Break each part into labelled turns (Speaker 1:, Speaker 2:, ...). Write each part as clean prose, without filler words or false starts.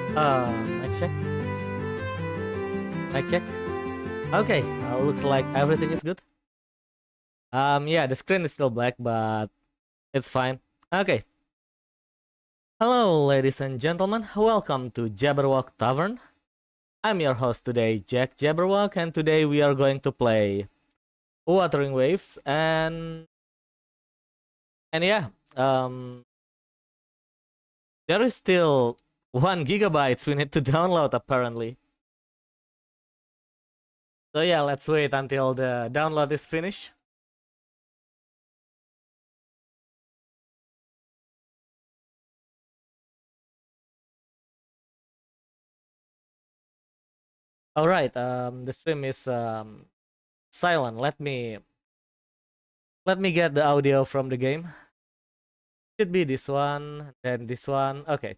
Speaker 1: Mic check. Mic check. Okay, looks like everything is good. Yeah, the screen is still black, but it's fine. Okay. Hello, ladies and gentlemen. Welcome to Jabberwock Tavern. I'm your host today, Jack Jabberwock, and today we are going to play Wuthering Waves, and yeah, there is still 1 GB we need to download apparently. So yeah, let's wait until the download is finished. All right, the stream is silent. Let me get the audio from the game. Should be this one, then this one. Okay.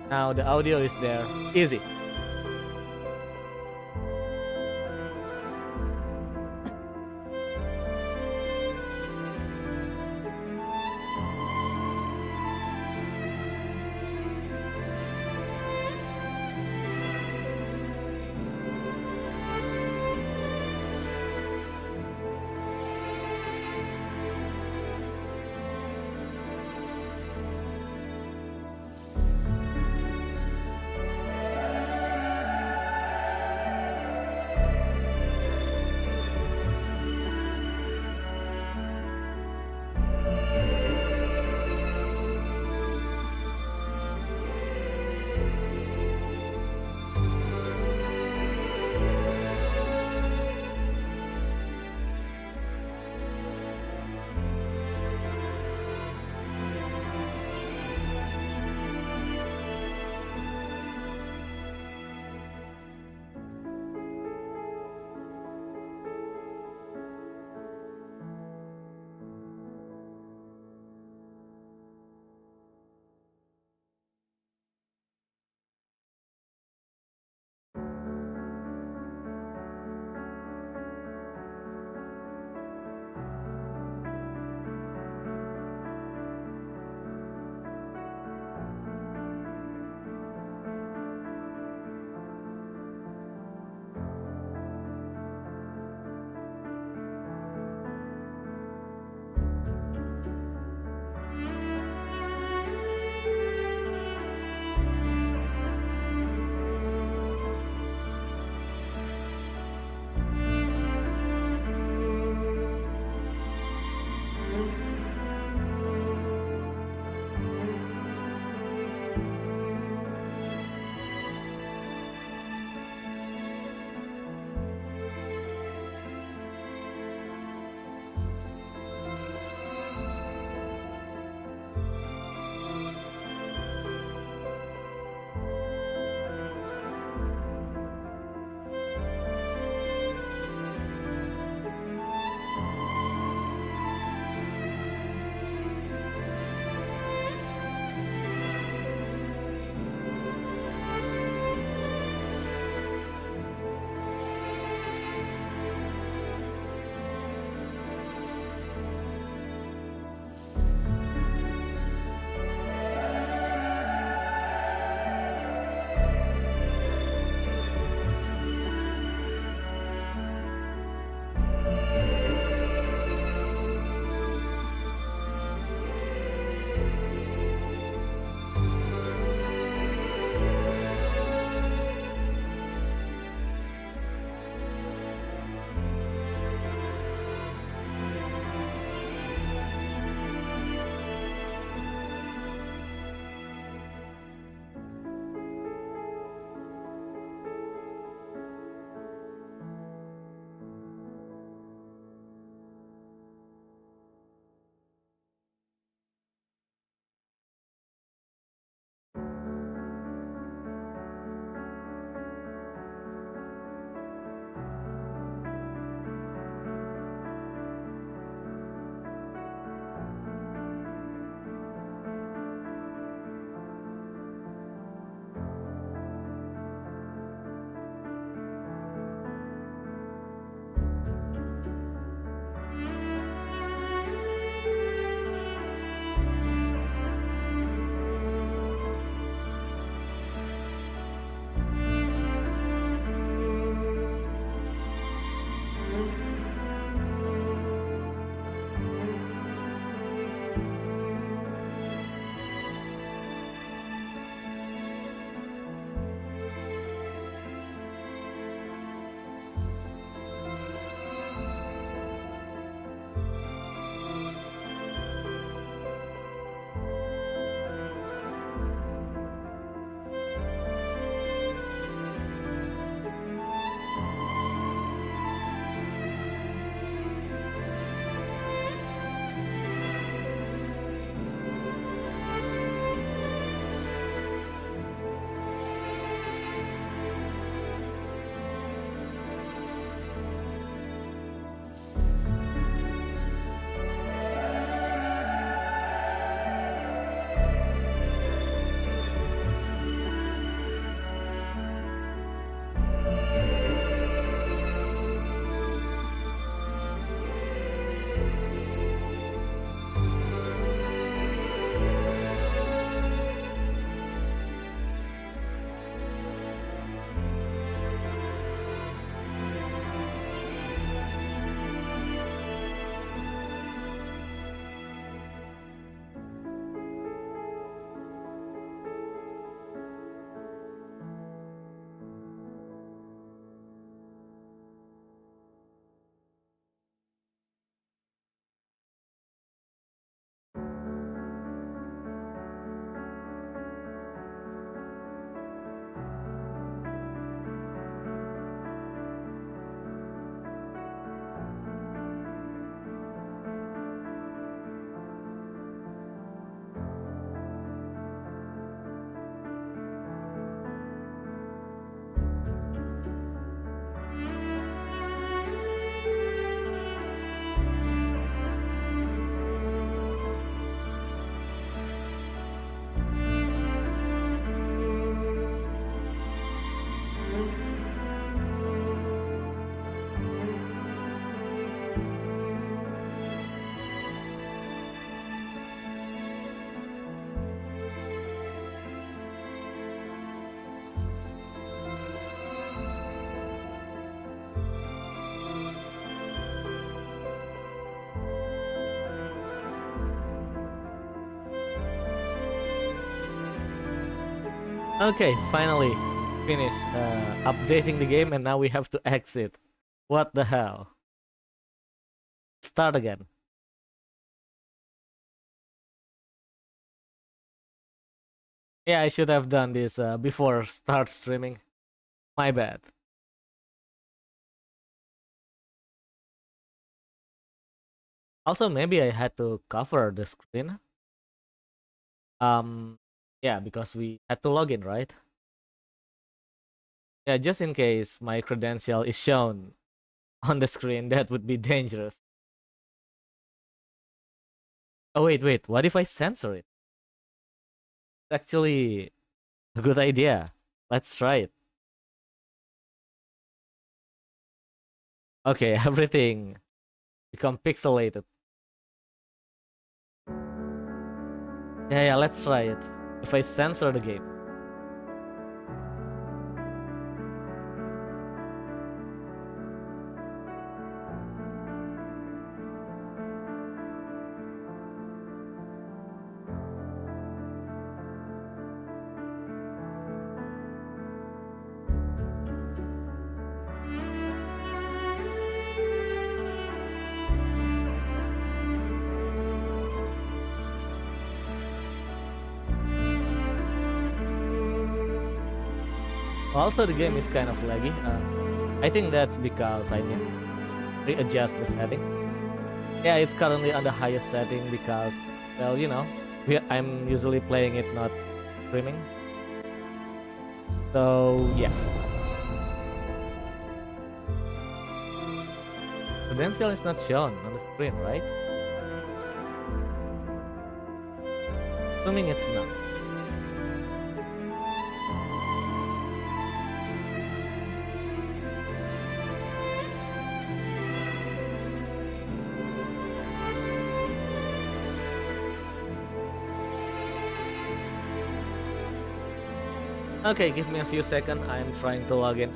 Speaker 1: Now the audio is there. Easy. Okay, finally finished updating the game, and now we have to exit. What the hell? Start again. Yeah, I should have done this before start streaming. My bad. Also, maybe I had to cover the screen. Yeah, because we had to log in, right? Yeah, just in case my credential is shown on the screen, that would be dangerous. Oh, wait, what if I censor it? It's actually a good idea. Let's try it. Okay, everything become pixelated. Yeah, let's try it. If I censor the game. Also, the game is kind of laggy. I think that's because I need to readjust the setting. Yeah, it's currently on the highest setting because, well, you know, I'm usually playing it not streaming. So, yeah. Credential is not shown on the screen, right? Assuming it's not. Okay, give me a few seconds. I'm trying to log in.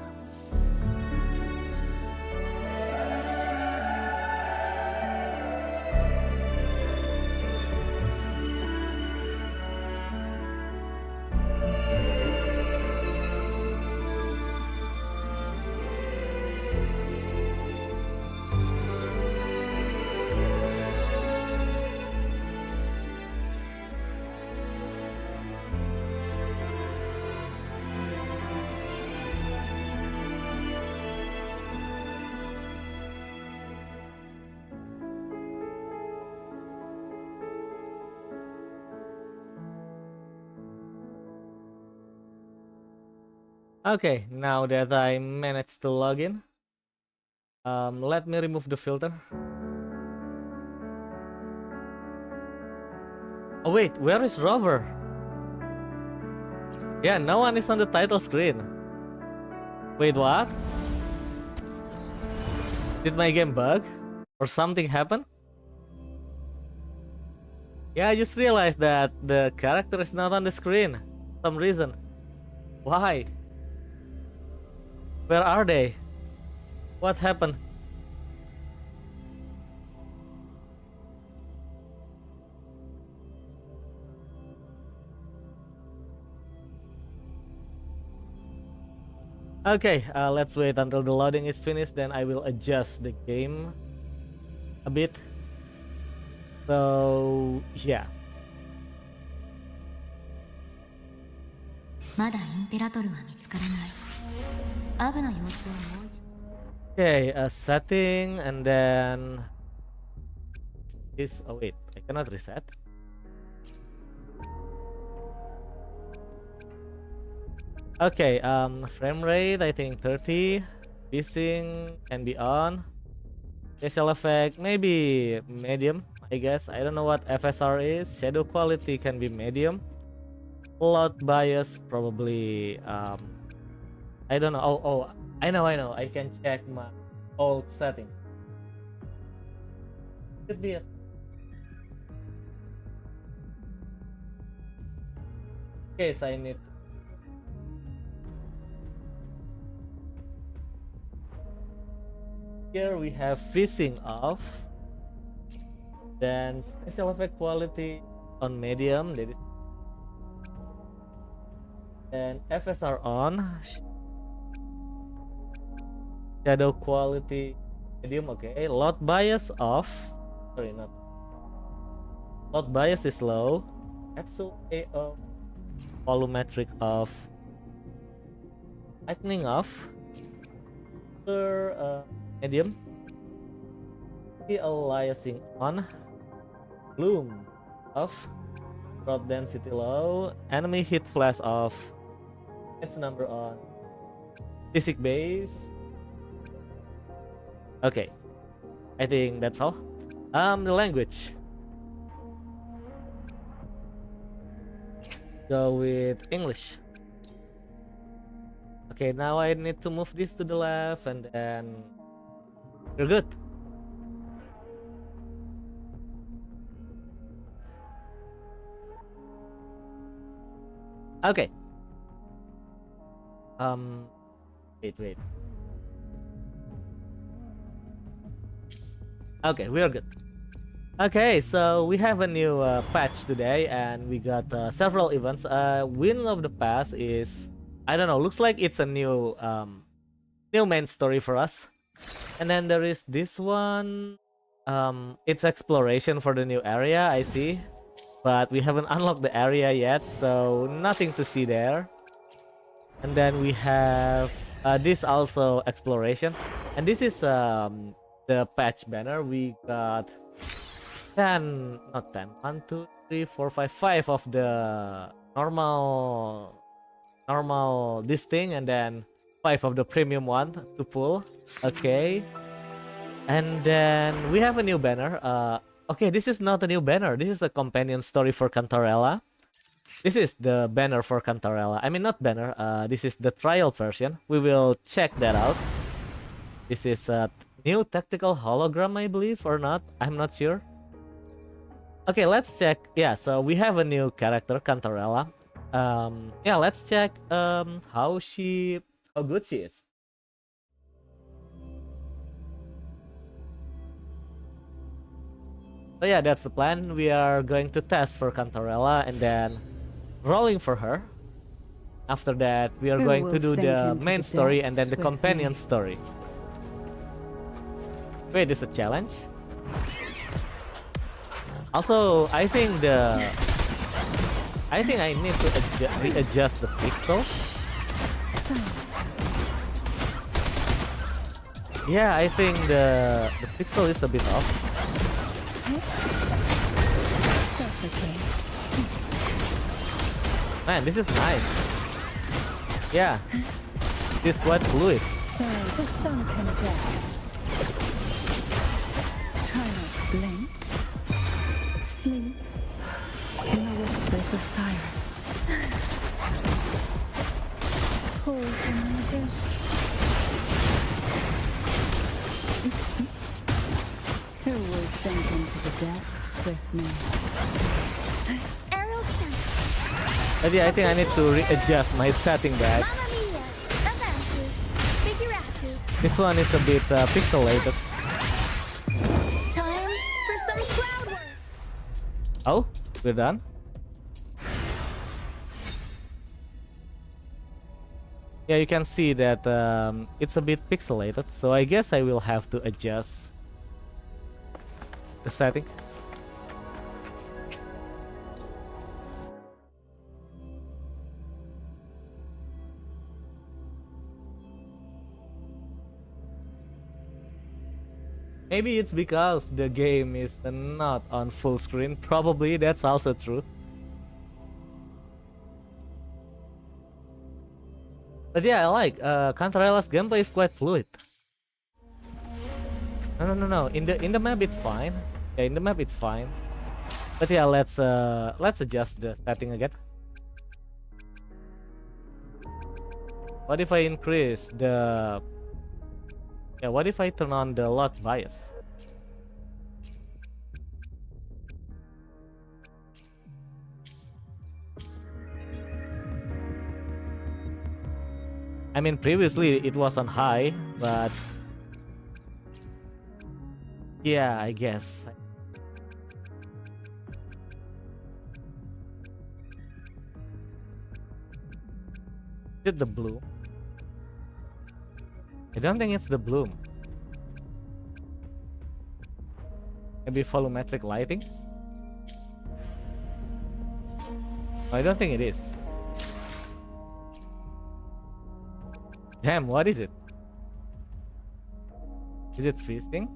Speaker 1: Okay, now that I managed to log in, let me remove the filter. Oh wait, where is Rover? Yeah, no one is on the title screen. Wait, what? Did my game bug? Or something happen? Yeah, I just realized that the character is not on the screen. For some reason. Why? Where are they? What happened? Okay, let's wait until the loading is finished, then I will adjust the game a bit. So, yeah. Okay, a setting and then this. Oh wait, I cannot reset. Okay, frame rate I think 30, pacing can be on, special effect maybe medium, I guess. I don't know what FSR is. Shadow quality can be medium. Load bias probably I don't know. Oh, I know. I can check my old setting. Could be a case I need. Here we have freezing off. Then special effect quality on medium. That is And FSR on. Shadow quality medium, okay. Load bias off. Sorry, not. Load bias is low. Absolute AO. Volumetric off. Lightning off. Medium. Aliasing on. Bloom off. Crowd density low. Enemy hit flash off. It's number on. Physic base. Okay. I think that's all. The language. Go with English. Okay, now I need to move this to the left and then we're good. Okay. Wait. Okay, we are good. Okay, so we have a new patch today and we got several events. Wind of the Past is, I don't know, looks like it's a new main story for us. And then there is this one. It's exploration for the new area, I see. But we haven't unlocked the area yet, so nothing to see there. And then we have this also exploration. And this is the patch banner. We got 10, not 10, 1, 2, 3, 4, 5, 5 of the normal this thing, and then 5 of the premium one to pull. Okay. And then we have a new banner. Okay, this is not a new banner. This is a companion story for Cantarella. This is the banner for Cantarella. I mean, not banner. This is the trial version. We will check that out. This is a new tactical hologram, I believe, or not. I'm not sure. Okay, let's check. Yeah, so we have a new character, Cantarella. Yeah, let's check how good she is. So yeah, that's the plan. We are going to test for Cantarella and then rolling for her. After that, we are going to do the main story and then the companion story. Wait, this is a challenge? Also, I think I need to readjust the pixels. Yeah, I think the pixel is a bit off. Man, this is nice. Yeah, it is quite fluid.
Speaker 2: So to sunken depths. Try not to blink. Sleep in the whispers of sirens. Hold in my breath. Who will sink into the depths with me? Aerial sense.
Speaker 1: I think I need to readjust my setting back. This one is a bit pixelated.
Speaker 2: Time for some cloud work.
Speaker 1: Oh, we're done. Yeah, you can see that it's a bit pixelated, so I guess I will have to adjust the setting. Maybe it's because the game is not on full screen. Probably that's also true. But yeah, I like Cantarella's gameplay is quite fluid. No. In the map it's fine. Yeah, in the map it's fine. But yeah, let's adjust the setting again. What if I increase the? Yeah, what if I turn on the load bias? I mean, previously it was on high, but yeah, I guess. Is it the bloom? I don't think it's the bloom. Maybe volumetric lighting? I don't think it is. Damn, what is it? Is it feasting?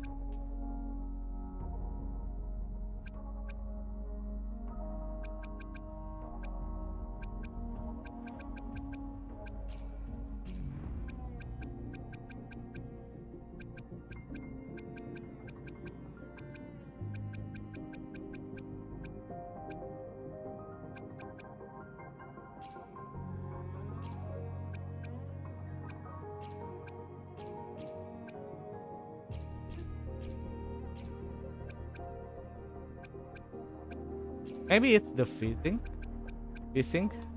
Speaker 1: Maybe it's the fizzing,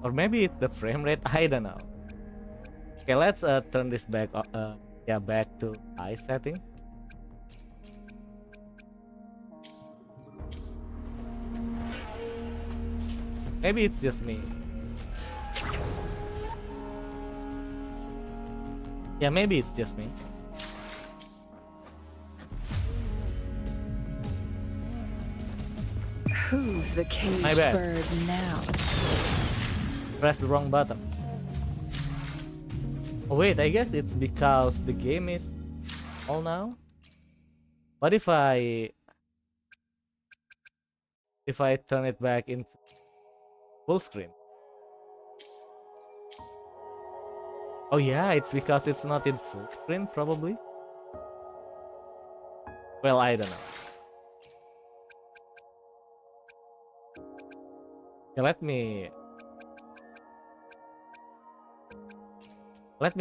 Speaker 1: or maybe it's the frame rate. I don't know. Okay, let's turn this back. Yeah, back to high setting. Maybe it's just me. Yeah, maybe it's just me.
Speaker 2: Who's the caged
Speaker 1: My bad.
Speaker 2: bird now?
Speaker 1: Press the wrong button. Oh wait, I guess it's because the game is all now. What if I turn it back into full screen? Oh yeah, it's because it's not in full screen probably. Well, I don't know. Yeah, let me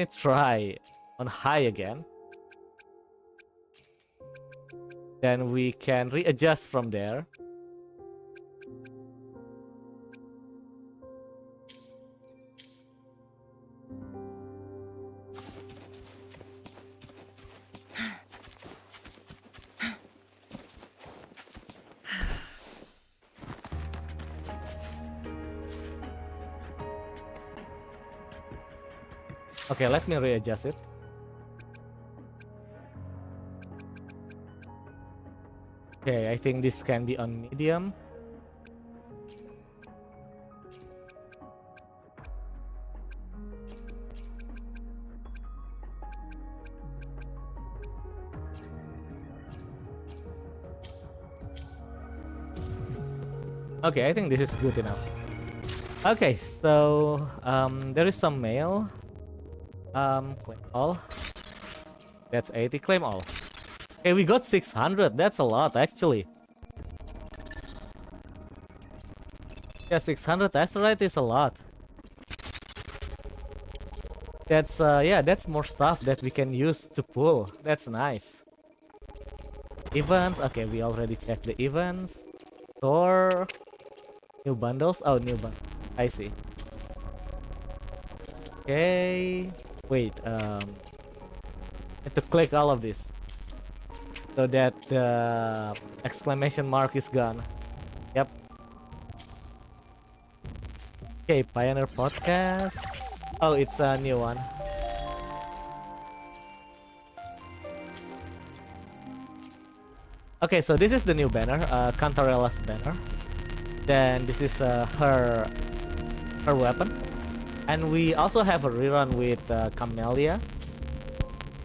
Speaker 1: try on high again. Then we can readjust from there. Okay, let me readjust it. Okay, I think this can be on medium. Okay, I think this is good enough. Okay, so there is some mail. Claim all. That's 80. Claim all. Okay, we got 600. That's a lot, actually. Yeah, 600 asteroid is a lot. That's yeah, that's more stuff that we can use to pull. That's nice. Events. Okay, we already checked the events. Store. New bundles. Oh, new bundle. I see. Okay. Wait, I have to click all of this so that the exclamation mark is gone. Yep. Okay, Pioneer Podcast. Oh, it's a new one. Okay, so this is the new banner, Cantarella's banner. Then this is her weapon. And we also have a rerun with Camellia.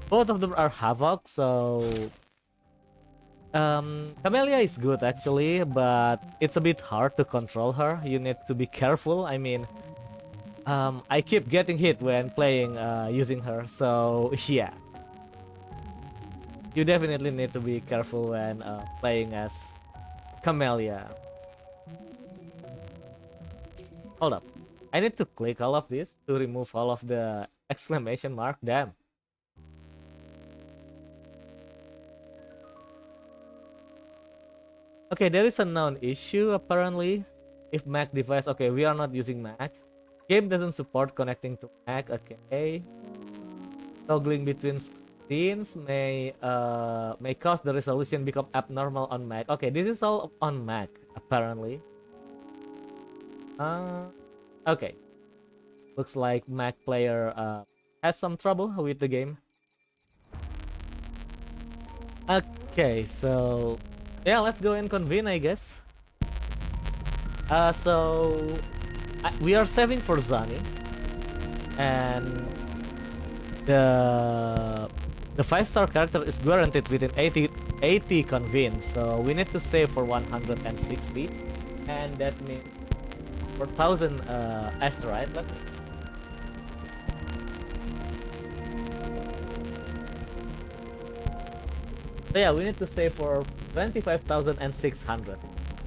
Speaker 1: Both of them are Havoc, so Camellia is good actually, but it's a bit hard to control her. You need to be careful. I mean, I keep getting hit when playing using her, so yeah. You definitely need to be careful when playing as Camellia. Hold up. I need to click all of this to remove all of the exclamation mark. Damn. Okay, there is a known issue apparently. If Mac device, okay, we are not using Mac. Game doesn't support connecting to Mac. Okay. Toggling between scenes may cause the resolution become abnormal on Mac. Okay, this is all on Mac apparently. Okay. Looks like Mac player has some trouble with the game. Okay, so yeah, let's go and convene, I guess. We are saving for Zani, and the 5-star character is guaranteed within 80 convene, so we need to save for 160, and that means 4,000 asteroid. So yeah, we need to save for 25,600,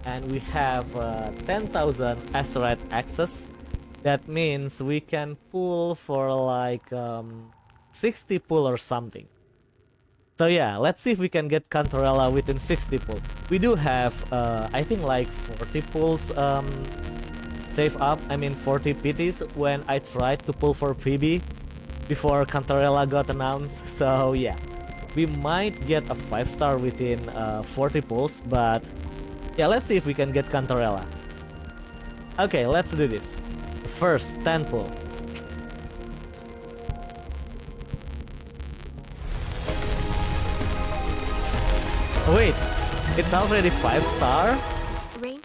Speaker 1: and we have 10,000 asteroid access. That means we can pull for like 60 pull or something. So yeah, let's see if we can get Cantarella within 60 pull. We do have I think like 40 pulls save up. I mean 40 PTs when I tried to pull for PB before Cantarella got announced. So yeah, we might get a 5-star within 40 pulls, but yeah, let's see if we can get Cantarella. Okay, let's do this. First 10 pull. Wait, it's already 5-star?
Speaker 3: Rain?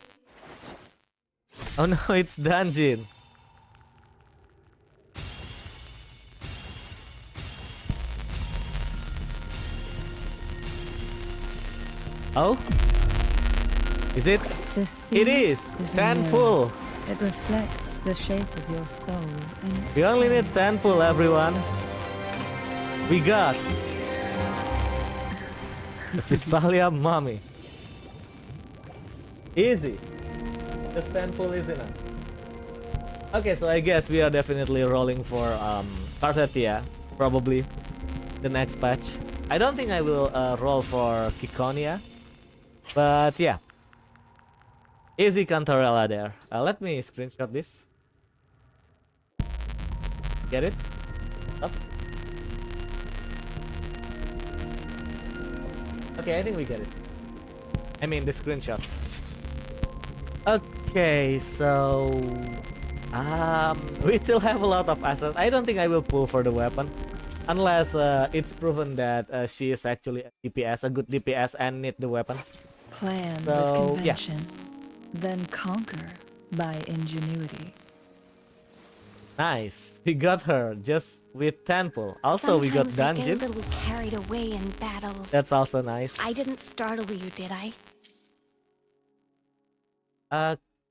Speaker 1: Oh no, it's dungeon. Oh? Is it?
Speaker 2: The sea
Speaker 1: It is!
Speaker 2: a
Speaker 1: 10
Speaker 2: mirror.
Speaker 1: pull!
Speaker 2: It reflects the shape of your soul in its
Speaker 1: We only
Speaker 2: form.
Speaker 1: need 10 pull, everyone. We got the Visalia Mummy. Easy. Just 10 pull is enough. Okay, so I guess we are definitely rolling for Cartetia, probably the next patch. I don't think I will roll for Kikonia, but yeah. Easy Cantarella there. Let me screenshot this. Get it? Up. Okay, I think we get it. I mean the screenshot. Okay, so we still have a lot of assets. I don't think I will pull for the weapon unless it's proven that she is actually a DPS, a good DPS, and need the weapon.
Speaker 2: Plan
Speaker 1: So,
Speaker 2: with
Speaker 1: yeah.
Speaker 2: convention, then conquer by ingenuity.
Speaker 1: Nice. We got her just with 10 pull. Also, we got
Speaker 3: Sometimes I get
Speaker 1: dungeon.
Speaker 3: a little carried away in battles.
Speaker 1: That's also nice.
Speaker 3: I didn't startle you, did I?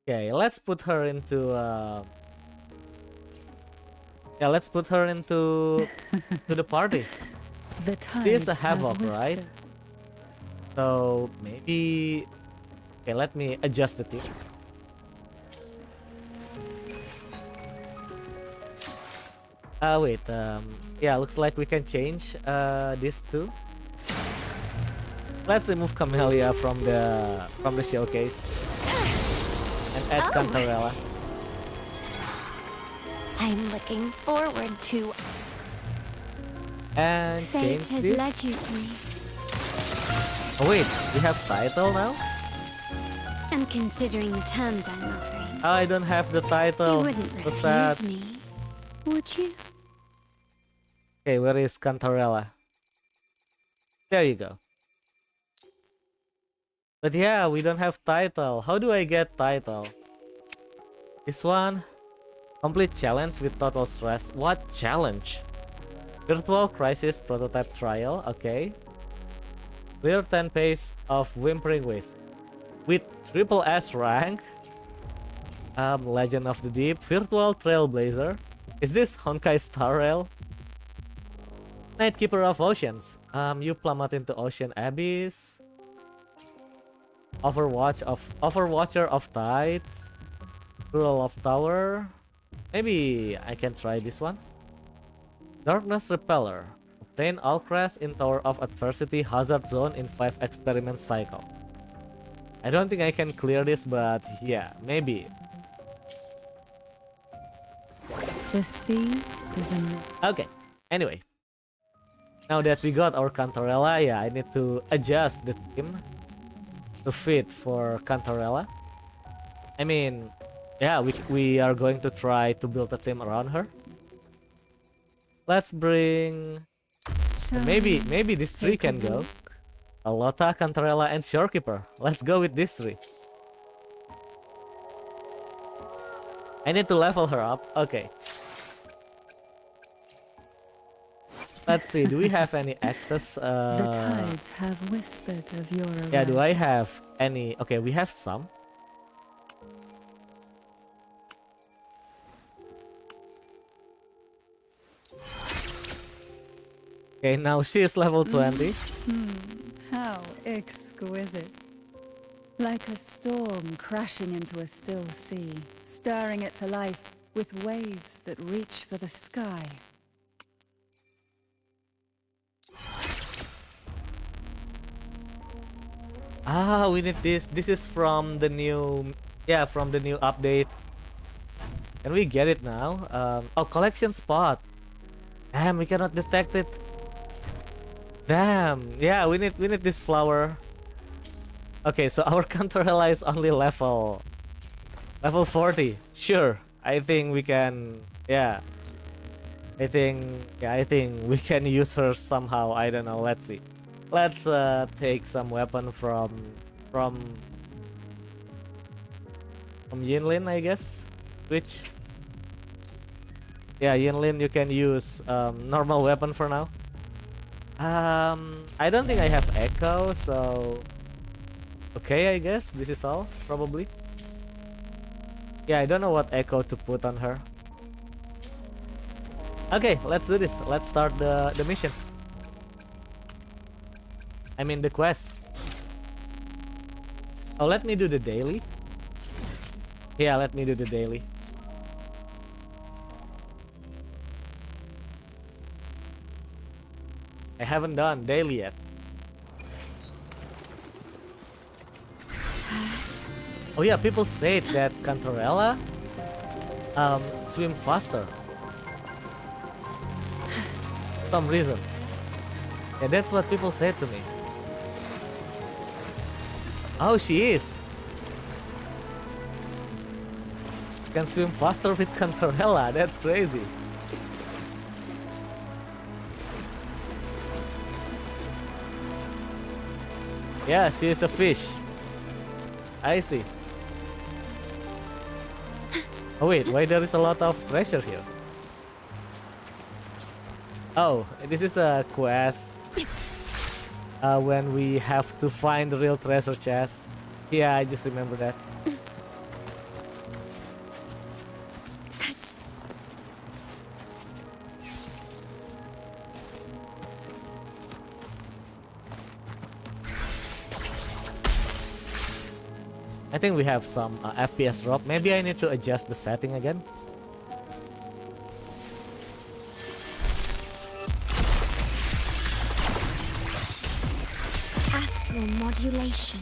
Speaker 1: Okay, let's put her into yeah, let's put her into to the party.
Speaker 2: The tides
Speaker 1: This is a
Speaker 2: have
Speaker 1: havoc, right?
Speaker 2: whispered.
Speaker 1: So maybe okay, let me adjust the team. Wait, yeah, looks like we can change these two. Let's remove Camellia from the showcase and add
Speaker 3: Oh.
Speaker 1: Cantarella.
Speaker 3: I'm looking forward to.
Speaker 1: And
Speaker 3: Fate
Speaker 1: change
Speaker 3: has
Speaker 1: this.
Speaker 3: led you to me,
Speaker 1: Oh wait, we have title now?
Speaker 3: and considering the terms I'm offering,
Speaker 1: Oh, I don't have the
Speaker 3: you
Speaker 1: title.
Speaker 3: wouldn't
Speaker 1: So
Speaker 3: refuse
Speaker 1: sad.
Speaker 3: me, would you?
Speaker 1: Okay, where is Cantarella? There you go. But yeah, we don't have title. How do I get title? This one? Complete challenge with total stress. What challenge? Virtual Crisis Prototype Trial. Okay. Clear 10 pace of Wuthering Waves. With triple S rank. Legend of the Deep. Virtual Trailblazer. Is this Honkai Star Rail? Nightkeeper of Oceans. You plummet into Ocean Abyss. Overwatcher of Tides. Cruel of Tower. Maybe I can try this one. Darkness Repeller. Obtain all crests in Tower of Adversity Hazard Zone in 5 experiment cycle. I don't think I can clear this, but yeah, maybe.
Speaker 2: The sea is a mirror.
Speaker 1: Okay, anyway. Now that we got our Cantarella, yeah, I need to adjust the team to fit for Cantarella. I mean, yeah, we are going to try to build a team around her. Let's bring maybe these three can go. Alota, Cantarella, and Shorekeeper. Let's go with these three. I need to level her up. Okay. Let's see. Do we have any access?
Speaker 2: The tides have whispered of your arrival.
Speaker 1: Yeah. Do I have any? Okay, we have some. Okay, now she is level 20.
Speaker 2: How exquisite. Like a storm crashing into a still sea, stirring it to life with waves that reach for the sky.
Speaker 1: Ah, we need this. This is from the new, yeah, from the new update. Can we get it now? Oh, collection spot. Damn, we cannot detect it. Damn. Yeah, we need this flower. Okay, so our Cantarella is only level 40. Sure. I think we can, yeah. I think we can use her somehow. I don't know. Let's see. Let's take some weapon from Yinlin, I guess. Which, yeah, Yinlin, you can use normal weapon for now. I don't think I have echo, so okay, I guess this is all probably. Yeah, I don't know what echo to put on her. Okay, let's do this. Let's start the mission. I mean the quest. Oh, let me do the daily. Yeah, let me do the daily. I haven't done daily yet. Oh yeah, people say that Cantarella swim faster. For some reason. Yeah, that's what people say to me. Oh, she is. Can swim faster with Cantarella. That's crazy. Yeah, she is a fish. I see. Oh wait, why there is a lot of treasure here? Oh, this is a quest. When we have to find the real treasure chest. Yeah, I just remember that. I think we have some FPS drop. Maybe I need to adjust the setting again.
Speaker 3: Astral modulation.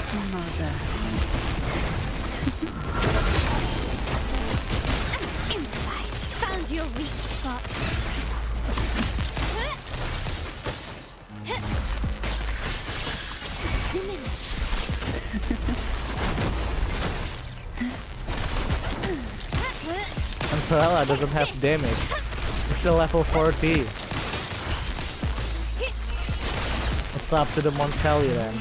Speaker 2: Some other.
Speaker 3: Improvise. Found your weak spot. Diminish.
Speaker 1: Cantarella doesn't have damage. It's still level 40. It's up to the Montelli then.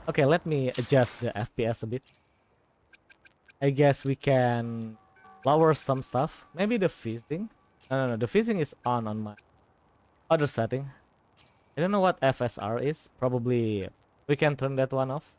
Speaker 1: Okay, let me adjust the FPS a bit. I guess we can lower some stuff. Maybe the fizzing. No, the fizzing is on my other setting. I don't know what FSR is. Probably we can turn that one off.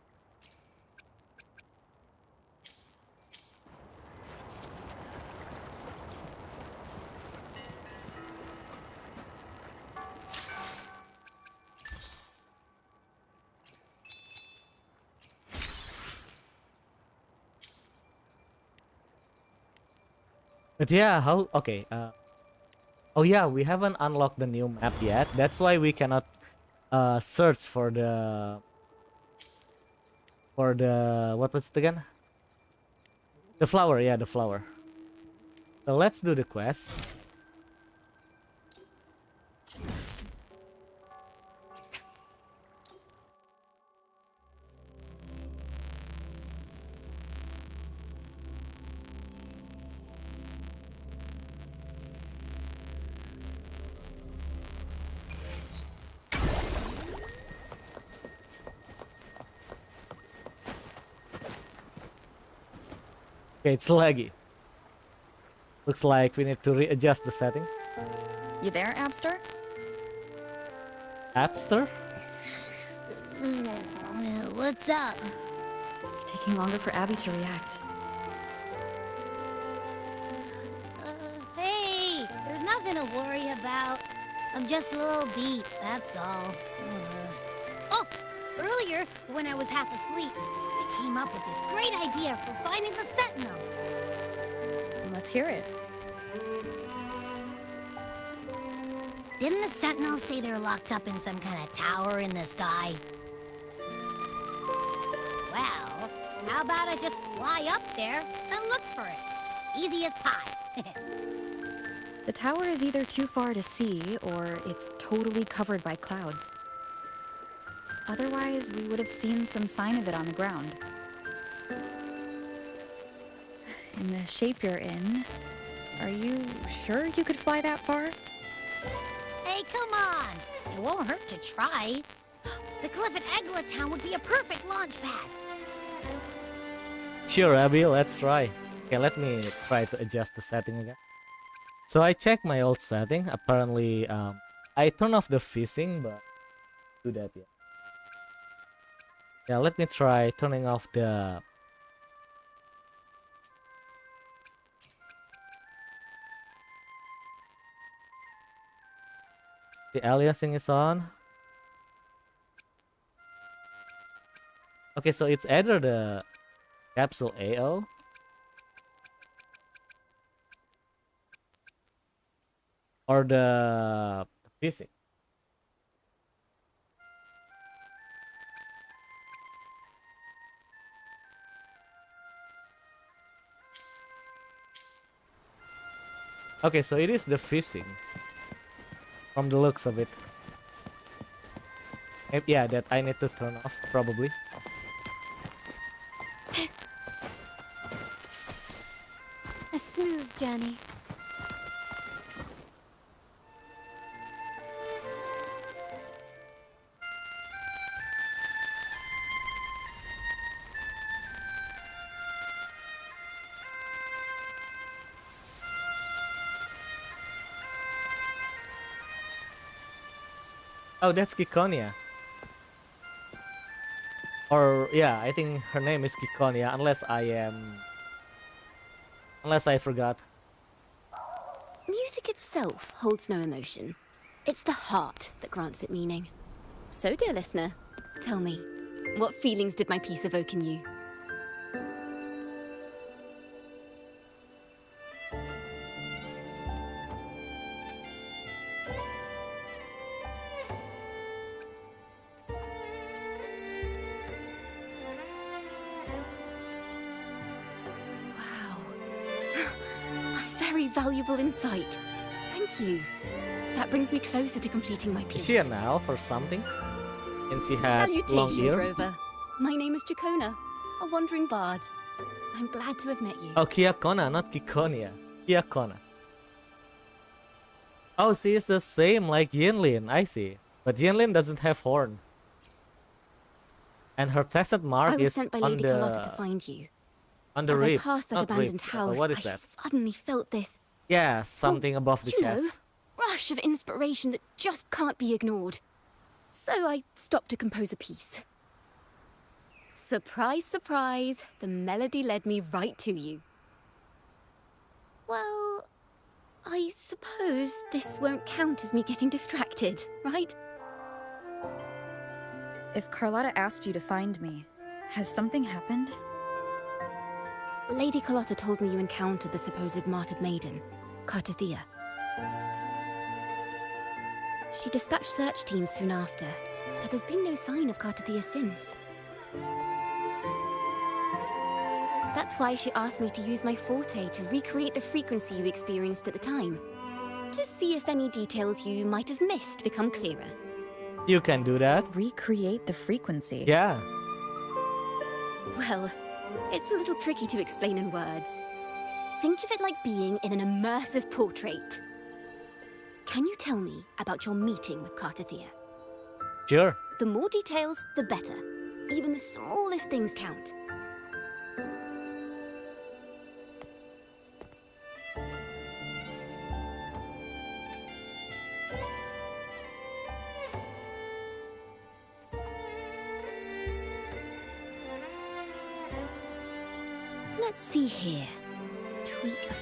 Speaker 1: But yeah, how? Okay. Oh yeah, we haven't unlocked the new map yet. That's why we cannot search for the For the, what was it again? The flower, yeah, the flower. So let's do the quest. Okay, it's laggy. Looks like we need to readjust the setting.
Speaker 2: You there, Abster?
Speaker 1: Appster?
Speaker 3: What's up?
Speaker 2: It's taking longer for Abby to react.
Speaker 3: Hey, there's nothing to worry about. I'm just a little beat, that's all. Oh, earlier, when I was half asleep, I came up with this great idea for finding the Sentinel.
Speaker 2: Let's hear it.
Speaker 3: Didn't the Sentinel say they're locked up in some kind of tower in the sky? Well, how about I just fly up there and look for it? Easy as pie.
Speaker 2: The tower is either too far to see, or it's totally covered by clouds. Otherwise, we would have seen some sign of it on the ground. In the shape you're in, are you sure you could fly that far?
Speaker 3: Hey, come on! It won't hurt to try. The cliff at Egla Town would be a perfect launch pad.
Speaker 1: Sure, Abby, let's try. Okay, let me try to adjust the setting again. So I checked my old setting. Apparently, I turned off the fishing, but do that yet. Yeah, let me try turning off the aliasing is on. Okay, so it's either the capsule AO or the fishing. Okay, so it is the fishing from the looks of it. Yeah, that I need to turn off probably.
Speaker 3: A smooth journey.
Speaker 1: Oh, that's Kikonia. Or yeah, I think her name is Kikonia, unless I forgot.
Speaker 4: Music itself holds no emotion. It's the heart that grants it meaning. So, dear listener, tell me, what feelings did my piece evoke in you? Very valuable insight. Thank you. That brings me closer to completing my piece.
Speaker 1: Is she an elf or something? And she had long
Speaker 4: Salutations,
Speaker 1: ear?
Speaker 4: Rover. My name is Dracona, a wandering bard. I'm glad to have met you.
Speaker 1: Oh, Kiakona, not Kikonia. Kiakona. Oh, she is the same like Yinlin, I see. But Yinlin doesn't have horn. And her tested mark
Speaker 4: I was
Speaker 1: is
Speaker 4: sent by
Speaker 1: on
Speaker 4: Lady Carlotta to find you.
Speaker 1: on the
Speaker 4: As
Speaker 1: ribs.
Speaker 4: I passed that
Speaker 1: Not
Speaker 4: abandoned
Speaker 1: ribs.
Speaker 4: house,
Speaker 1: What is
Speaker 4: I
Speaker 1: that?
Speaker 4: suddenly felt this
Speaker 1: Yeah, something above the
Speaker 4: you know,
Speaker 1: chest.
Speaker 4: rush of inspiration that just can't be ignored. So I stopped to compose a piece. Surprise, surprise, the melody led me right to you. Well, I suppose this won't count as me getting distracted, right?
Speaker 2: If Carlotta asked you to find me, has something happened?
Speaker 4: Lady Carlotta told me you encountered the supposed martyred maiden, Cartathea. She dispatched search teams soon after, but there's been no sign of Cartathea since. That's why she asked me to use my forte to recreate the frequency you experienced at the time. To see if any details you might have missed become clearer.
Speaker 1: You can do that.
Speaker 2: Recreate the frequency.
Speaker 1: Yeah.
Speaker 4: Well, it's a little tricky to explain in words. Think of it like being in an immersive portrait. Can you tell me about your meeting with Cartathea?
Speaker 1: Sure.
Speaker 4: The more details, the better. Even the smallest things count. Let's see here. Tweak a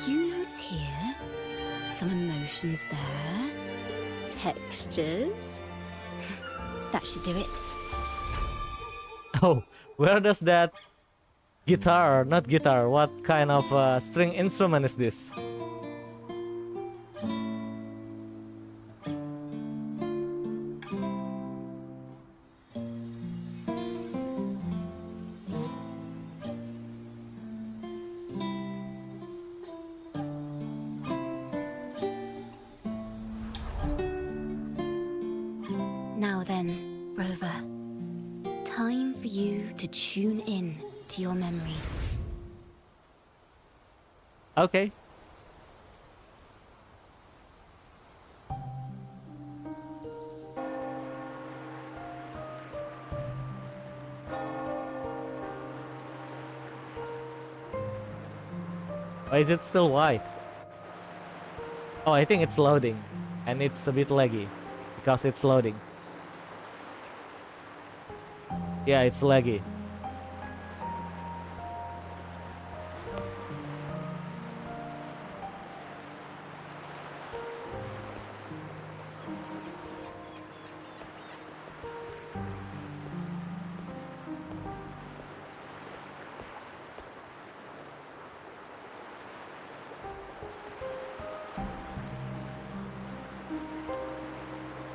Speaker 4: few notes here. Some emotions there. Textures. That should do it.
Speaker 1: Oh, where does that guitar, not guitar, what kind of string instrument is this?
Speaker 4: Now then, Rover. Time for you to tune in to your memories.
Speaker 1: Okay. Why is it still white? Oh, I think it's loading. And it's a bit laggy. Because it's loading. Yeah, it's laggy.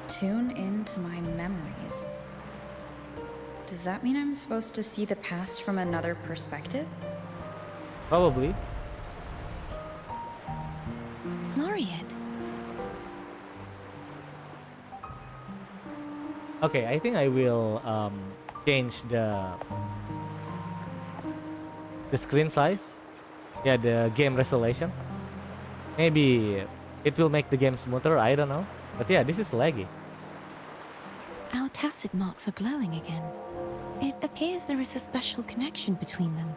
Speaker 5: Tune into my memories. Does that mean I'm supposed to see the past from another perspective?
Speaker 1: Probably.
Speaker 4: Laureate.
Speaker 1: Okay, I think I will change the screen size. Yeah, the game resolution. Maybe it will make the game smoother, I don't know. But yeah, this is laggy.
Speaker 6: Our tacit marks are glowing again. It appears there is a special connection between them.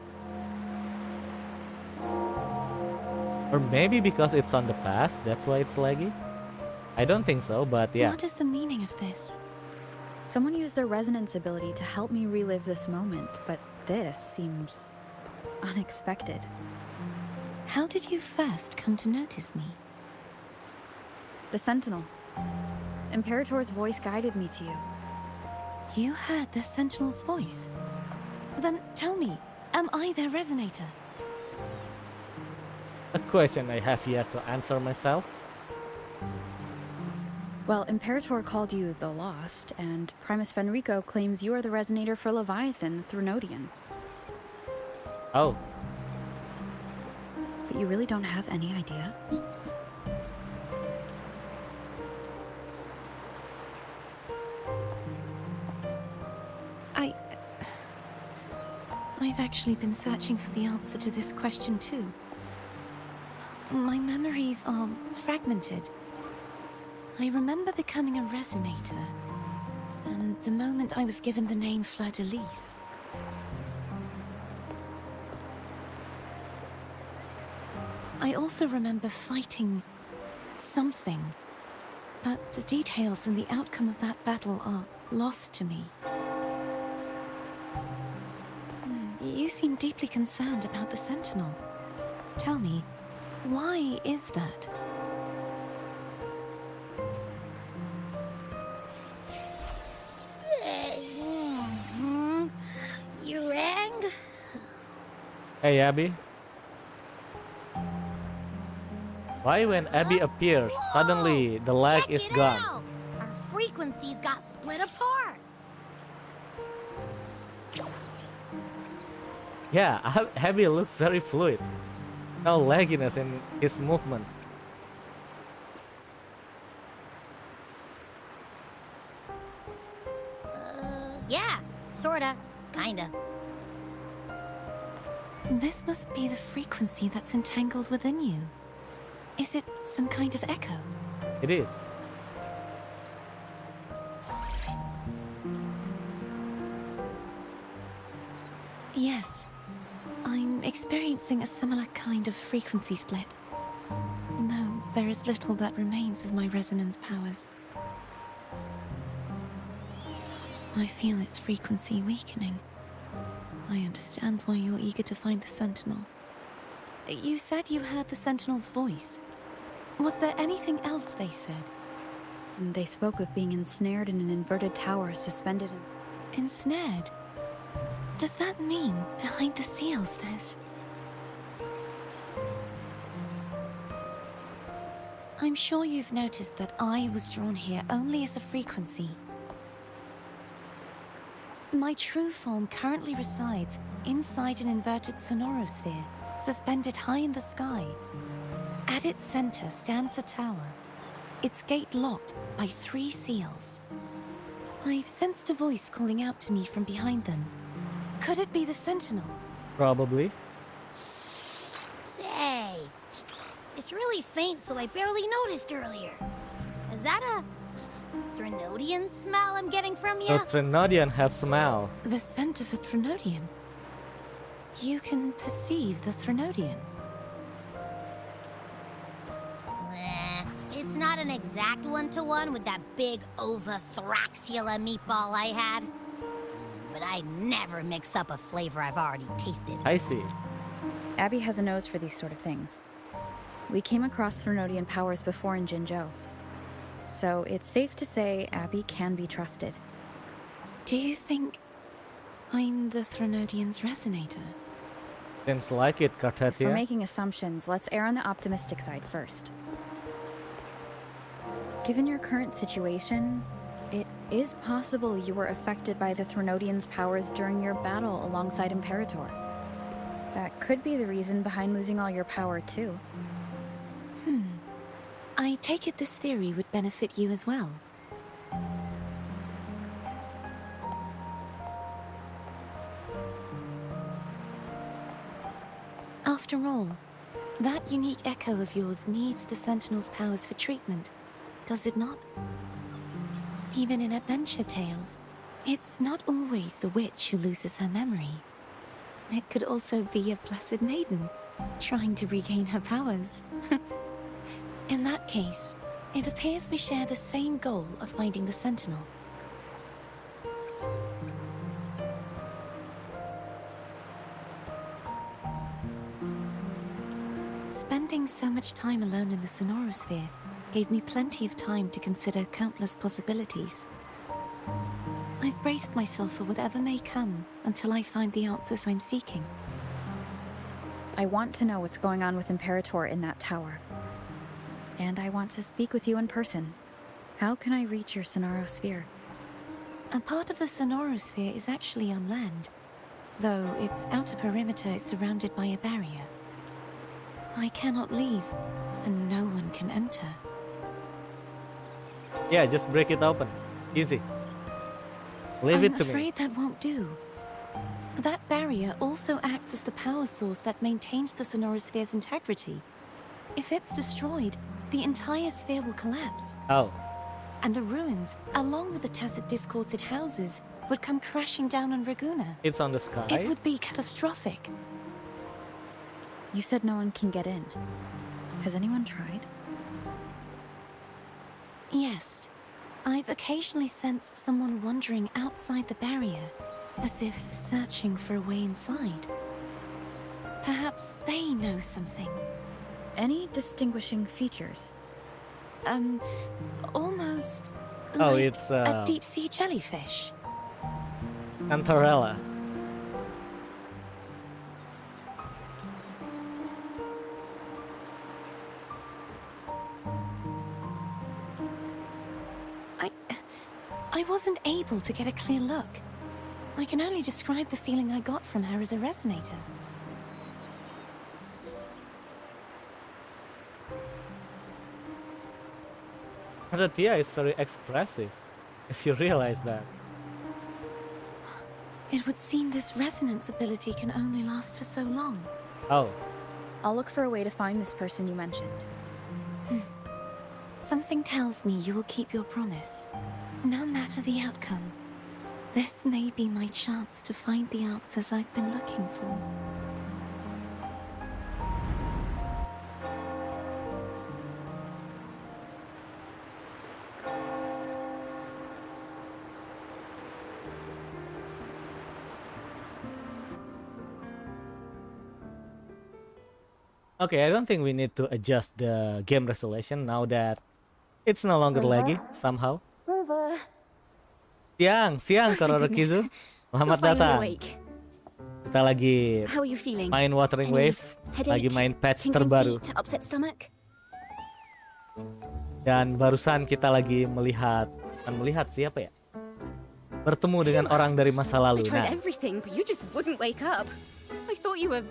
Speaker 1: Or maybe because it's on the past, that's why it's laggy? I don't think so, but yeah.
Speaker 6: What is the meaning of this?
Speaker 2: Someone used their resonance ability to help me relive this moment, but this seems unexpected.
Speaker 6: How did you first come to notice me?
Speaker 2: The Sentinel. Imperator's voice guided me to you.
Speaker 6: You heard the Sentinel's voice? Then tell me, am I their resonator?
Speaker 1: A question I have yet to answer myself.
Speaker 2: Well, Imperator called you the Lost, and Primus Fenrico claims you are the resonator for Leviathan through Nodian.
Speaker 1: Oh,
Speaker 2: But you really don't have any idea?
Speaker 6: I've actually been searching for the answer to this question too. My memories are fragmented. I remember becoming a resonator, and the moment I was given the name Fleur-de-Lis. I also remember fighting something, but the details and the outcome of that battle are lost to me. You seem deeply concerned about the Sentinel. Tell me, why is that?
Speaker 3: You rang?
Speaker 1: hey Abby. Why when Abby appears, suddenly the lag
Speaker 3: Check
Speaker 1: is
Speaker 3: it
Speaker 1: gone?
Speaker 3: out. Our frequencies got split apart.
Speaker 1: Yeah, Abby looks very fluid. No lagginess in his movement.
Speaker 3: Yeah, sorta, kinda.
Speaker 6: This must be the frequency that's entangled within you. Is it some kind of echo?
Speaker 1: It is.
Speaker 6: Yes. I'm experiencing a similar kind of frequency split. Though there is little that remains of my resonance powers. I feel its frequency weakening. I understand why you're eager to find the Sentinel. You said you heard the Sentinel's voice. Was there anything else they said?
Speaker 5: They spoke of being ensnared in an inverted tower suspended in...
Speaker 6: Ensnared? Does that mean behind the seals there's... I'm sure you've noticed that I was drawn here only as a frequency. My true form currently resides inside an inverted sonorosphere, suspended high in the sky. At its center stands a tower, its gate locked by 3 seals. I've sensed a voice calling out to me from behind them. Could it be the Sentinel?
Speaker 1: Probably.
Speaker 3: Say, it's really faint, so I barely noticed earlier. Is that a Threnodian smell I'm getting from you?
Speaker 1: The Threnodian have smell.
Speaker 6: The scent of a Threnodian? You can perceive the Threnodian?
Speaker 3: It's not an exact one-to-one with that big Ovathraxula meatball I had. But I never mix up a flavor I've already tasted.
Speaker 1: I see.
Speaker 5: Abby has a nose for these sort of things. We came across Threnodian powers before in Jinzhou. So it's safe to say Abby can be trusted.
Speaker 6: Do you think I'm the Threnodian's resonator?
Speaker 1: Seems like it,
Speaker 5: If we're
Speaker 1: Cartatia.
Speaker 5: making assumptions, let's err on the optimistic side first. Given your current situation, it is possible you were affected by the Threnodian's powers during your battle alongside Imperator. That could be the reason behind losing all your power, too.
Speaker 6: I take it this theory would benefit you as well. After all, that unique echo of yours needs the Sentinel's powers for treatment, does it not? Even in adventure tales, it's not always the witch who loses her memory. It could also be a blessed maiden, trying to regain her powers. In that case, it appears we share the same goal of finding the Sentinel. Spending so much time alone in the sonorosphere gave me plenty of time to consider countless possibilities. I've braced myself for whatever may come until I find the answers I'm seeking.
Speaker 5: I want to know what's going on with Imperator in that tower. And I want to speak with you in person. How can I reach your sonorosphere?
Speaker 6: A part of the sonorosphere is actually on land, though its outer perimeter is surrounded by a barrier. I cannot leave, and no one can enter.
Speaker 1: Yeah, just break it open. Easy. Leave it to
Speaker 6: I'm
Speaker 1: me.
Speaker 6: afraid that won't do. That barrier also acts as the power source that maintains the sonorosphere's integrity. If it's destroyed, the entire sphere will collapse.
Speaker 1: Oh,
Speaker 6: And the ruins, along with the tacit discords it houses, would come crashing down on Raguna.
Speaker 1: it's on the sky.
Speaker 6: It would be catastrophic.
Speaker 5: You said no one can get in. Has anyone tried?
Speaker 6: Yes. I've occasionally sensed someone wandering outside the barrier, as if searching for a way inside. Perhaps they know something.
Speaker 5: Any distinguishing features?
Speaker 6: Almost
Speaker 1: Oh,
Speaker 6: like
Speaker 1: it's
Speaker 6: a deep-sea jellyfish.
Speaker 1: Cantarella.
Speaker 6: I wasn't able to get a clear look. I can only describe the feeling I got from her as a resonator.
Speaker 1: Tia is very expressive, if you realize that.
Speaker 6: It would seem this resonance ability can only last for so long.
Speaker 1: Oh,
Speaker 5: I'll look for a way to find this person you mentioned.
Speaker 6: Something tells me you will keep your promise, no matter the outcome. This may be my chance to find the answers I've been looking for.
Speaker 1: okay, I don't think we need to adjust the game resolution now that it's no longer laggy somehow.
Speaker 4: Rover,
Speaker 1: Siang, Kororokizu. Selamat
Speaker 4: you're finally
Speaker 1: datang.
Speaker 4: awake.
Speaker 1: Kita lagi
Speaker 4: How are you feeling?
Speaker 1: main Wuthering
Speaker 4: Any
Speaker 1: Wave,
Speaker 4: headache,
Speaker 1: lagi main patch
Speaker 4: tingling
Speaker 1: terbaru.
Speaker 4: feet, upset stomach?
Speaker 1: Dan barusan kita lagi melihat siapa ya? Bertemu dengan orang dari masa
Speaker 4: I
Speaker 1: lalu.
Speaker 4: tried
Speaker 1: Nah,
Speaker 4: everything, but you just wouldn't wake up. I thought you were...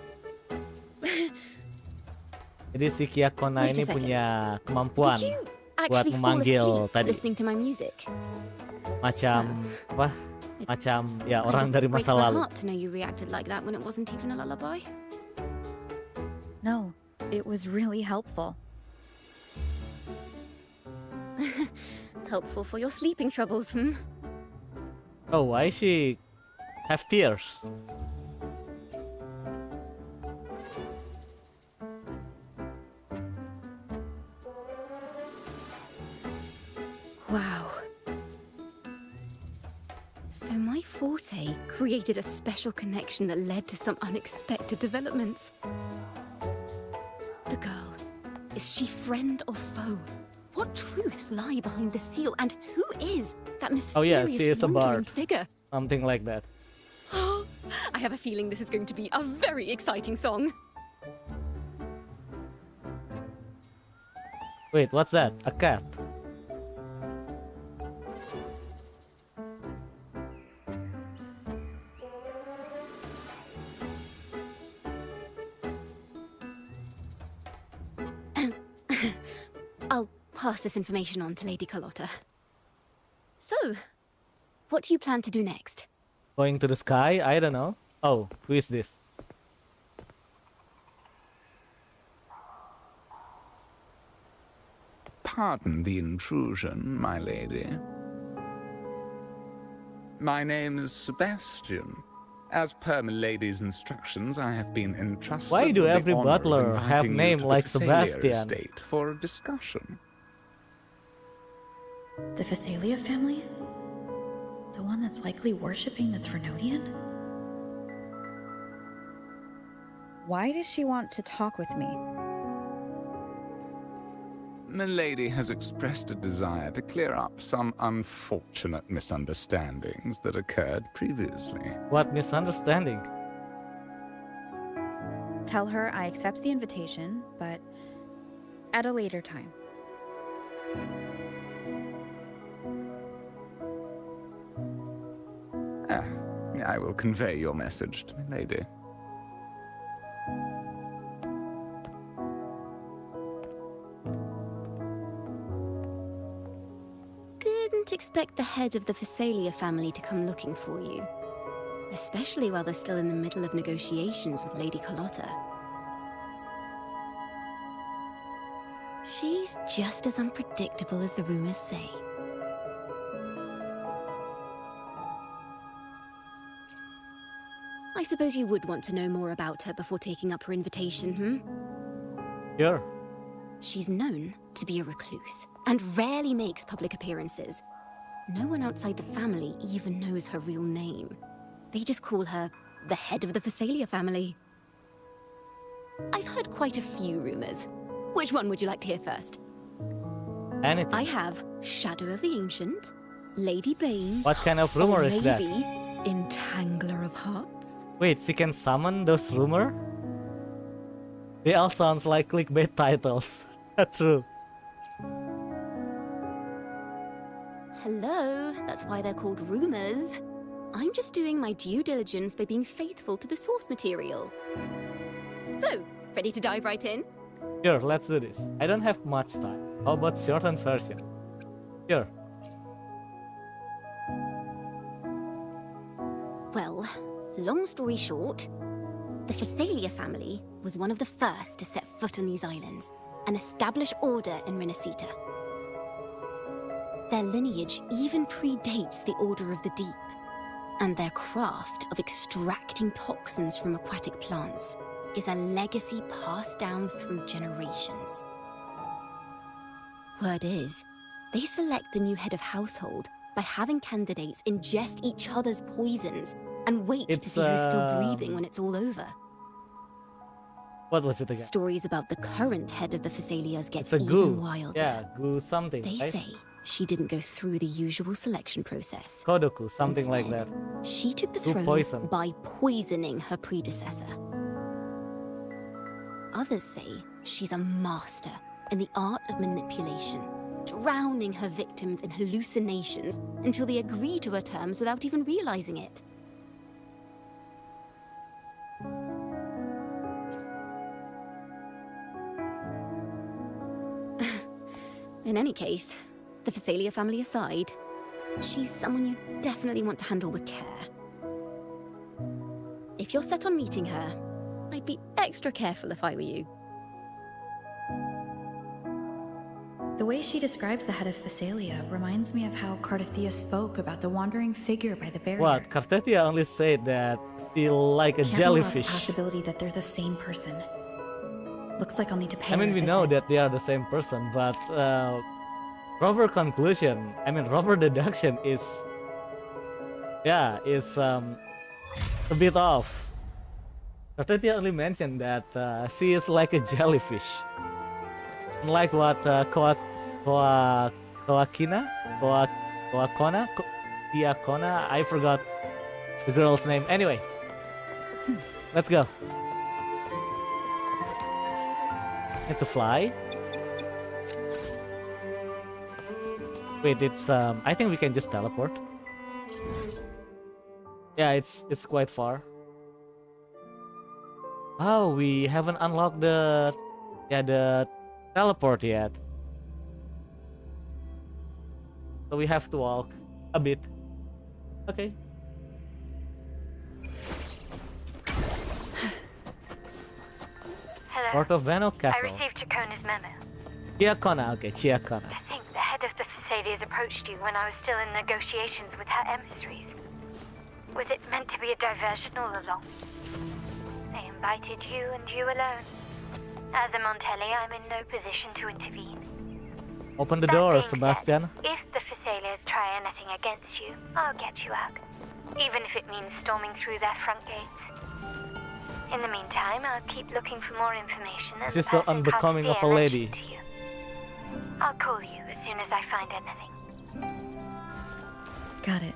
Speaker 1: jadi si Kyakona
Speaker 4: Wait a
Speaker 1: ini
Speaker 4: second.
Speaker 1: punya kemampuan
Speaker 4: Did you
Speaker 1: buat
Speaker 4: actually fall
Speaker 1: memanggil
Speaker 4: asleep
Speaker 1: tadi
Speaker 4: listening to my music?
Speaker 1: macam apa? Macam ya
Speaker 4: Kind
Speaker 1: orang
Speaker 4: of
Speaker 1: dari
Speaker 4: breaks
Speaker 1: masa
Speaker 4: my
Speaker 1: lalu.
Speaker 4: heart to know you reacted like that when it wasn't even a lullaby.
Speaker 5: No, it was really helpful.
Speaker 4: Helpful for your sleeping troubles, hmm?
Speaker 1: Oh, why she have tears?
Speaker 4: Wow. So my forte created a special connection that led to some unexpected developments. The girl, is she friend or foe? What truths lie behind the seal, and who is that
Speaker 1: Oh yeah,
Speaker 4: mysterious
Speaker 1: she is a
Speaker 4: wandering
Speaker 1: bard.
Speaker 4: figure?
Speaker 1: Something like that.
Speaker 4: I have a feeling this is going to be a very exciting song.
Speaker 1: Wait, what's that? A cat.
Speaker 4: I'll pass this information on to Lady Carlotta. So, what do you plan to do next?
Speaker 1: Going to the sky? I don't know. Oh, who is this?
Speaker 7: Pardon the intrusion, my lady. My name is Sebastian. As per my lady's instructions, I have been entrusted
Speaker 1: Why do
Speaker 7: with the
Speaker 1: every
Speaker 7: honor of
Speaker 1: butler have
Speaker 7: inviting you
Speaker 1: name
Speaker 7: to the
Speaker 1: like
Speaker 7: Phasalia
Speaker 1: Sebastian?
Speaker 7: estate for a discussion.
Speaker 5: The Phasalia family? The one that's likely worshipping the Threnodian? Why does she want to talk with me?
Speaker 7: Milady has expressed a desire to clear up some unfortunate misunderstandings that occurred previously.
Speaker 1: What misunderstanding?
Speaker 5: Tell her I accept the invitation, but at a later time.
Speaker 7: I will convey your message to Milady.
Speaker 4: Didn't expect the head of the Phasalia family to come looking for you. Especially while they're still in the middle of negotiations with Lady Carlotta. She's just as unpredictable as the rumors say. I suppose you would want to know more about her before taking up her invitation, hmm?
Speaker 1: Sure.
Speaker 4: She's known to be a recluse, and rarely makes public appearances. No one outside the family even knows her real name. They just call her the head of the Phasalia family. I've heard quite a few rumors. Which one would you like to hear first?
Speaker 1: Anything.
Speaker 4: I have Shadow of the Ancient, Lady Bane,
Speaker 1: What kind of rumor
Speaker 4: or
Speaker 1: is that?
Speaker 4: maybe Entangler of Hearts.
Speaker 1: Wait, she can summon those rumor? They all sounds like clickbait titles. That's true.
Speaker 4: Hello, that's why they're called rumors. I'm just doing my due diligence by being faithful to the source material. So, ready to dive right in?
Speaker 1: Sure, let's do this. I don't have much time. How about shortened version? Sure.
Speaker 4: Well, long story short, the Phasalia family was one of the first to set foot on these islands and establish order in Renacita. Their lineage even predates the Order of the Deep, and their craft of extracting toxins from aquatic plants is a legacy passed down through generations. Word is, they select the new head of household by having candidates ingest each other's poisons and wait to see who's still breathing when it's all over.
Speaker 1: What was it again?
Speaker 4: Stories about the current head of the Phasalias get
Speaker 1: It's a
Speaker 4: even
Speaker 1: goo.
Speaker 4: wilder.
Speaker 1: Yeah, goo something.
Speaker 4: They
Speaker 1: right?
Speaker 4: say she didn't go through the usual selection process.
Speaker 1: Kodoku, something like
Speaker 4: Instead,
Speaker 1: that.
Speaker 4: She took the
Speaker 1: Goo
Speaker 4: throne
Speaker 1: poison.
Speaker 4: by poisoning her predecessor. Others say she's a master in the art of manipulation, drowning her victims in hallucinations until they agree to her terms without even realizing it. In any case, the Phasalia family aside, she's someone you definitely want to handle with care. If you're set on meeting her, I'd be extra careful if I were you.
Speaker 5: The way she describes the head of Phasalia reminds me of how Cardathia spoke about the wandering figure by the barrier.
Speaker 1: What? Cartetia only said that she like a
Speaker 5: Can't rule out the
Speaker 1: jellyfish.
Speaker 5: possibility that they're the same person. Looks like I'll need to pay
Speaker 1: I mean,
Speaker 5: her a
Speaker 1: we know
Speaker 5: visit.
Speaker 1: that they are the same person, but proper conclusion, I mean, proper deduction is, yeah, is a bit off. Cartetia only mentioned that she is like a jellyfish. Unlike what Koakina, I forgot the girl's name. Anyway, let's go. Need to fly. Wait, it's I think we can just teleport. Yeah, it's quite far. Oh, we haven't unlocked the teleport yet. So we have to walk a bit. Okay.
Speaker 8: Hello.
Speaker 1: Port of Vano
Speaker 8: I
Speaker 1: Castle.
Speaker 8: received Chacona's memo.
Speaker 1: Kiakona, okay, Kiakona.
Speaker 8: I think the head of the Phasalias approached you when I was still in negotiations with her emissaries. Was it meant to be a diversion all along? They invited you and you alone. As a Montelli, I'm in no position to intervene.
Speaker 1: Open the
Speaker 8: That
Speaker 1: door,
Speaker 8: being said,
Speaker 1: Sebastian.
Speaker 8: if the Phasalias try anything against you, I'll get you out. Even if it means storming through their front gates. In the meantime, I'll keep looking for more information and
Speaker 1: This is so
Speaker 8: pass
Speaker 1: unbecoming of a
Speaker 8: Cartier
Speaker 1: lady.
Speaker 8: mentioned to you. I'll call you as soon as I find anything.
Speaker 5: Got it.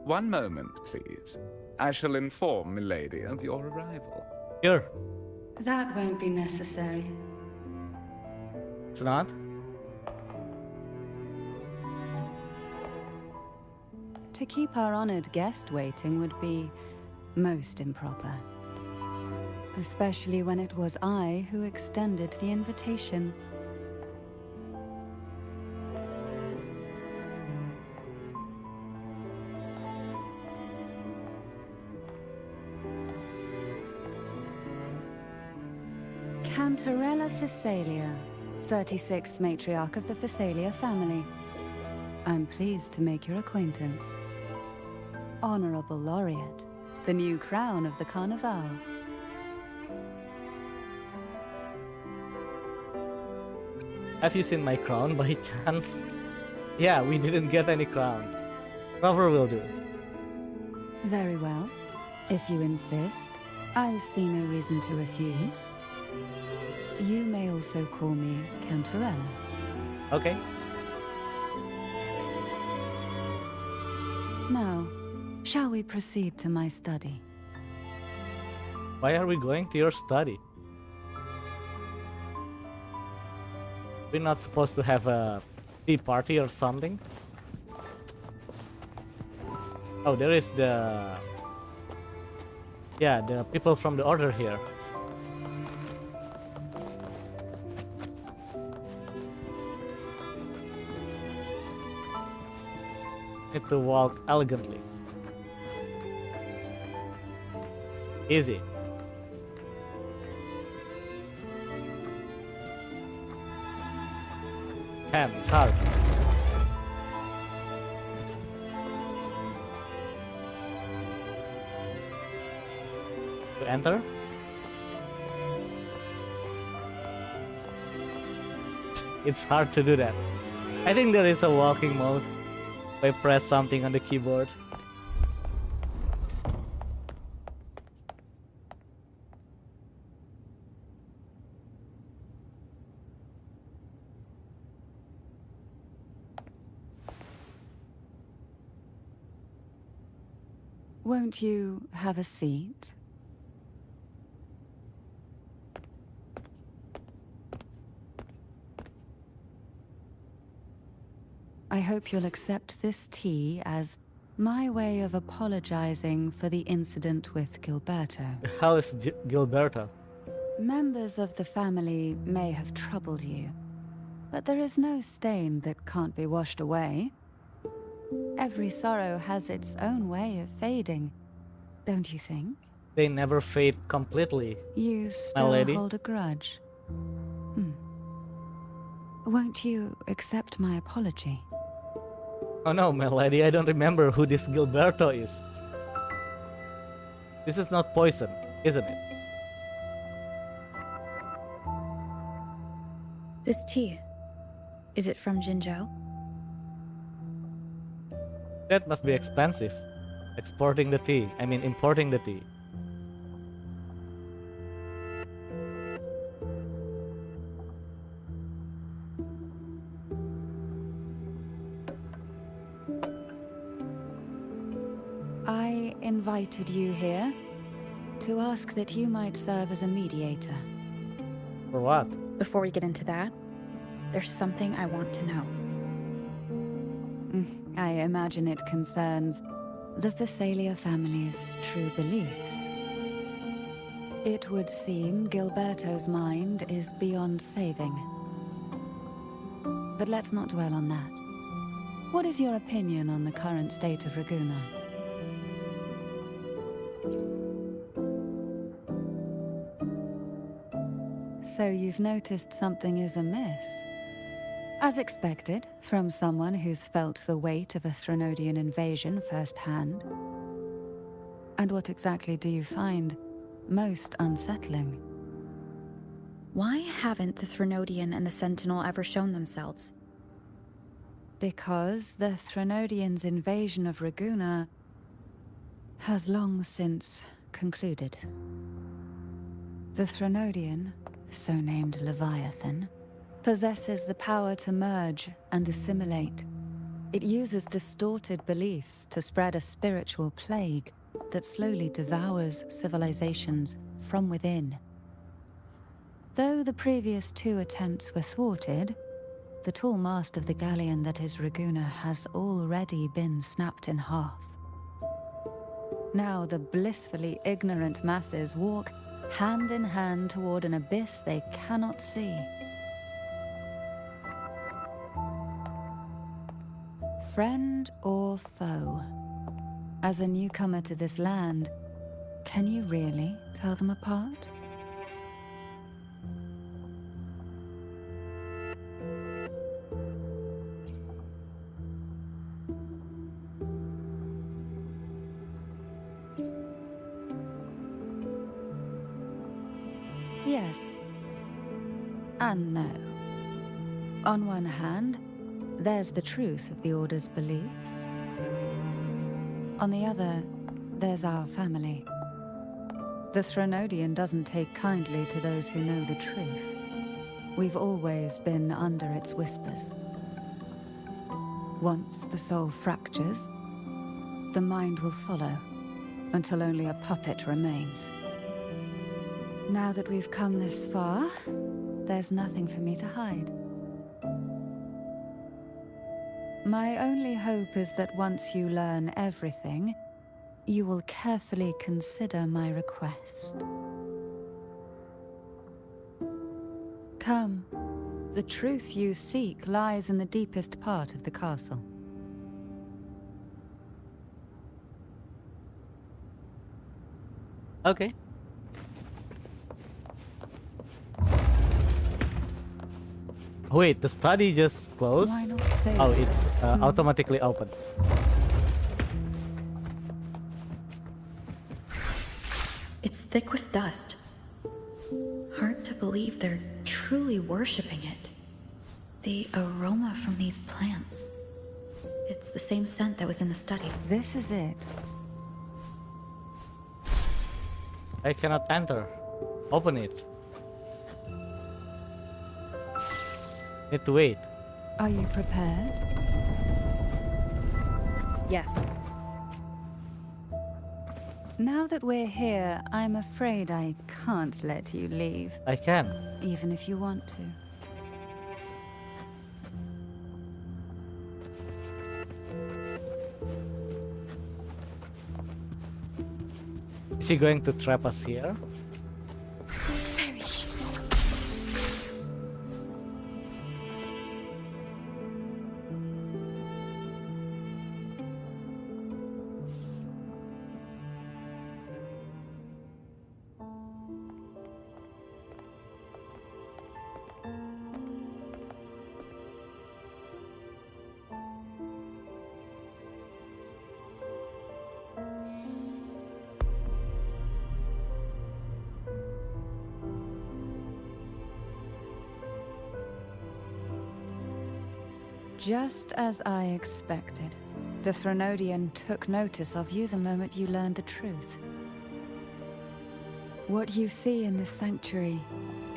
Speaker 7: One moment, please. I shall inform Milady of your arrival.
Speaker 1: Sure.
Speaker 2: That won't be necessary.
Speaker 1: It's not.
Speaker 2: To keep our honored guest waiting would be most improper. Especially when it was I who extended the invitation. Cantarella Phasalia, 36th matriarch of the Phasalia family. I'm pleased to make your acquaintance. Honorable Laureate, the new crown of the Carnival.
Speaker 1: Have you seen my crown by chance? Yeah, we didn't get any crown. Rover will do.
Speaker 2: Very well. If you insist, I see no reason to refuse. You may also call me Cantarella.
Speaker 1: Okay.
Speaker 2: Now, shall we proceed to my study?
Speaker 1: Why are we going to your study? We're not supposed to have a tea party or something? Oh, there is the... Yeah, the people from the order here. Need to walk elegantly. Easy. It's hard. To enter? It's hard to do that. I think there is a walking mode. If I press something on the keyboard.
Speaker 2: Won't you have a seat? I hope you'll accept this tea as my way of apologizing for the incident with Gilberto.
Speaker 1: How is Gilberto?
Speaker 2: Members of the family may have troubled you, but there is no stain that can't be washed away. Every sorrow has its own way of fading, don't you think?
Speaker 1: They never fade completely.
Speaker 2: You still
Speaker 1: lady.
Speaker 2: hold a grudge. Won't you accept my apology?
Speaker 1: Oh no, my lady, I don't remember who this Gilberto is. This is not poison, isn't it?
Speaker 5: This tea, is it from Jinzhou?
Speaker 1: That must be expensive. Importing the tea.
Speaker 2: I invited you here to ask that you might serve as a mediator.
Speaker 1: For what?
Speaker 5: Before we get into that, there's something I want to know.
Speaker 2: I imagine it concerns the Phasalia family's true beliefs. It would seem Gilberto's mind is beyond saving. But let's not dwell on that. What is your opinion on the current state of Raguna? So you've noticed something is amiss. As expected, from someone who's felt the weight of a Threnodian invasion firsthand. And what exactly do you find most unsettling?
Speaker 5: Why haven't the Threnodian and the Sentinel ever shown themselves?
Speaker 2: Because the Threnodians' invasion of Raguna has long since concluded. The Threnodian, so named Leviathan, possesses the power to merge and assimilate. It uses distorted beliefs to spread a spiritual plague that slowly devours civilizations from within. Though the previous two attempts were thwarted, the tall mast of the galleon that is Raguna has already been snapped in half. Now the blissfully ignorant masses walk hand in hand toward an abyss they cannot see. Friend or foe? As a newcomer to this land, can you really tell them apart? Yes. And no. On one hand, there's the truth of the Order's beliefs. On the other, there's our family. The Threnodian doesn't take kindly to those who know the truth. We've always been under its whispers. Once the soul fractures, the mind will follow, until only a puppet remains. Now that we've come this far, there's nothing for me to hide. My only hope is that once you learn everything, you will carefully consider my request. Come. The truth you seek lies in the deepest part of the castle.
Speaker 1: Okay. Wait, the study just closed?
Speaker 2: Why not say
Speaker 1: Oh,
Speaker 2: this?
Speaker 1: it's automatically open.
Speaker 5: It's thick with dust. Hard to believe they're truly worshipping it. The aroma from these plants. It's the same scent that was in the study.
Speaker 2: This is it.
Speaker 1: I cannot enter. Open it. Need to wait.
Speaker 2: Are you prepared?
Speaker 5: Yes.
Speaker 2: Now that we're here, I'm afraid I can't let you leave,
Speaker 1: I can.
Speaker 2: even if you want to.
Speaker 1: Is he going to trap us here?
Speaker 6: Perish.
Speaker 2: Just as I expected, the Threnodian took notice of you the moment you learned the truth. What you see in this sanctuary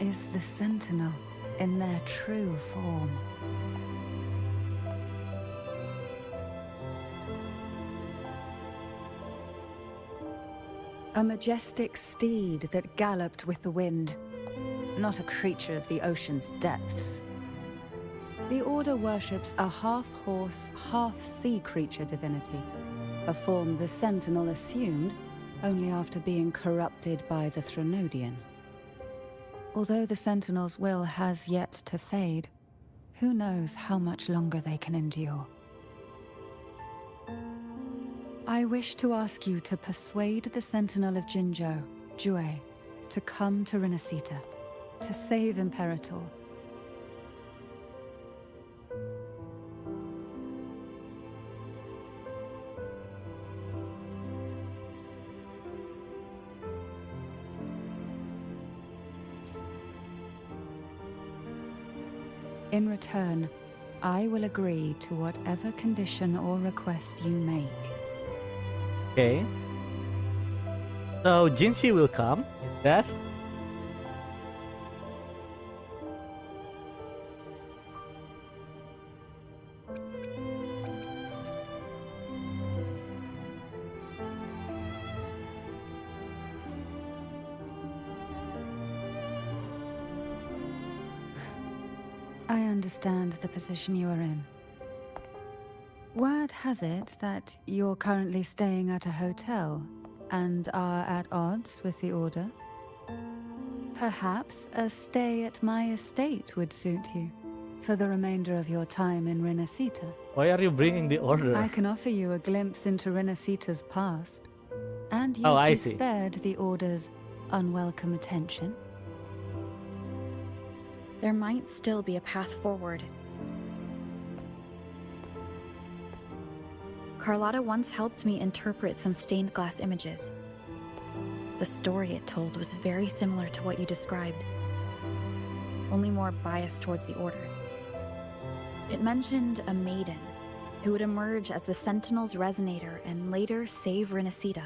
Speaker 2: is the Sentinel in their true form. A majestic steed that galloped with the wind, not a creature of the ocean's depths. The Order worships a half-horse, half-sea creature divinity, a form the Sentinel assumed only after being corrupted by the Threnodian. Although the Sentinel's will has yet to fade, who knows how much longer they can endure. I wish to ask you to persuade the Sentinel of Jinzhou, Jue, to come to Renacita, to save Imperator. In return, I will agree to whatever condition or request you make.
Speaker 1: Okay. So Jinxie will come, is that?
Speaker 2: I understand the position you are in. Word has it that you're currently staying at a hotel and are at odds with the Order. Perhaps a stay at my estate would suit you for the remainder of your time in Renacita.
Speaker 1: Why are you bringing the order?
Speaker 2: I can offer you a glimpse into Renacita's past, and you'd
Speaker 1: I
Speaker 2: be
Speaker 1: see.
Speaker 2: spared the Order's unwelcome attention.
Speaker 5: There might still be a path forward. Carlotta once helped me interpret some stained glass images. The story it told was very similar to what you described, only more biased towards the Order. It mentioned a maiden who would emerge as the Sentinel's resonator and later save Renacida.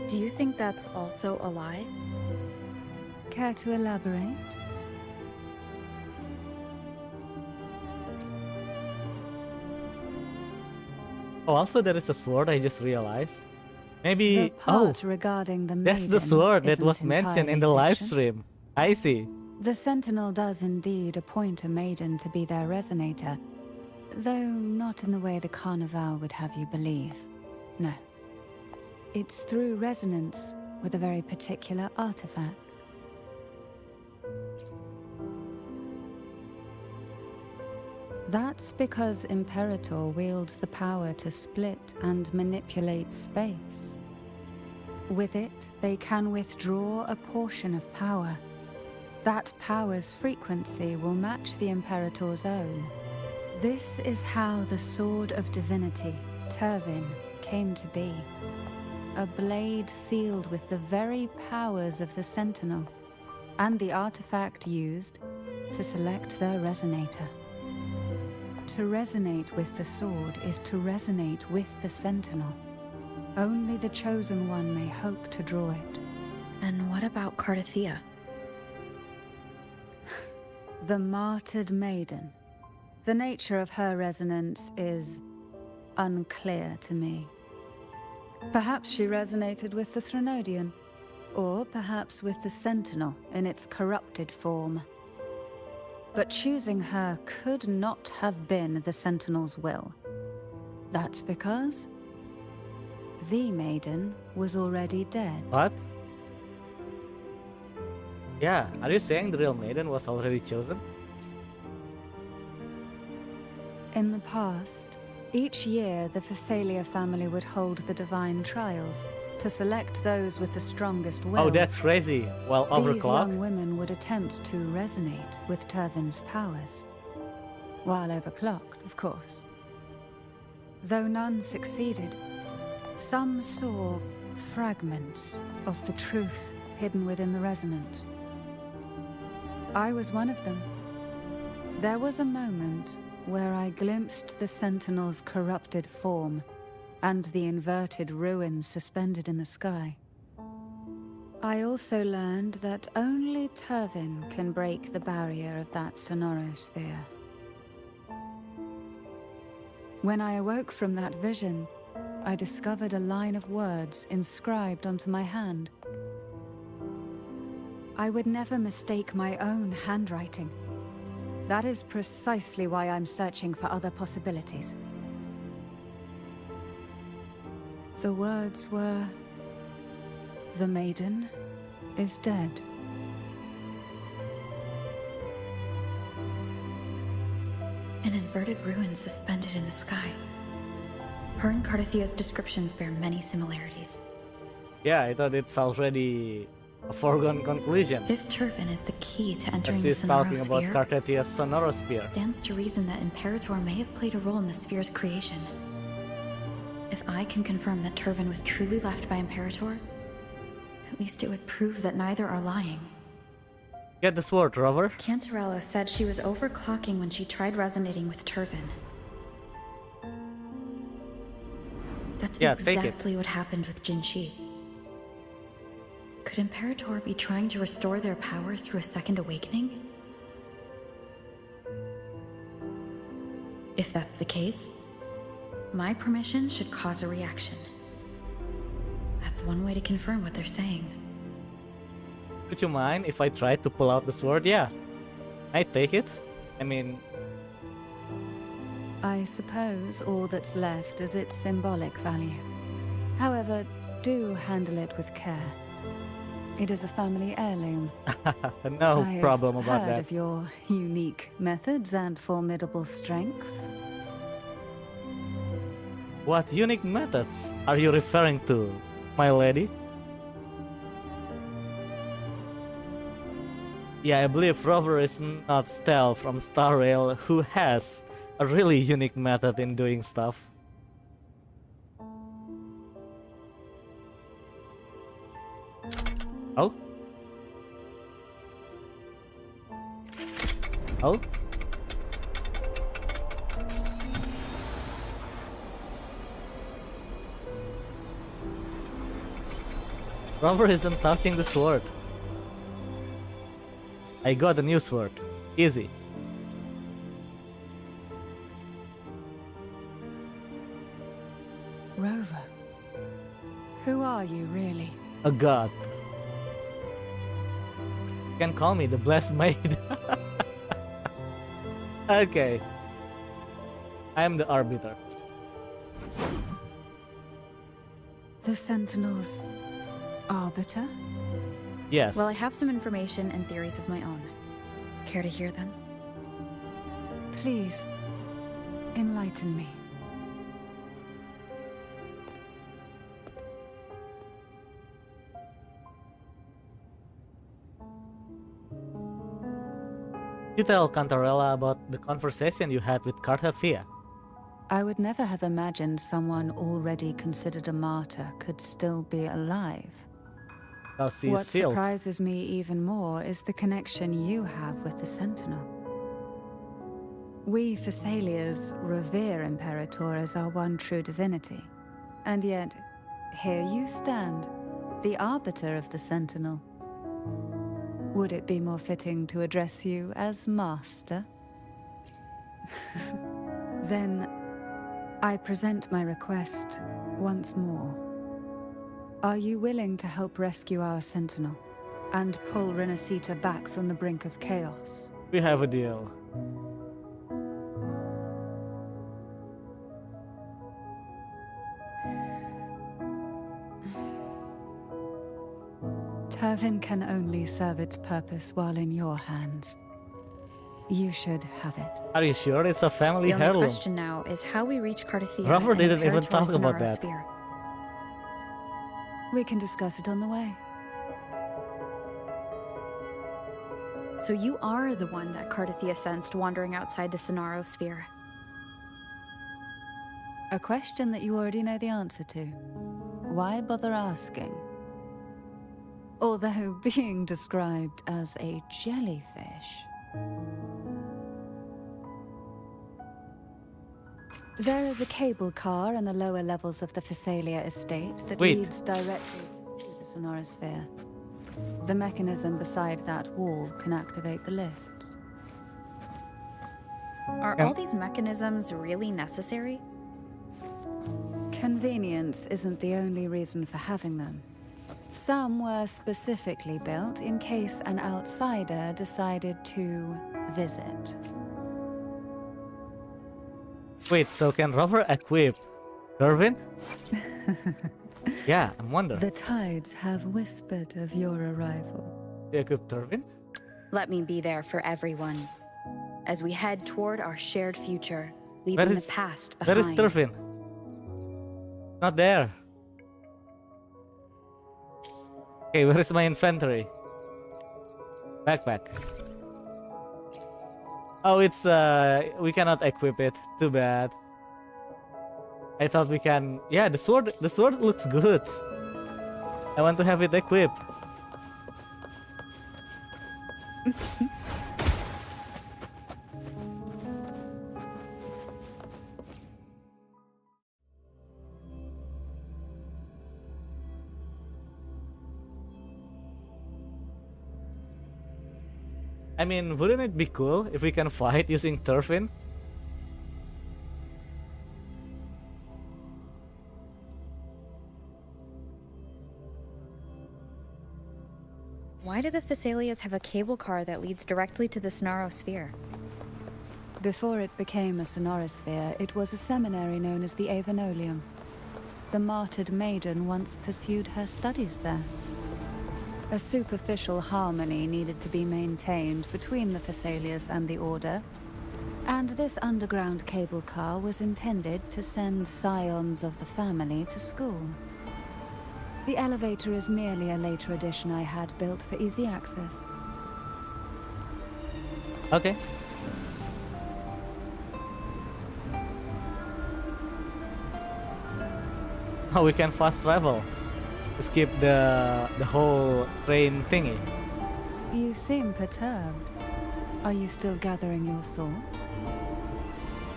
Speaker 5: Do you think that's also a lie?
Speaker 2: Care to elaborate?
Speaker 1: Oh, also there is a sword, I just realized.
Speaker 2: The
Speaker 1: Maybe...
Speaker 2: part regarding the
Speaker 1: that's
Speaker 2: maiden
Speaker 1: the sword that
Speaker 2: isn't
Speaker 1: was mentioned in the
Speaker 2: entirely
Speaker 1: live
Speaker 2: fiction.
Speaker 1: stream. I see.
Speaker 2: The Sentinel does indeed appoint a maiden to be their resonator, though not in the way the Carnival would have you believe. No. It's through resonance with a very particular artifact. That's because Imperator wields the power to split and manipulate space. With it, they can withdraw a portion of power. That power's frequency will match the Imperator's own. This is how the Sword of Divinity, Turvin, came to be. A blade sealed with the very powers of the Sentinel, and the artifact used to select their resonator. To resonate with the sword is to resonate with the Sentinel. Only the Chosen One may hope to draw it.
Speaker 5: And what about Cardathea?
Speaker 2: The martyred maiden. The nature of her resonance is unclear to me. Perhaps she resonated with the Threnodian, or perhaps with the Sentinel in its corrupted form. But choosing her could not have been the Sentinel's will. That's because the maiden was already dead.
Speaker 1: What? Yeah, are you saying the real maiden was already chosen?
Speaker 2: In the past, each year the Phasalia family would hold the divine trials to select those with the strongest will.
Speaker 1: Oh, that's crazy. While
Speaker 2: These young
Speaker 1: overclocked?
Speaker 2: women would attempt to resonate with Turvin's powers. While overclocked, of course. Though none succeeded, some saw fragments of the truth hidden within the resonance. I was one of them. There was a moment where I glimpsed the Sentinel's corrupted form and the inverted ruins suspended in the sky. I also learned that only Turvin can break the barrier of that sonorosphere. When I awoke from that vision, I discovered a line of words inscribed onto my hand. I would never mistake my own handwriting. That is precisely why I'm searching for other possibilities. The words were, "The maiden is dead."
Speaker 5: An inverted ruin suspended in the sky. Her and Cardathea's descriptions bear many similarities.
Speaker 1: Yeah, I thought it's already a foregone conclusion.
Speaker 5: If Turvin is the key to
Speaker 1: But
Speaker 5: entering the
Speaker 1: she's talking about
Speaker 5: Sonorosphere,
Speaker 1: Cartetia's
Speaker 5: it
Speaker 1: sonorosphere.
Speaker 5: stands to reason that Imperator may have played a role in the sphere's creation. If I can confirm that Turvin was truly left by Imperator, at least it would prove that neither are lying.
Speaker 1: Get the sword, Rover.
Speaker 5: Cantarella said she was overclocking when she tried resonating with Turvin. That's
Speaker 1: Yeah, take it.
Speaker 5: exactly what happened with Jinshi. Could Imperator be trying to restore their power through a second awakening? If that's the case, my permission should cause a reaction. That's one way to confirm what they're saying.
Speaker 1: Would you mind if I tried to pull out the sword? Yeah. I'd take it. I mean,
Speaker 2: I suppose all that's left is its symbolic value. However, do handle it with care. It is a family heirloom.
Speaker 1: no
Speaker 2: I've
Speaker 1: problem about
Speaker 2: heard
Speaker 1: that.
Speaker 2: of your unique methods and formidable strength.
Speaker 1: What unique methods are you referring to, my lady? Yeah, I believe Rover is not Stel from Star Rail, who has a really unique method in doing stuff. Oh? Rover isn't touching the sword. I got a new sword. Easy.
Speaker 2: Rover, who are you really?
Speaker 1: A god. You can call me the Blessed Maid. Okay. I am the Arbiter.
Speaker 2: The Sentinel's arbiter?
Speaker 1: Yes.
Speaker 5: Well, I have some information and theories of my own. Care to hear them?
Speaker 2: Please, enlighten me.
Speaker 1: You tell Cantarella about the conversation you had with Carthathia.
Speaker 2: I would never have imagined someone already considered a martyr could still be alive.
Speaker 1: She
Speaker 2: What
Speaker 1: is sealed.
Speaker 2: surprises me even more is the connection you have with the Sentinel. We Thessalians revere Imperator as our one true divinity. And yet, here you stand, the arbiter of the Sentinel. Would it be more fitting to address you as Master? Then, I present my request once more. Are you willing to help rescue our Sentinel and pull Renacita back from the brink of chaos?
Speaker 1: We have a deal.
Speaker 2: Turvin can only serve its purpose while in your hands. You should have it.
Speaker 1: Are you sure it's a family
Speaker 5: The only
Speaker 1: heirloom?
Speaker 5: question now is how we reach Carthathia
Speaker 1: Rover
Speaker 5: and
Speaker 1: didn't even
Speaker 5: Imperator's
Speaker 1: talk about
Speaker 5: Sonara
Speaker 1: that.
Speaker 5: Sphere.
Speaker 2: We can discuss it on the way.
Speaker 5: So you are the one that Carthathia sensed wandering outside the Sonaro Sphere.
Speaker 2: A question that you already know the answer to. Why bother asking? Although being described as a jellyfish. There is a cable car in the lower levels of the Thessalia estate that
Speaker 1: Wait.
Speaker 2: leads directly to the Sonara Sphere. The mechanism beside that wall can activate the lifts.
Speaker 5: Are
Speaker 1: Yeah.
Speaker 5: all these mechanisms really necessary?
Speaker 2: Convenience isn't the only reason for having them. Some were specifically built in case an outsider decided to visit.
Speaker 1: Wait, so can Rover equip Turvin? Yeah, I'm wondering.
Speaker 2: The tides have whispered of your arrival.
Speaker 1: You equip Turvin?
Speaker 5: Let me be there for everyone. As we head toward our shared future, leaving the past behind.
Speaker 1: Where is Turvin? Not there. Okay, where is my inventory? Backpack. Oh, it's we cannot equip it. Too bad. I thought we can. Yeah, the sword looks good. I want to have it equipped. I mean, wouldn't it be cool if we can fight using Turfin?
Speaker 5: Why do the Thessalias have a cable car that leads directly to the Sonaro Sphere?
Speaker 2: Before it became a Sonorosphere, it was a seminary known as the Avenolium. The martyred maiden once pursued her studies there. A superficial harmony needed to be maintained between the Thessalias and the Order, and this underground cable car was intended to send scions of the family to school. The elevator is merely a later addition I had built for easy access.
Speaker 1: Okay. Oh, we can fast travel. Skip the whole train thingy.
Speaker 2: You seem perturbed. Are you still gathering your thoughts?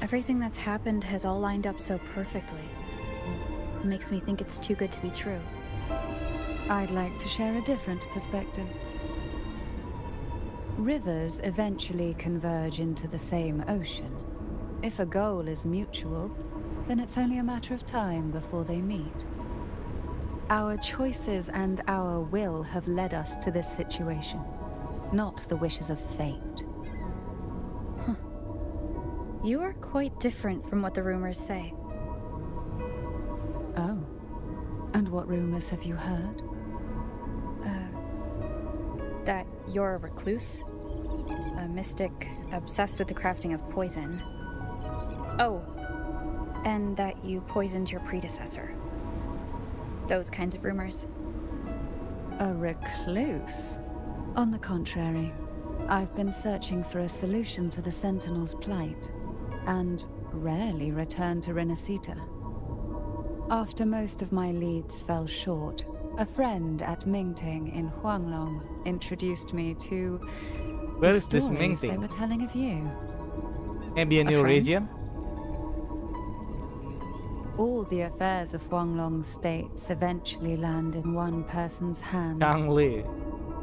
Speaker 5: Everything that's happened has all lined up so perfectly. It makes me think it's too good to be true.
Speaker 2: I'd like to share a different perspective. Rivers eventually converge into the same ocean. If a goal is mutual, then it's only a matter of time before they meet. Our choices and our will have led us to this situation, not the wishes of fate.
Speaker 5: You are quite different from what the rumors say.
Speaker 2: Oh. And what rumors have you heard?
Speaker 5: That you're a recluse? A mystic obsessed with the crafting of poison. Oh, and that you poisoned your predecessor. Those kinds of rumors.
Speaker 2: A recluse? On the contrary, I've been searching for a solution to the Sentinel's plight, and rarely return to Renacita. After most of my leads fell short, a friend at Mingting in Huanglong introduced me to
Speaker 1: Where
Speaker 2: the
Speaker 1: is this
Speaker 2: stories they
Speaker 1: Mingting?
Speaker 2: were telling of you.
Speaker 1: Maybe a new
Speaker 2: friend?
Speaker 1: region?
Speaker 2: All the affairs of Huanglong states eventually land in one person's hands.
Speaker 1: Changli.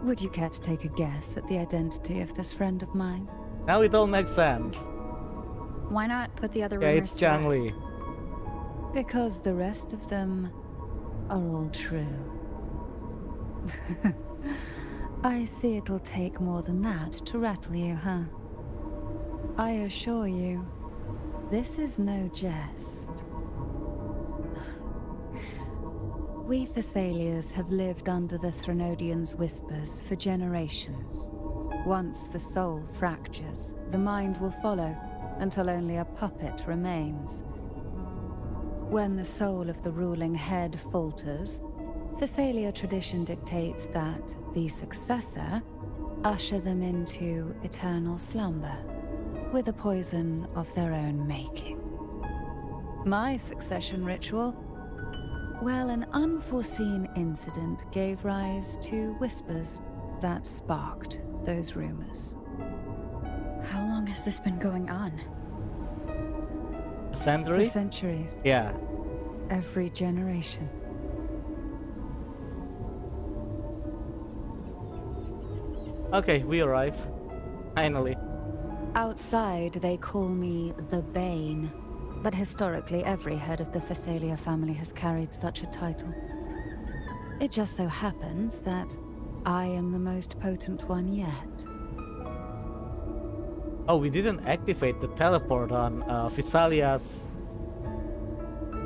Speaker 2: Would you care to take a guess at the identity of this friend of mine?
Speaker 1: Now it all makes sense.
Speaker 5: Why not put the other
Speaker 1: Yeah,
Speaker 5: rumors
Speaker 1: it's
Speaker 5: to rest?
Speaker 1: Changli.
Speaker 2: Because the rest of them are all true. I see it'll take more than that to rattle you, huh? I assure you, this is no jest. We Thessalians have lived under the Threnodians' whispers for generations. Once the soul fractures, the mind will follow, until only a puppet remains. When the soul of the ruling head falters, Thessalia tradition dictates that the successor usher them into eternal slumber, with a poison of their own making. My succession ritual? Well, an unforeseen incident gave rise to whispers that sparked those rumors.
Speaker 5: How long has this been going on?
Speaker 1: A
Speaker 2: For
Speaker 1: century?
Speaker 2: centuries,
Speaker 1: Yeah.
Speaker 2: every generation.
Speaker 1: Okay, we arrive. Finally.
Speaker 2: Outside, they call me the Bane, but historically every head of the Thessalia family has carried such a title. It just so happens that I am the most potent one yet.
Speaker 1: Oh, we didn't activate the teleport on Thessalia's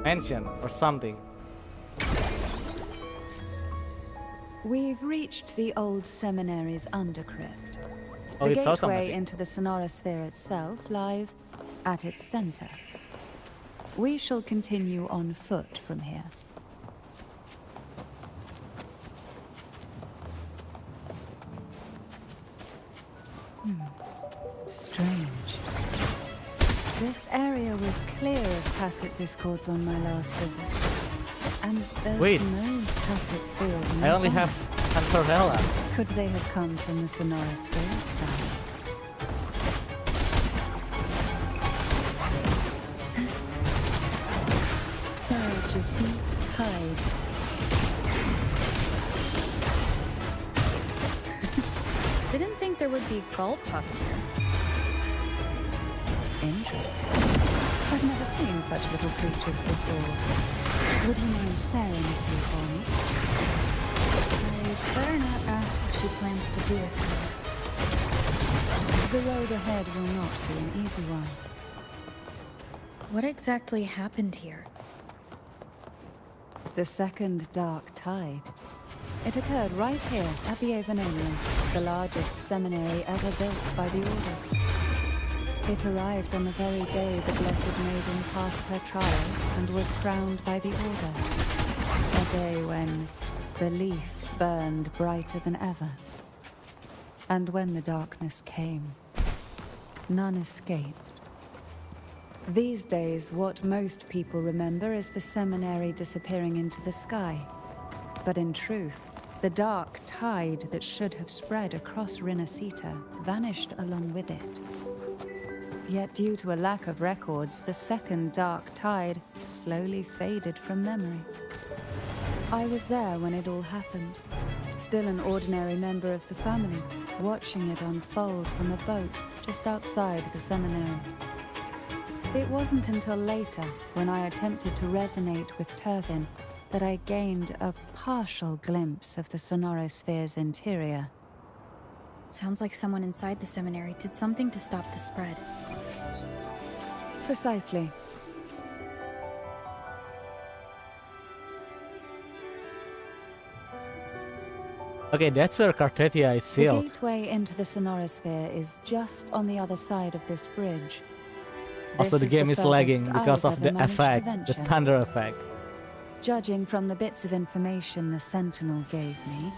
Speaker 1: mansion or something.
Speaker 2: We've reached the old seminary's undercrypt.
Speaker 1: Oh,
Speaker 2: The
Speaker 1: it's
Speaker 2: gateway
Speaker 1: automatic.
Speaker 2: into the Sonorosphere itself lies at its center. We shall continue on foot from here. Strange. This area was clear of tacit discords on my last visit. And there's
Speaker 1: Wait.
Speaker 2: no tacit field
Speaker 1: I only
Speaker 2: nearby.
Speaker 1: have Cantarella.
Speaker 2: Could they have come from the Sonorosphere itself? Surge of deep tides.
Speaker 5: Didn't think there would be gull puffs here.
Speaker 2: Interesting. I've never seen such little creatures before. Would you mind sparing a few for me?
Speaker 5: I'd better not ask what she plans to do with them.
Speaker 2: The road ahead will not be an easy one.
Speaker 5: What exactly happened here?
Speaker 2: The second dark tide. It occurred right here at the Avenolium, the largest seminary ever built by the Order. It arrived on the very day the Blessed Maiden passed her trial and was crowned by the Order. A day when the leaf burned brighter than ever. And when the darkness came, none escaped. These days, what most people remember is the seminary disappearing into the sky. But in truth, The dark tide that should have spread across Rinascita vanished along with it. Yet due to a lack of records, the second dark tide slowly faded from memory. I was there when it all happened, still an ordinary member of the family, watching it unfold from a boat just outside the seminary. It wasn't until later, when I attempted to resonate with Turvin, that I gained a partial glimpse of the Sonorosphere's interior.
Speaker 5: Sounds like someone inside the seminary did something to stop the spread.
Speaker 2: Precisely.
Speaker 1: Okay, that's where Cartetia is
Speaker 2: The
Speaker 1: sealed.
Speaker 2: gateway into the Sonorosphere is just on the other side of this bridge.
Speaker 1: Also,
Speaker 2: This
Speaker 1: the game is
Speaker 2: furthest
Speaker 1: lagging because
Speaker 2: I've
Speaker 1: of
Speaker 2: ever
Speaker 1: the
Speaker 2: managed to
Speaker 1: effect, the
Speaker 2: venture.
Speaker 1: thunder effect.
Speaker 2: Judging from the bits of information the Sentinel gave me,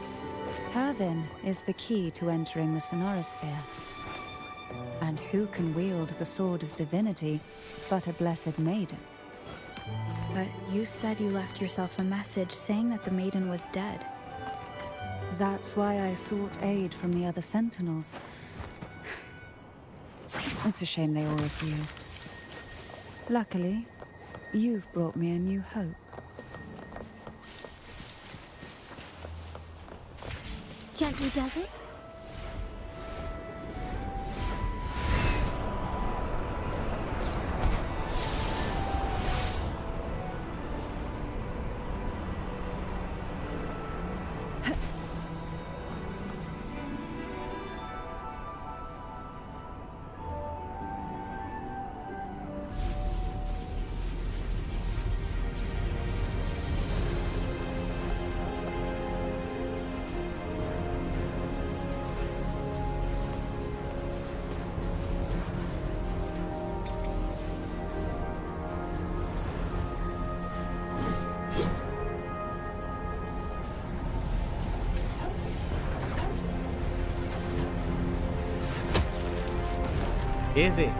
Speaker 2: Turvin is the key to entering the Sonorosphere. And who can wield the Sword of Divinity but a Blessed Maiden?
Speaker 5: But you said you left yourself a message saying that the maiden was dead.
Speaker 2: That's why I sought aid from the other Sentinels. It's a shame they all refused. Luckily, you've brought me a new hope.
Speaker 4: Gently does it?
Speaker 1: Easy.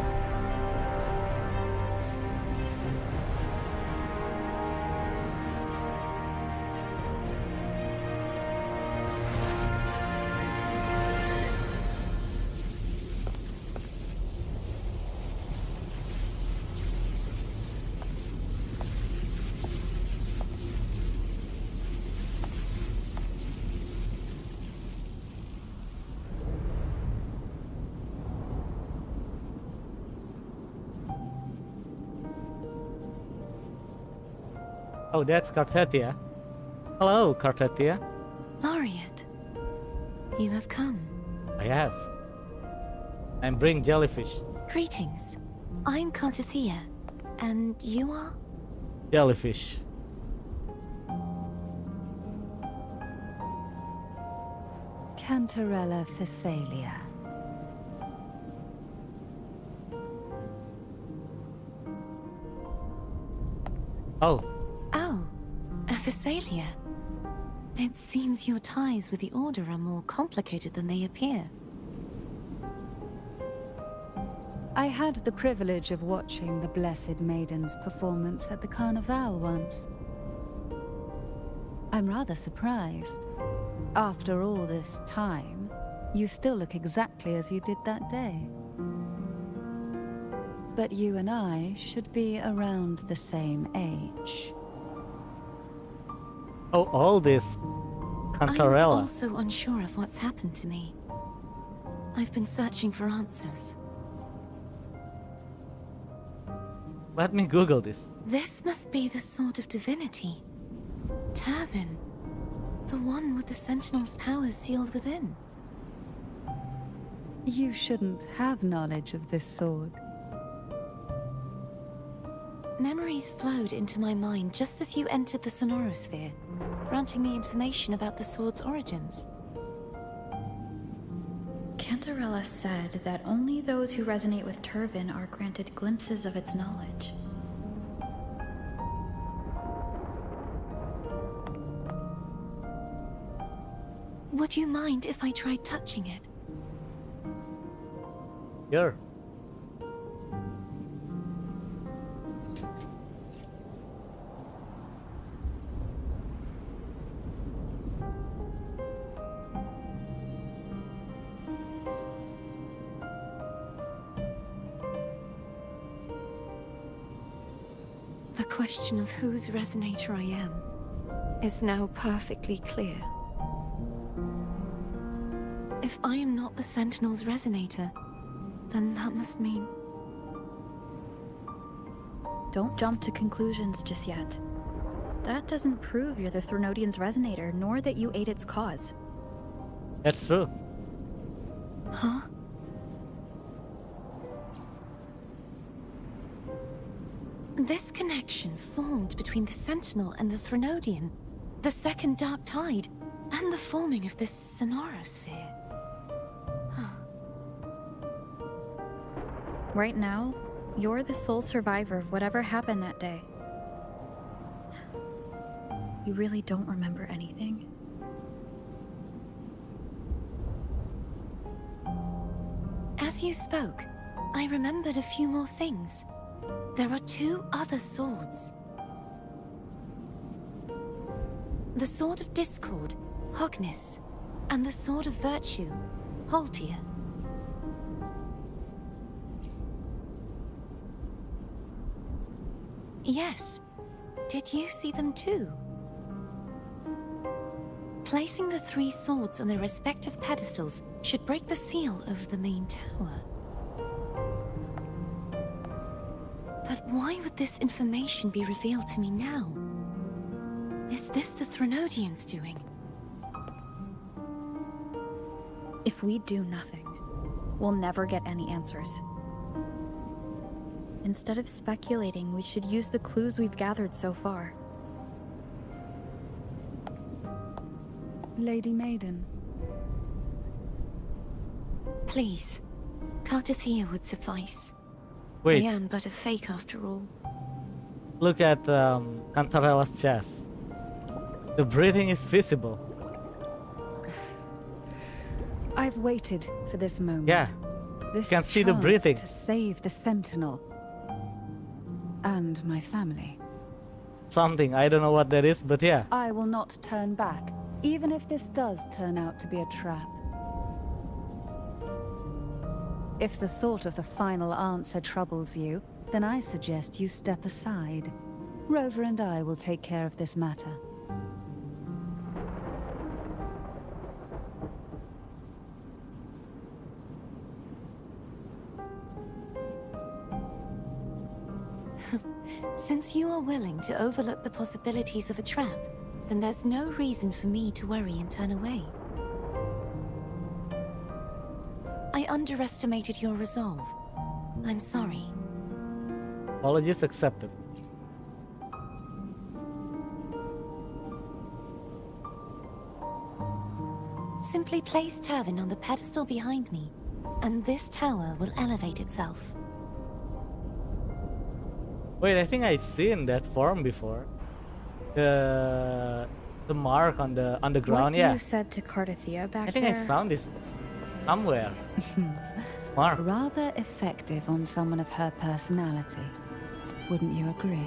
Speaker 1: Oh, that's Cartetia. Hello, Cartetia.
Speaker 6: Laureate, you have come.
Speaker 1: I have. I'm bring jellyfish.
Speaker 6: Greetings. I'm Cantarella, and you are?
Speaker 1: Jellyfish.
Speaker 2: Cantarella Phasalia.
Speaker 1: Oh,
Speaker 6: Oh, a Phasalia. It seems your ties with the Order are more complicated than they appear.
Speaker 2: I had the privilege of watching the Blessed Maiden's performance at the Carnival once. I'm rather surprised. After all this time, you still look exactly as you did that day. But you and I should be around the same age.
Speaker 1: oh, all this
Speaker 6: I'm
Speaker 1: Cantarella.
Speaker 6: also unsure of what's happened to me. I've been searching for answers.
Speaker 1: Let me Google this.
Speaker 6: This must be the Sword of Divinity. Turvin. The one with the Sentinel's powers sealed within.
Speaker 2: You shouldn't have knowledge of this sword.
Speaker 6: Memories flowed into my mind just as you entered the Sonorosphere, granting me information about the sword's origins.
Speaker 5: Cantarella said that only those who resonate with Turvin are granted glimpses of its knowledge.
Speaker 6: Would you mind if I tried touching it?
Speaker 1: Here.
Speaker 6: The question of whose resonator I am is now perfectly clear. If I am not the Sentinel's resonator, then that must mean...
Speaker 5: Don't jump to conclusions just yet. That doesn't prove you're the Threnodian's resonator, nor that you aid its cause.
Speaker 1: That's true.
Speaker 6: Huh? This connection formed between the Sentinel and the Threnodian, the second Dark Tide, and the forming of this sonorosphere.
Speaker 5: Right now, you're the sole survivor of whatever happened that day. You really don't remember anything?
Speaker 6: As you spoke, I remembered a few more things. There are 2 other swords. The Sword of Discord, Hognis, and the Sword of Virtue, Haltia. Yes. Did you see them too? Placing the 3 swords on their respective pedestals should break the seal over the main tower. But why would this information be revealed to me now? Is this the Threnodians' doing?
Speaker 5: If we do nothing, we'll never get any answers. Instead of speculating, we should use the clues we've gathered so far.
Speaker 2: Lady Maiden.
Speaker 6: Please, Cartathea would suffice.
Speaker 1: Wait,
Speaker 6: I am but a fake after all.
Speaker 1: look at Cantarella's chest. The breathing is visible.
Speaker 2: I've waited for this moment.
Speaker 1: Yeah,
Speaker 2: This
Speaker 1: can see the
Speaker 2: chance
Speaker 1: breathing.
Speaker 2: to save the Sentinel. And my family.
Speaker 1: Something, I don't know what that is, but yeah.
Speaker 2: I will not turn back, even if this does turn out to be a trap. If the thought of the final answer troubles you, then I suggest you step aside. Rover and I will take care of this matter.
Speaker 6: Since you are willing to overlook the possibilities of a trap, then there's no reason for me to worry and turn away. I underestimated your resolve. I'm sorry.
Speaker 1: Apologies accepted.
Speaker 6: Simply place Turvin on the pedestal behind me, and this tower will elevate itself.
Speaker 1: Wait, I think I've seen that form before. The mark on the ground,
Speaker 5: What
Speaker 1: yeah.
Speaker 5: you said to Cartathea back
Speaker 1: I think
Speaker 5: there...
Speaker 1: I found this somewhere. Mark.
Speaker 2: Rather effective on someone of her personality. Wouldn't you agree?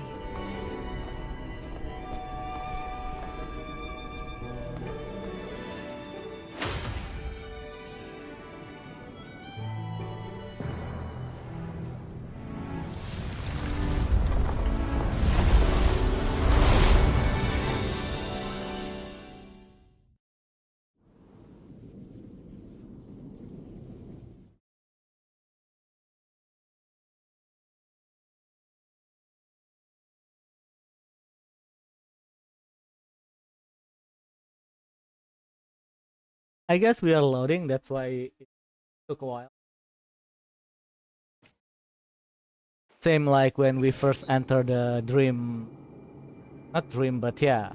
Speaker 1: I guess we are loading, that's why it took a while. Same like when we first entered the dream, not dream, but yeah,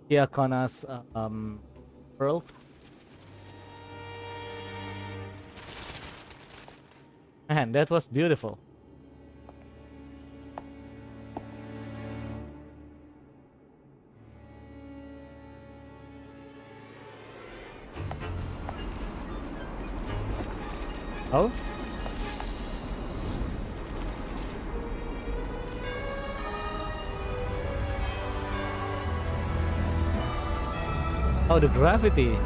Speaker 1: Diakona's world. Man, that was beautiful. Oh? Oh, the gravity.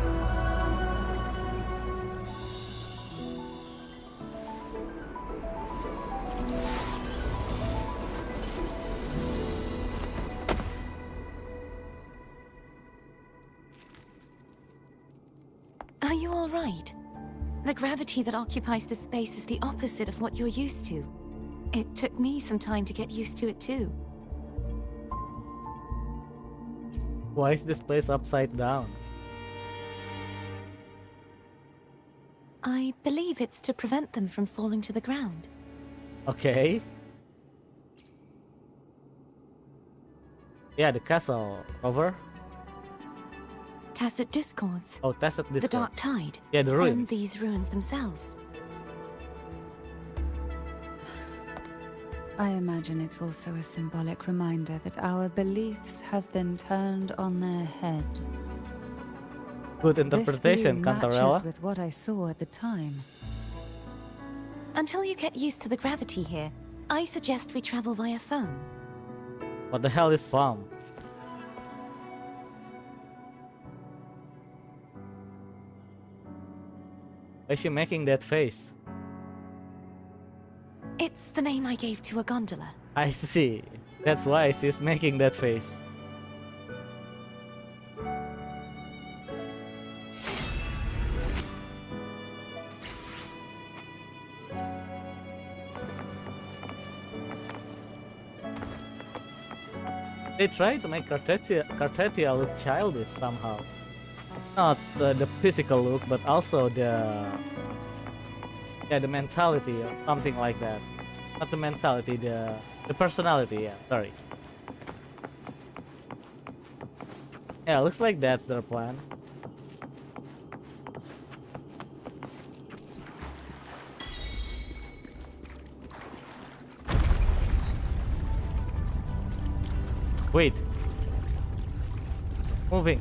Speaker 6: you all right? The gravity that occupies this space is the opposite of what you're used to. It took me some time to get used to it too.
Speaker 1: Why is this place upside down?
Speaker 6: I believe it's to prevent them from falling to the ground.
Speaker 1: Okay. Yeah, the castle. Over.
Speaker 6: Tacit discords.
Speaker 1: Oh, Tacit Discord.
Speaker 6: The Dark Tide.
Speaker 1: Yeah, the ruins.
Speaker 6: And these ruins themselves.
Speaker 2: I imagine it's also a symbolic reminder that our beliefs have been turned on their head.
Speaker 1: Good interpretation,
Speaker 2: this view
Speaker 1: Cantarella.
Speaker 2: matches with what I saw at the time.
Speaker 6: Until you get used to the gravity here, I suggest we travel via phone.
Speaker 1: What the hell is farm? Why is she making that face?
Speaker 6: It's the name I gave to a gondola.
Speaker 1: I see. That's why she's making that face. They try to make Cartetia look childish somehow. Not the physical look, but also the mentality or something like that. Not the mentality, the personality. Yeah, sorry. Yeah, looks like that's their plan. Wait. Moving.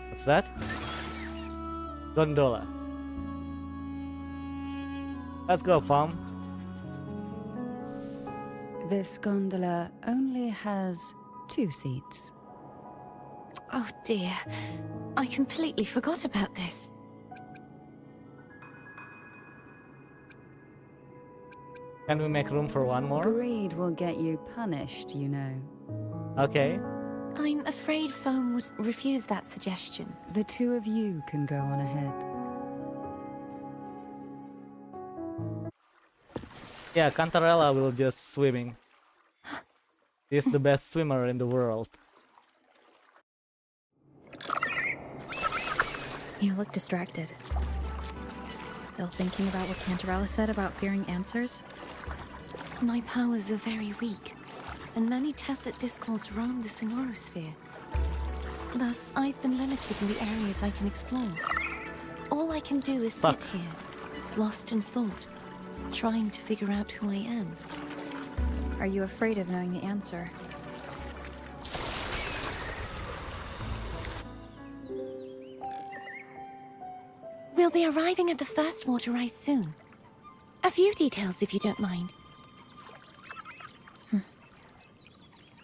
Speaker 1: What's that? Gondola. Let's go, farm.
Speaker 2: This gondola only has 2 seats.
Speaker 6: Oh dear. I completely forgot about this.
Speaker 1: Can we make room for one more?
Speaker 2: Greed will get you punished, you know.
Speaker 1: Okay.
Speaker 6: I'm afraid Foam would refuse that suggestion.
Speaker 2: The 2 of you can go on ahead.
Speaker 1: Yeah, Cantarella will just swimming. She's the best swimmer in the world.
Speaker 5: You look distracted. Still thinking about what Cantarella said about fearing answers?
Speaker 6: My powers are very weak, and many tacit discords roam the Sonorosphere. Thus, I've been limited in the areas I can explore. All I can do is sit here, lost in thought, trying to figure out who I am.
Speaker 5: Are you afraid of knowing the answer?
Speaker 6: We'll be arriving at the first water rise soon. A few details, if you don't mind.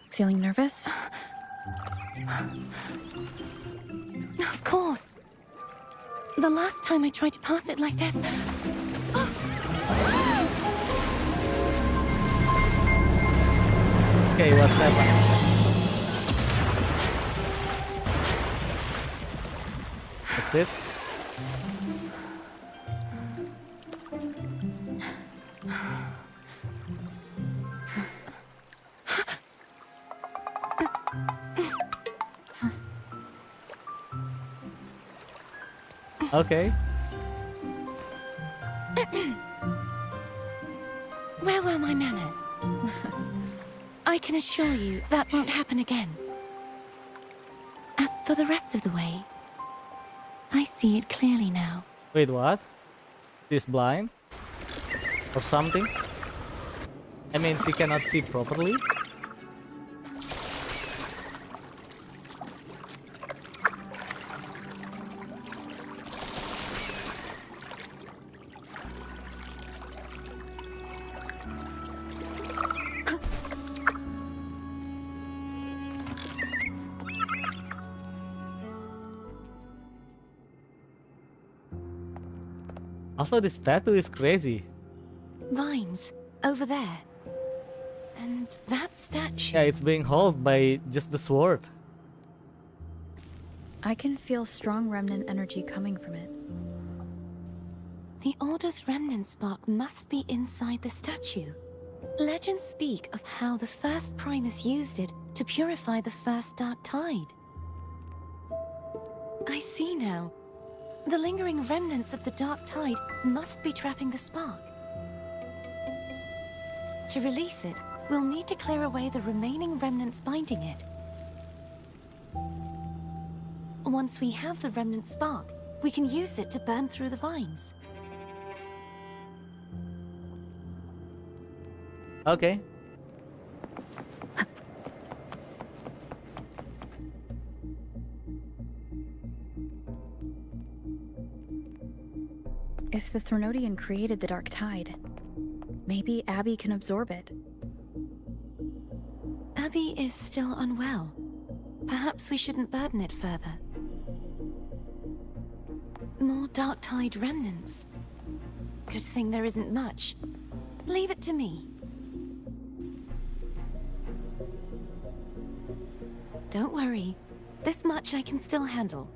Speaker 5: Feeling nervous?
Speaker 6: Of course. The last time I tried to pass it like this...
Speaker 1: Okay, what's happening? That's it? Okay.
Speaker 6: Where were my manners? I can assure you that won't happen again. As for the rest of the way, I see it clearly now.
Speaker 1: Wait, what? She's blind? Or something? I mean, she cannot see properly? Also, this tattoo is crazy.
Speaker 6: Vines, over there. And that statue.
Speaker 1: Yeah, it's being held by just the sword.
Speaker 5: I can feel strong remnant energy coming from it.
Speaker 6: The Order's remnant spark must be inside the statue. Legends speak of how the first Primus used it to purify the first dark tide. I see now. The lingering remnants of the dark tide must be trapping the spark. To release it, we'll need to clear away the remaining remnants binding it. Once we have the remnant spark, we can use it to burn through the vines.
Speaker 1: Okay.
Speaker 5: If the Threnodian created the Dark Tide, maybe Abby can absorb it.
Speaker 6: Abby is still unwell. Perhaps we shouldn't burden it further. More Dark Tide remnants. Good thing there isn't much. Leave it to me. Don't worry. This much I can still handle.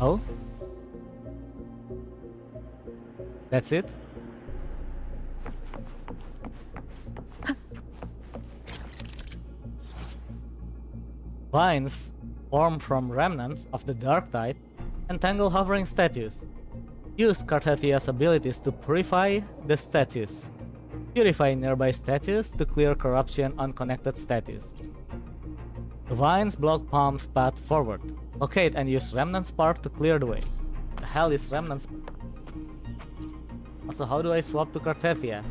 Speaker 1: Oh? That's it? Vines form from remnants of the Dark Tide entangle hovering statues. Use Carthethia's abilities to purify the statues. Purify nearby statues to clear corruption on connected statues. The vines block Palm's path forward. Locate and use Remnant Spark to clear the way. The hell is Remnant Spark? Also, how do I swap to Cartethia?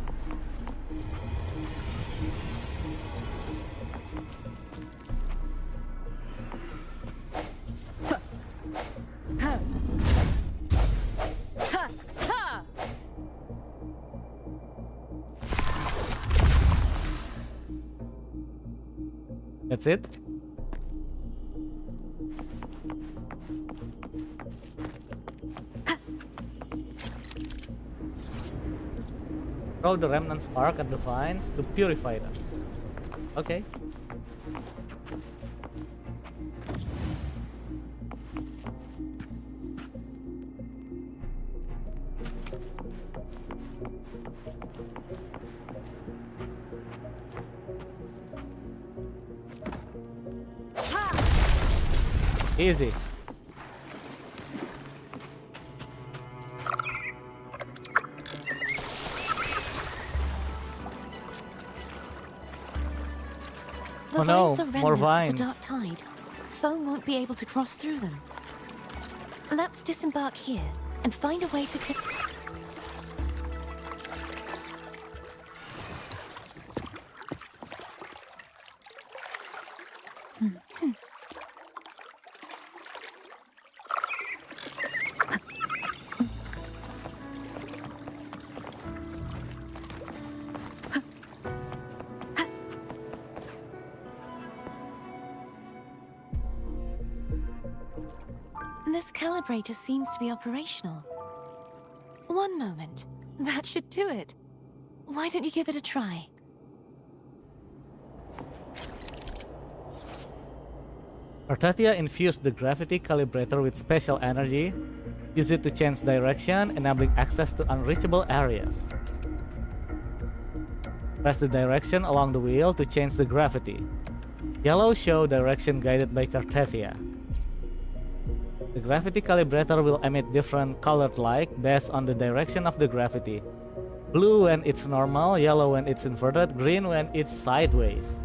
Speaker 1: That's it? Throw the remnant spark at the vines to purify them. Okay. Easy.
Speaker 6: The
Speaker 1: Oh no,
Speaker 6: vines are
Speaker 1: more
Speaker 6: remnants
Speaker 1: vines.
Speaker 6: of the Dark Tide. Foe won't be able to cross through them. Let's disembark here and find a way to clear. This calibrator seems to be operational. One moment. That should do it. Why don't you give it a try?
Speaker 1: Cartethia infused the gravity calibrator with special energy. Use it to change direction, enabling access to unreachable areas. Press the direction along the wheel to change the gravity. Yellow show direction guided by Cartethia. The gravity calibrator will emit different colored light based on the direction of the gravity. Blue when it's normal, yellow when it's inverted, green when it's sideways.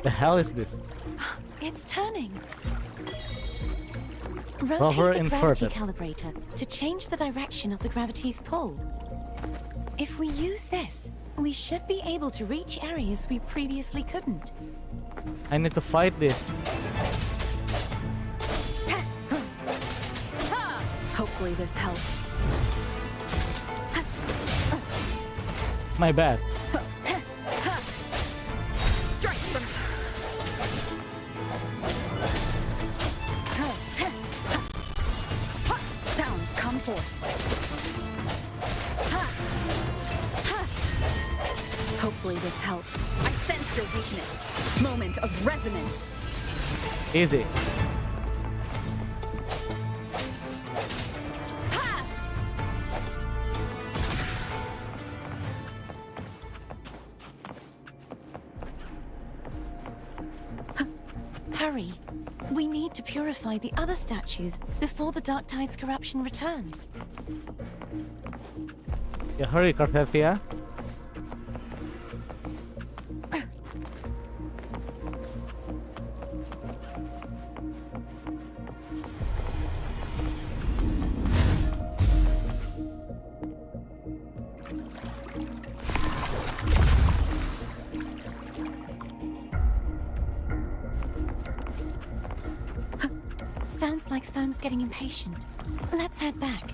Speaker 1: The hell is this?
Speaker 6: It's turning.
Speaker 1: Rover
Speaker 6: Rotate the gravity
Speaker 1: inverted.
Speaker 6: calibrator to change the direction of the gravity's pull. If we use this, we should be able to reach areas we previously couldn't.
Speaker 1: I need to fight this.
Speaker 2: Hopefully this helps.
Speaker 1: My bad.
Speaker 2: Strike them. Sounds come forth. Hopefully this helps. I sense your weakness. Moment of resonance.
Speaker 1: Easy.
Speaker 6: Hurry. We need to purify the other statues before the Dark Tide's corruption returns.
Speaker 1: Yeah, hurry, Carpathia.
Speaker 6: Sounds like Therm's getting impatient. Let's head back.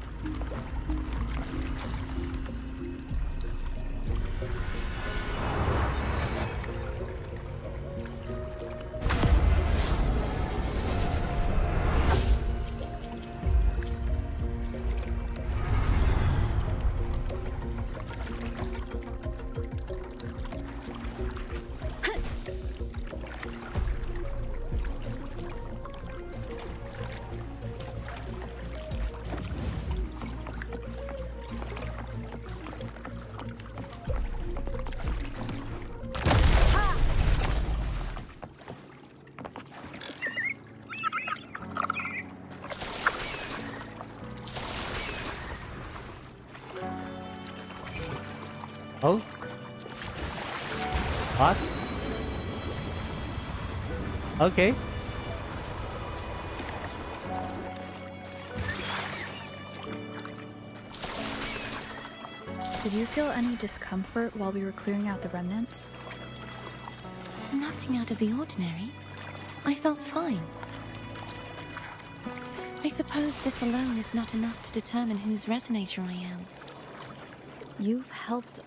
Speaker 1: Oh? What? Okay.
Speaker 5: Did you feel any discomfort while we were clearing out the remnants?
Speaker 6: Nothing out of the ordinary. I felt fine. I suppose this alone is not enough to determine whose resonator I am.
Speaker 5: You've helped.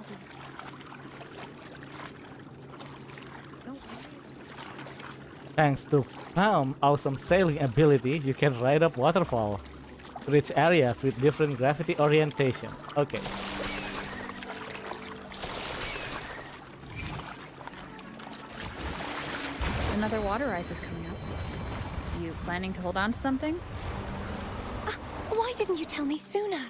Speaker 1: Thanks to Palm's awesome sailing ability, you can ride up waterfall to reach areas with different gravity orientation. Okay.
Speaker 5: Another water rise is coming up. You planning to hold on to something?
Speaker 6: Why didn't you tell me sooner?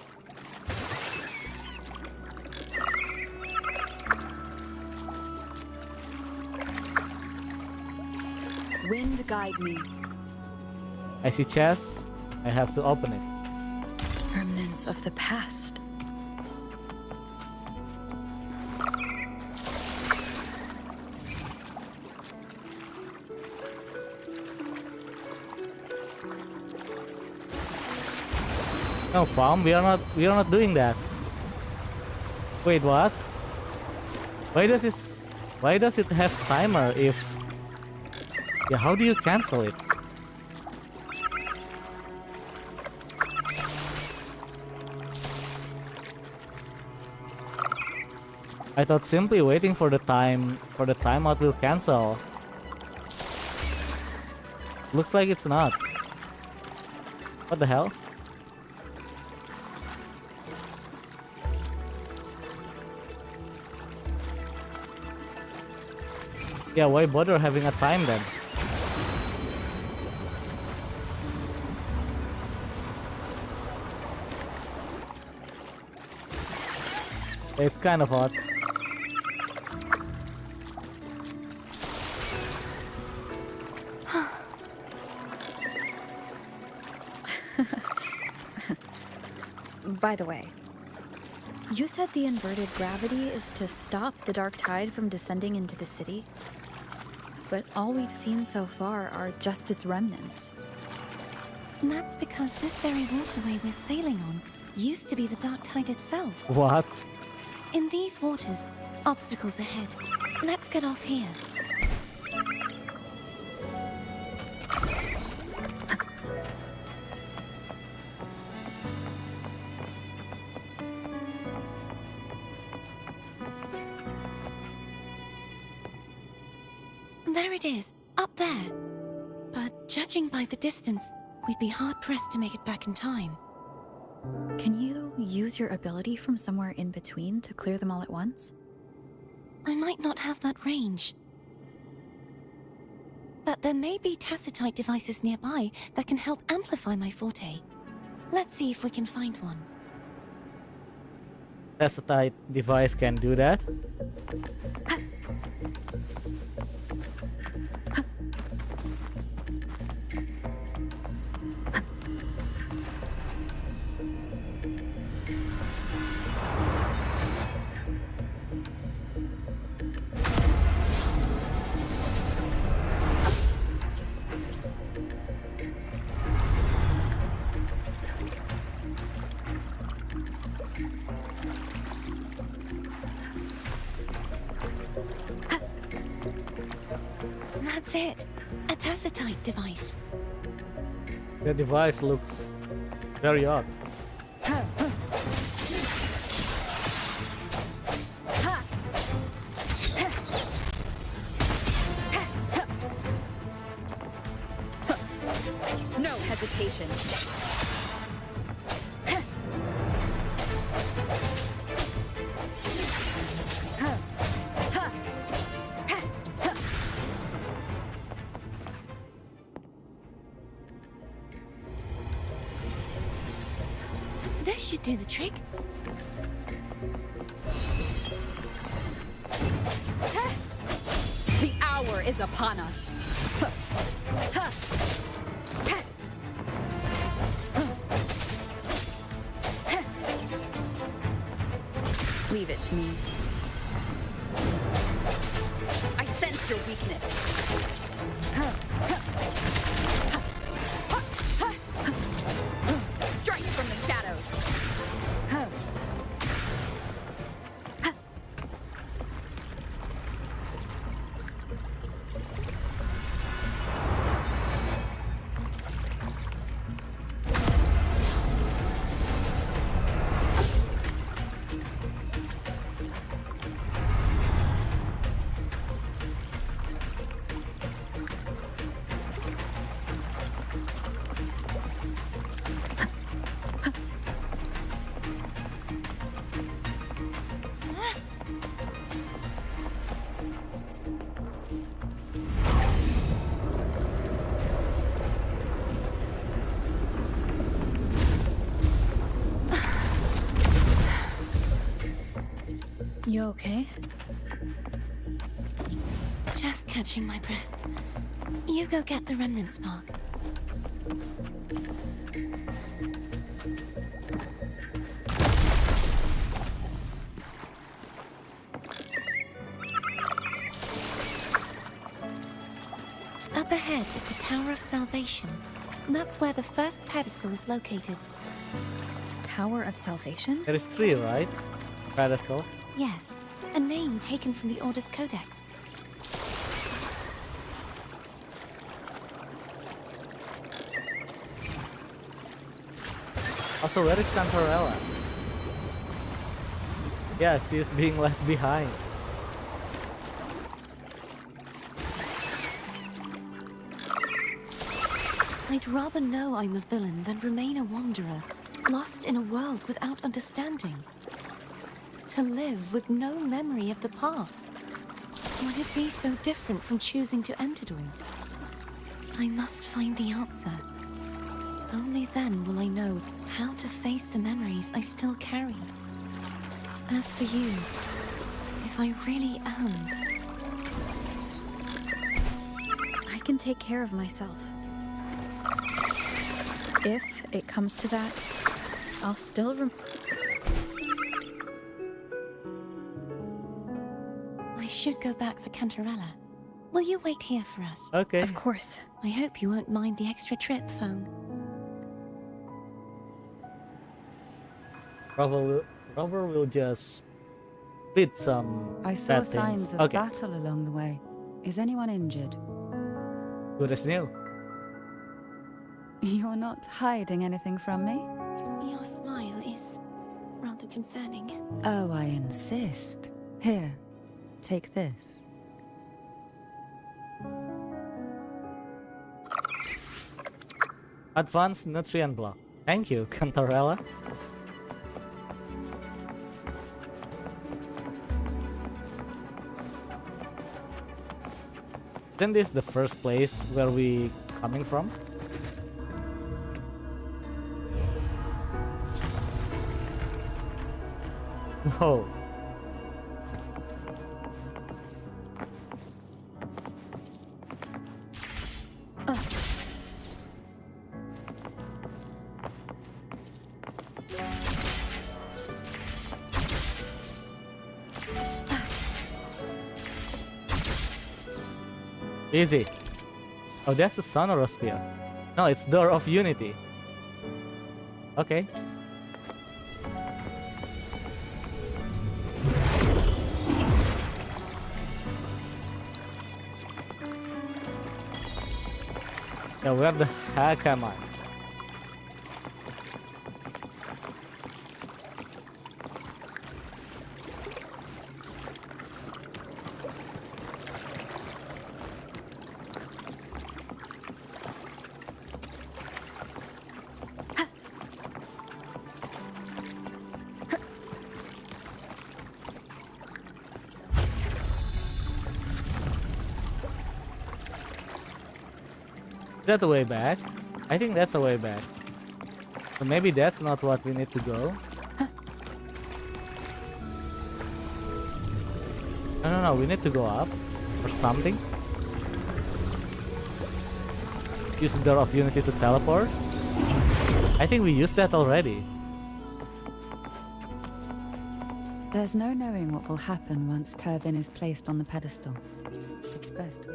Speaker 2: Wind guide me.
Speaker 1: I see chest. I have to open it.
Speaker 2: Remnants of the past.
Speaker 1: No, Palm, we are not doing that. Wait, what? Why does it have timer if... Yeah, how do you cancel it? I thought simply waiting for the timeout will cancel. Looks like it's not. What the hell? Yeah, why bother having a time then? It's kind of odd.
Speaker 5: By the way, you said the inverted gravity is to stop the Dark Tide from descending into the city. But all we've seen so far are just its remnants.
Speaker 6: That's because this very waterway we're sailing on used to be the Dark Tide itself.
Speaker 1: What?
Speaker 6: In these waters, obstacles ahead. Let's get off here. There it is, up there. But judging by the distance, we'd be hard-pressed to make it back in time.
Speaker 5: Can you use your ability from somewhere in between to clear them all at once?
Speaker 6: I might not have that range. But there may be tacitite devices nearby that can help amplify my forte. Let's see if we can find one.
Speaker 1: Tacitite device can do that.
Speaker 6: That's it. A tacitite device.
Speaker 1: The device looks very odd.
Speaker 2: No hesitation.
Speaker 6: This should do the trick.
Speaker 2: The hour is upon us. Leave it to me. I sense your weakness. Strike from the shadows.
Speaker 5: You okay?
Speaker 6: Just catching my breath. You go get the remnant spark. Up ahead is the Tower of Salvation. That's where the first pedestal is located.
Speaker 5: Tower of Salvation?
Speaker 1: There is 3, right? Pedestal.
Speaker 6: Yes, a name taken from the Order's Codex.
Speaker 1: Also, where is Cantarella? Yes, she is being left behind.
Speaker 6: I'd rather know I'm a villain than remain a wanderer, lost in a world without understanding. To live with no memory of the past. Would it be so different from choosing to enter it? I must find the answer. Only then will I know how to face the memories I still carry. As for you, if I really am...
Speaker 5: I can take care of myself. If it comes to that, I'll still
Speaker 6: I should go back for Cantarella. Will you wait here for us?
Speaker 1: Okay.
Speaker 5: Of course.
Speaker 6: I hope you won't mind the extra trip, Phone.
Speaker 1: Rover will just beat some
Speaker 2: I saw
Speaker 1: bad
Speaker 2: signs
Speaker 1: things.
Speaker 2: of
Speaker 1: Okay,
Speaker 2: battle along the way. Is anyone injured?
Speaker 1: good as new.
Speaker 2: You're not hiding anything from me?
Speaker 6: Your smile is rather concerning.
Speaker 2: Oh, I insist. Here, take this.
Speaker 1: Advanced nutrient block. Thank you, Cantarella. Isn't this the first place where we coming from? Whoa. Easy. Oh, that's the Sonorosphere. No, it's Door of Unity. Okay. Yeah, where the heck am I? Is that the way back? I think that's the way back. So maybe that's not what we need to go. No, we need to go up or something. Use the Door of Unity to teleport. I think we used that already.
Speaker 2: There's no knowing what will happen once Turvin is placed on the pedestal. It's best we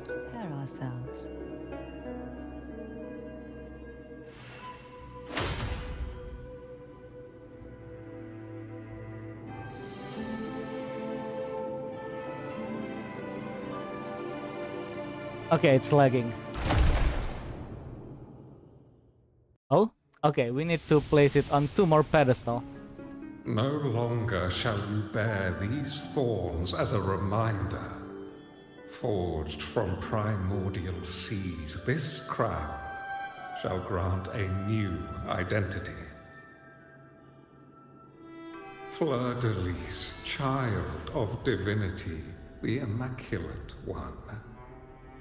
Speaker 2: prepare ourselves.
Speaker 1: Okay, it's lagging. Oh, okay, we need to place it on 2 more pedestals.
Speaker 9: No longer shall you bear these thorns as a reminder. Forged from primordial seas, this crown shall grant a new identity. Fleur-de-Lis, child of divinity, the Immaculate One,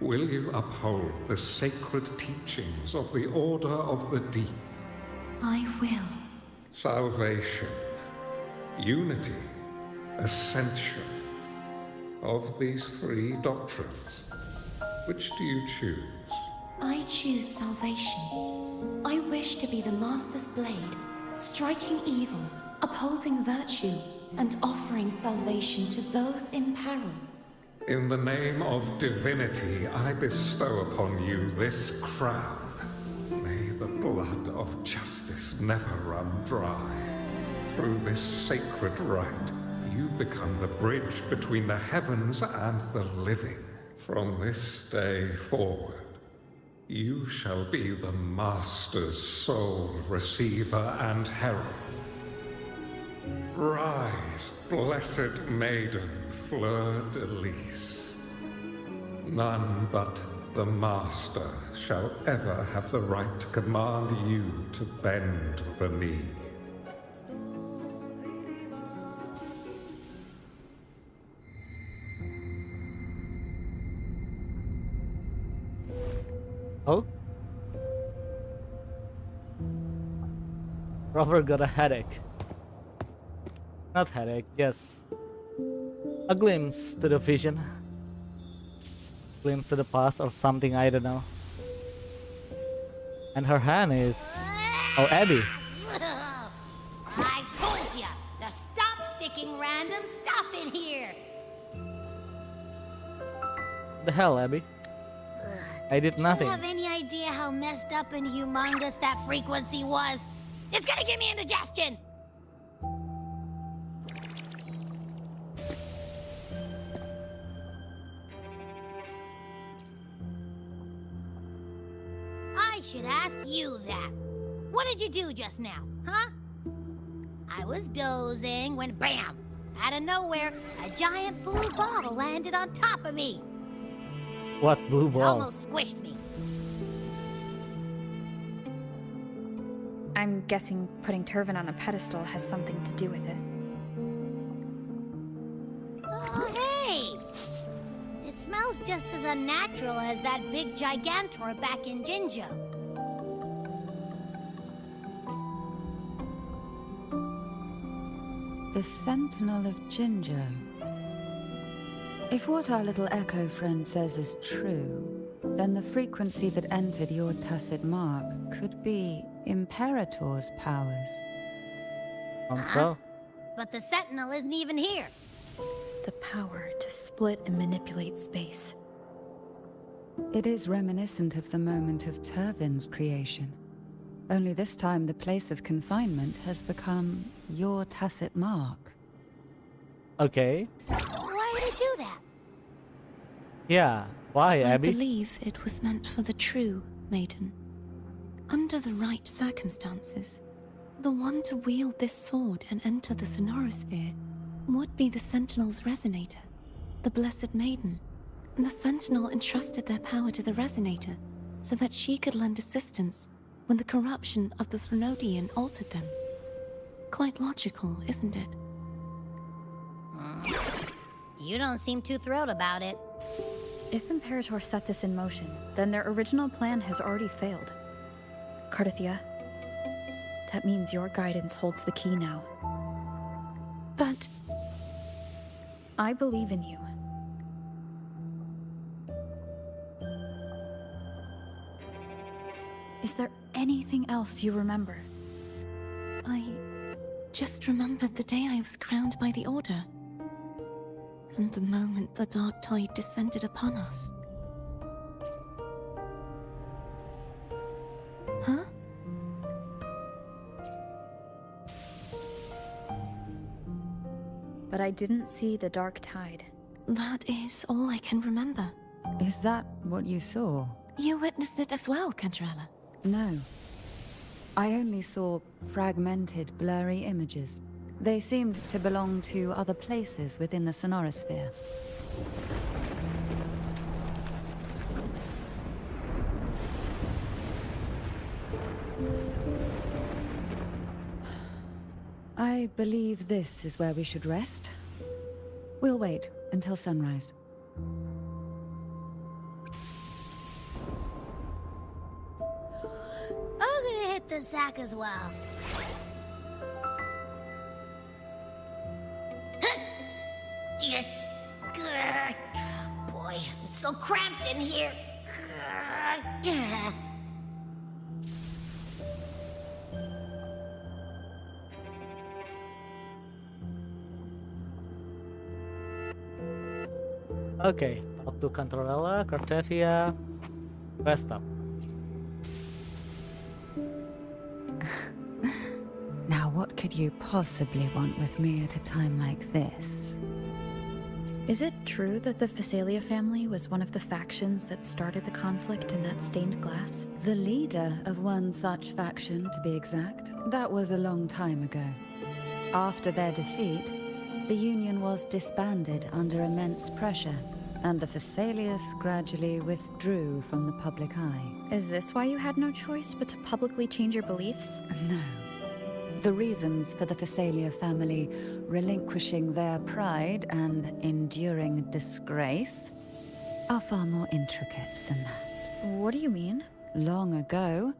Speaker 9: will you uphold the sacred teachings of the Order of the Deep?
Speaker 6: I will.
Speaker 9: Salvation, unity, ascension. Of these 3 doctrines, which do you choose?
Speaker 6: I choose salvation. I wish to be the Master's blade, striking evil, upholding virtue, and offering salvation to those in peril.
Speaker 9: In the name of divinity, I bestow upon you this crown. May the blood of justice never run dry. Through this sacred rite, you become the bridge between the heavens and the living. From this day forward, you shall be the Master's sole receiver and herald. Rise, blessed maiden Fleur-de-Lis. None but the Master shall ever have the right to command you to bend the knee.
Speaker 1: Oh? Robert got a headache. Not headache, just a glimpse to the vision. Glimpse to the past or something, I don't know. And her hand is... Oh, Abby.
Speaker 3: I told ya to stop sticking random stuff in here.
Speaker 1: The hell, Abby? I did
Speaker 3: Do you
Speaker 1: nothing.
Speaker 3: have any idea how messed up and humongous that frequency was? It's gonna give me indigestion! I should ask you that. What did you do just now, huh? I was dozing when BAM! Out of nowhere, a giant blue ball landed on top of me.
Speaker 1: What blue
Speaker 3: It
Speaker 1: ball?
Speaker 3: almost squished me.
Speaker 5: I'm guessing putting Turvin on the pedestal has something to do with it.
Speaker 3: Oh, hey! It smells just as unnatural as that big gigantor back in Jinjo.
Speaker 2: The Sentinel of Jinjo. If what our little echo friend says is true, then the frequency that entered your tacit mark could be Imperator's powers.
Speaker 1: So?
Speaker 3: But the Sentinel isn't even here.
Speaker 5: The power to split and manipulate space.
Speaker 2: It is reminiscent of the moment of Turvin's creation. Only this time the place of confinement has become your tacit mark.
Speaker 1: Okay.
Speaker 3: Why would it do that?
Speaker 1: Yeah. Why,
Speaker 6: I
Speaker 1: Abby?
Speaker 6: believe it was meant for the true maiden. Under the right circumstances, the one to wield this sword and enter the sonorosphere would be the Sentinel's resonator, the Blessed Maiden. The Sentinel entrusted their power to the resonator so that she could lend assistance when the corruption of the Threnodian altered them. Quite logical, isn't it?
Speaker 3: You don't seem too thrilled about it.
Speaker 5: If Imperator set this in motion, then their original plan has already failed. Cardathia, that means your guidance holds the key now.
Speaker 6: But
Speaker 5: I believe in you. Is there anything else you remember?
Speaker 6: I just remembered the day I was crowned by the Order. And the moment the dark tide descended upon us. Huh?
Speaker 5: But I didn't see the dark tide.
Speaker 6: That is all I can remember.
Speaker 2: Is that what you saw?
Speaker 6: You witnessed it as well, Cantarella.
Speaker 2: No. I only saw fragmented, blurry images. They seemed to belong to other places within the sonorosphere. I believe this is where we should rest. We'll wait until sunrise.
Speaker 3: I'm gonna hit the sack as well. Boy, it's so cramped in here.
Speaker 1: Okay. Talk to Cantarella, Cardathia. Rest up.
Speaker 2: Now, what could you possibly want with me at a time like this?
Speaker 5: Is it true that the Phasalia family was one of the factions that started the conflict in that stained glass?
Speaker 2: The leader of one such faction, to be exact. That was a long time ago. After their defeat, the Union was disbanded under immense pressure, and the Phasalias gradually withdrew from the public eye.
Speaker 5: Is this why you had no choice but to publicly change your beliefs?
Speaker 2: No. The reasons for the Phasalia family relinquishing their pride and enduring disgrace are far more intricate than that.
Speaker 5: What do you mean?
Speaker 2: Long ago,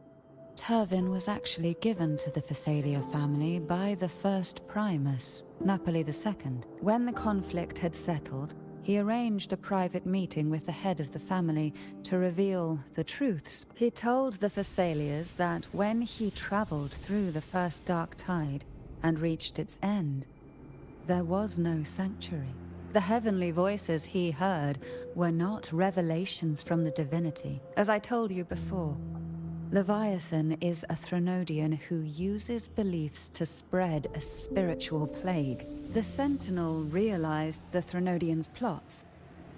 Speaker 2: Turvin was actually given to the Phasalia family by the first Primus, Napoli II. When the conflict had settled, he arranged a private meeting with the head of the family to reveal the truths. He told the Phasalias that when he traveled through the first dark tide and reached its end, there was no sanctuary. The heavenly voices he heard were not revelations from the divinity. As I told you before, Leviathan is a Threnodian who uses beliefs to spread a spiritual plague. The Sentinel realized the Threnodian's plots,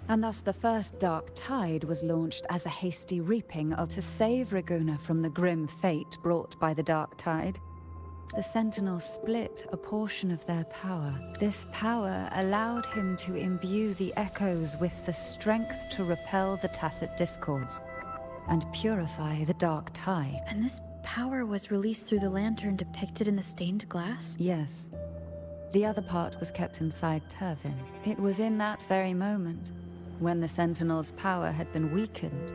Speaker 2: and thus the first Dark Tide was launched as a hasty reaping to save Ragunna from the grim fate brought by the Dark Tide. The Sentinel split a portion of their power. This power allowed him to imbue the Echoes with the strength to repel the Tacit Discords and purify the Dark Tide.
Speaker 5: And this power was released through the lantern depicted in the stained glass?
Speaker 2: Yes. The other part was kept inside Turvin. It was in that very moment, when the Sentinel's power had been weakened,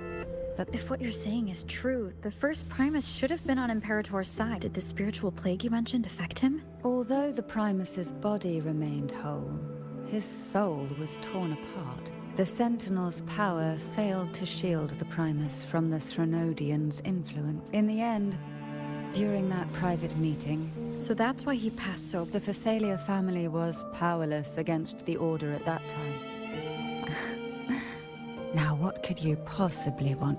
Speaker 2: that
Speaker 5: If what you're saying is true, the first Primus should have been on Imperator's side. Did the spiritual plague you mentioned affect him?
Speaker 2: although the Primus's body remained whole, his soul was torn apart. The Sentinel's power failed to shield the Primus from the Threnodian's influence. In the end, during that private meeting,
Speaker 5: So that's why he passed so...
Speaker 2: the Phasalia family was powerless against the Order at that time. Now, what could you possibly want?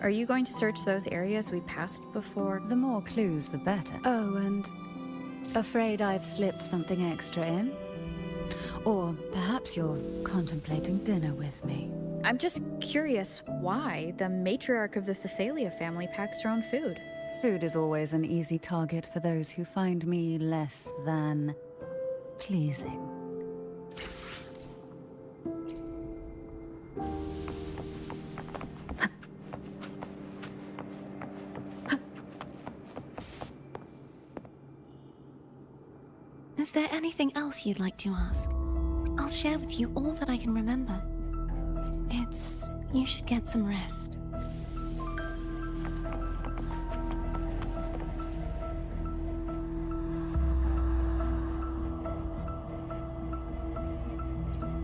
Speaker 5: Are you going to search those areas we passed before?
Speaker 2: The more clues, the better. Oh, and afraid I've slipped something extra in? Or perhaps you're contemplating dinner with me.
Speaker 5: I'm just curious why the matriarch of the Phasalia family packs her own food.
Speaker 2: Food is always an easy target for those who find me less than pleasing.
Speaker 6: Is there anything else you'd like to ask? I'll share with you all that I can remember. You should get some rest.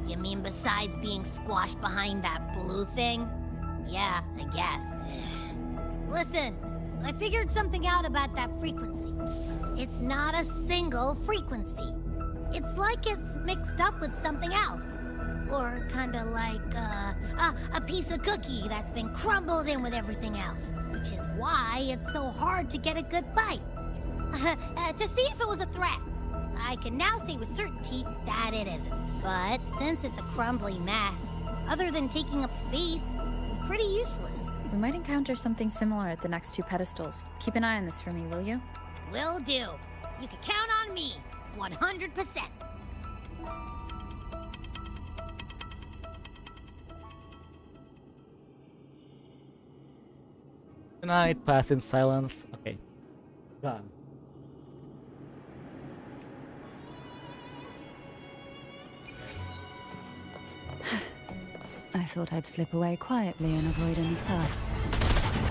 Speaker 3: You mean besides being squashed behind that blue thing? Yeah, I guess. Listen, I figured something out about that frequency. It's not a single frequency. It's like it's mixed up with something else. Or kinda like, a piece of cookie that's been crumbled in with everything else. Which is why it's so hard to get a good bite. To see if it was a threat. I can now say with certainty that it isn't. But since it's a crumbly mess, other than taking up space, it's pretty useless.
Speaker 5: We might encounter something similar at the next two pedestals. Keep an eye on this for me, will you?
Speaker 3: Will do. You can count on me, 100%.
Speaker 1: Tonight, pass in silence. Okay. Done.
Speaker 2: I thought I'd slip away quietly and avoid any fuss.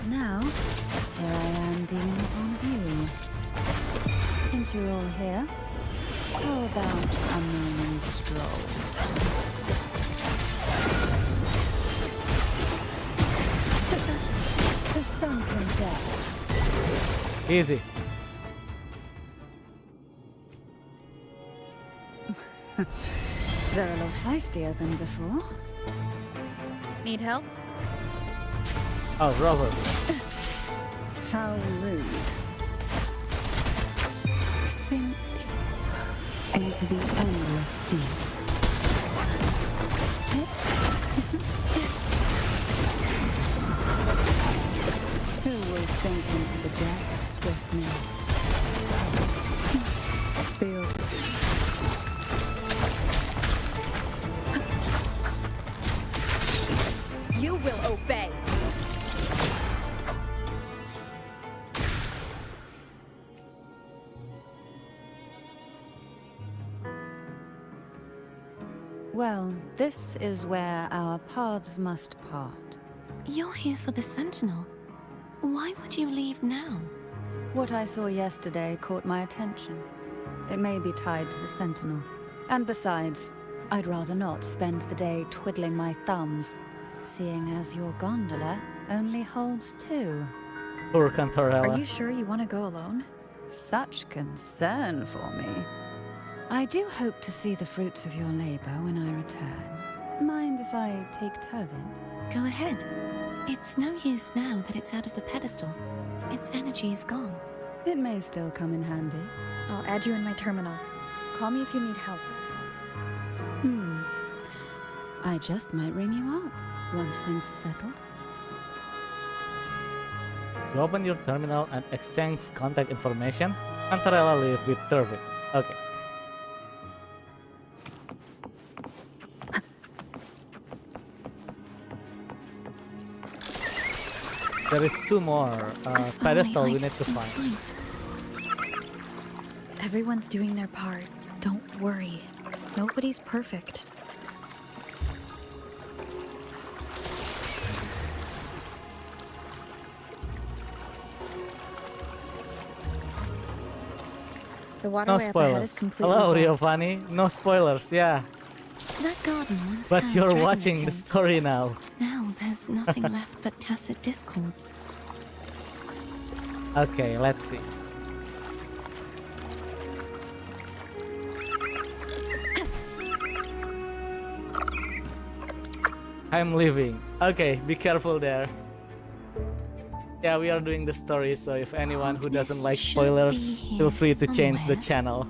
Speaker 2: Now, here I am dealing with one of you. Since you're all here, how about a morning stroll? To sunken depths.
Speaker 1: Easy.
Speaker 2: They're a lot feistier than before.
Speaker 5: Need help?
Speaker 1: Oh, Robert.
Speaker 2: How rude. Sink into the endless deep. Who will sink into the depths with me? Feel.
Speaker 10: You will obey.
Speaker 2: Well, this is where our paths must part.
Speaker 6: You're here for the Sentinel. Why would you leave now?
Speaker 2: What I saw yesterday caught my attention. It may be tied to the Sentinel. And besides, I'd rather not spend the day twiddling my thumbs, seeing as your gondola only holds two.
Speaker 1: Poor Cantarella.
Speaker 5: Are you sure you want to go alone?
Speaker 2: Such concern for me. I do hope to see the fruits of your labor when I return. Mind if I take Turvin?
Speaker 6: Go ahead. It's no use now that it's out of the pedestal. Its energy is gone.
Speaker 2: It may still come in handy.
Speaker 5: I'll add you in my terminal. Call me if you need help.
Speaker 2: I just might ring you up once things are settled.
Speaker 1: You open your terminal and exchange contact information. Cantarella live with Turvin. Okay. There is 2 more pedestal we need to find.
Speaker 5: Everyone's doing their part. Don't worry. Nobody's perfect. The
Speaker 1: No
Speaker 5: waterway up ahead is
Speaker 1: spoilers.
Speaker 5: completely
Speaker 1: Hello,
Speaker 5: blocked.
Speaker 1: Giovanni. No spoilers, yeah.
Speaker 6: That garden once
Speaker 1: But
Speaker 6: housed
Speaker 1: you're
Speaker 6: dragon
Speaker 1: watching the
Speaker 6: victims.
Speaker 1: story now.
Speaker 6: Now there's nothing left but tacit discords.
Speaker 1: Okay, let's see. I'm leaving. Okay, be careful there. Yeah, we are doing the story, so if anyone who doesn't like
Speaker 6: Hardness should
Speaker 1: spoilers,
Speaker 6: be here
Speaker 1: feel free to change the
Speaker 6: somewhere.
Speaker 1: channel.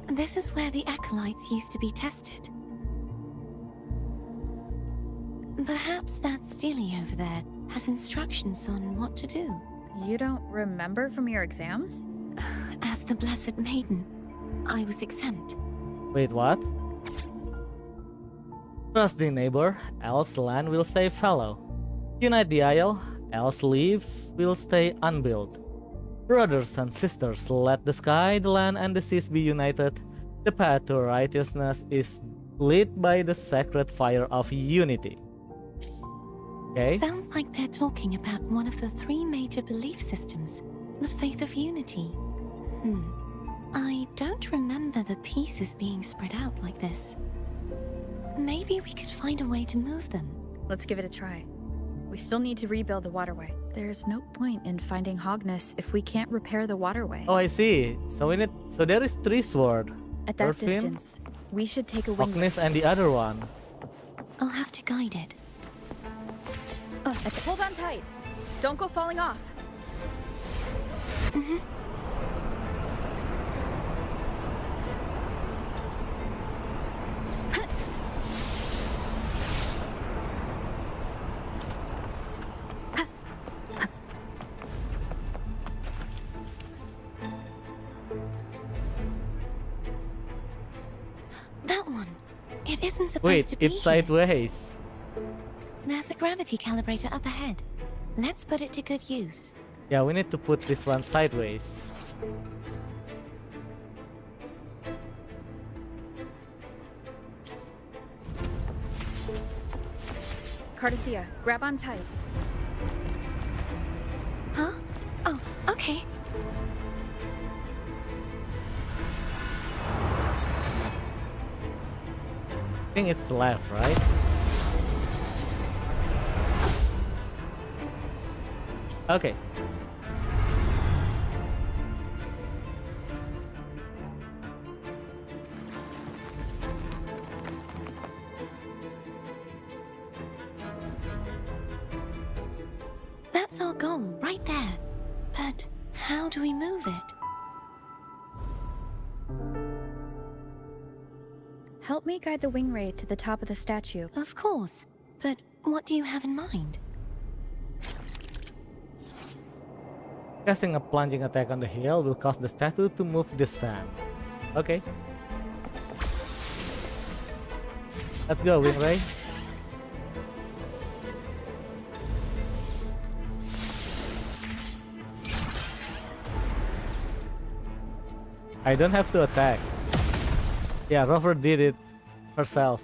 Speaker 6: This is where the acolytes used to be tested. Perhaps that Steely over there has instructions on what to do.
Speaker 5: You don't remember from your exams?
Speaker 6: As the Blessed Maiden, I was exempt.
Speaker 1: Wait, what? Trust the neighbor, else land will stay fallow. Unite the isle, else leaves will stay unbuilt. Brothers and sisters, let the sky, the land, and the seas be united. The path to righteousness is lit by the sacred fire of unity. Okay.
Speaker 6: Sounds like they're talking about one of the 3 major belief systems, the faith of unity. I don't remember the pieces being spread out like this. Maybe we could find a way to move them.
Speaker 5: Let's give it a try. We still need to rebuild the waterway. There's no point in finding Hogness if we can't repair the waterway.
Speaker 1: Oh, I see. So we need. So there is 3 sword.
Speaker 5: At that
Speaker 1: Orphin,
Speaker 5: distance, we should take a wing.
Speaker 1: Hogness, and the other one.
Speaker 6: I'll have to guide it.
Speaker 5: Hold on tight. Don't go falling off.
Speaker 6: That one. It isn't supposed
Speaker 1: Wait,
Speaker 6: to be
Speaker 1: it's
Speaker 6: here.
Speaker 1: sideways.
Speaker 6: There's a gravity calibrator up ahead. Let's put it to good use.
Speaker 1: Yeah, we need to put this one sideways.
Speaker 5: Cardathea, grab on tight.
Speaker 6: Huh? Oh, okay.
Speaker 1: I think it's left, right? Okay.
Speaker 6: That's our goal, right there. But how do we move it?
Speaker 5: Help me guide the wing ray to the top of the statue.
Speaker 6: Of course. But what do you have in mind?
Speaker 1: Casting a plunging attack on the hill will cause the statue to move the sand. Okay. Let's go, Wingray. I don't have to attack. Yeah, Rover did it herself.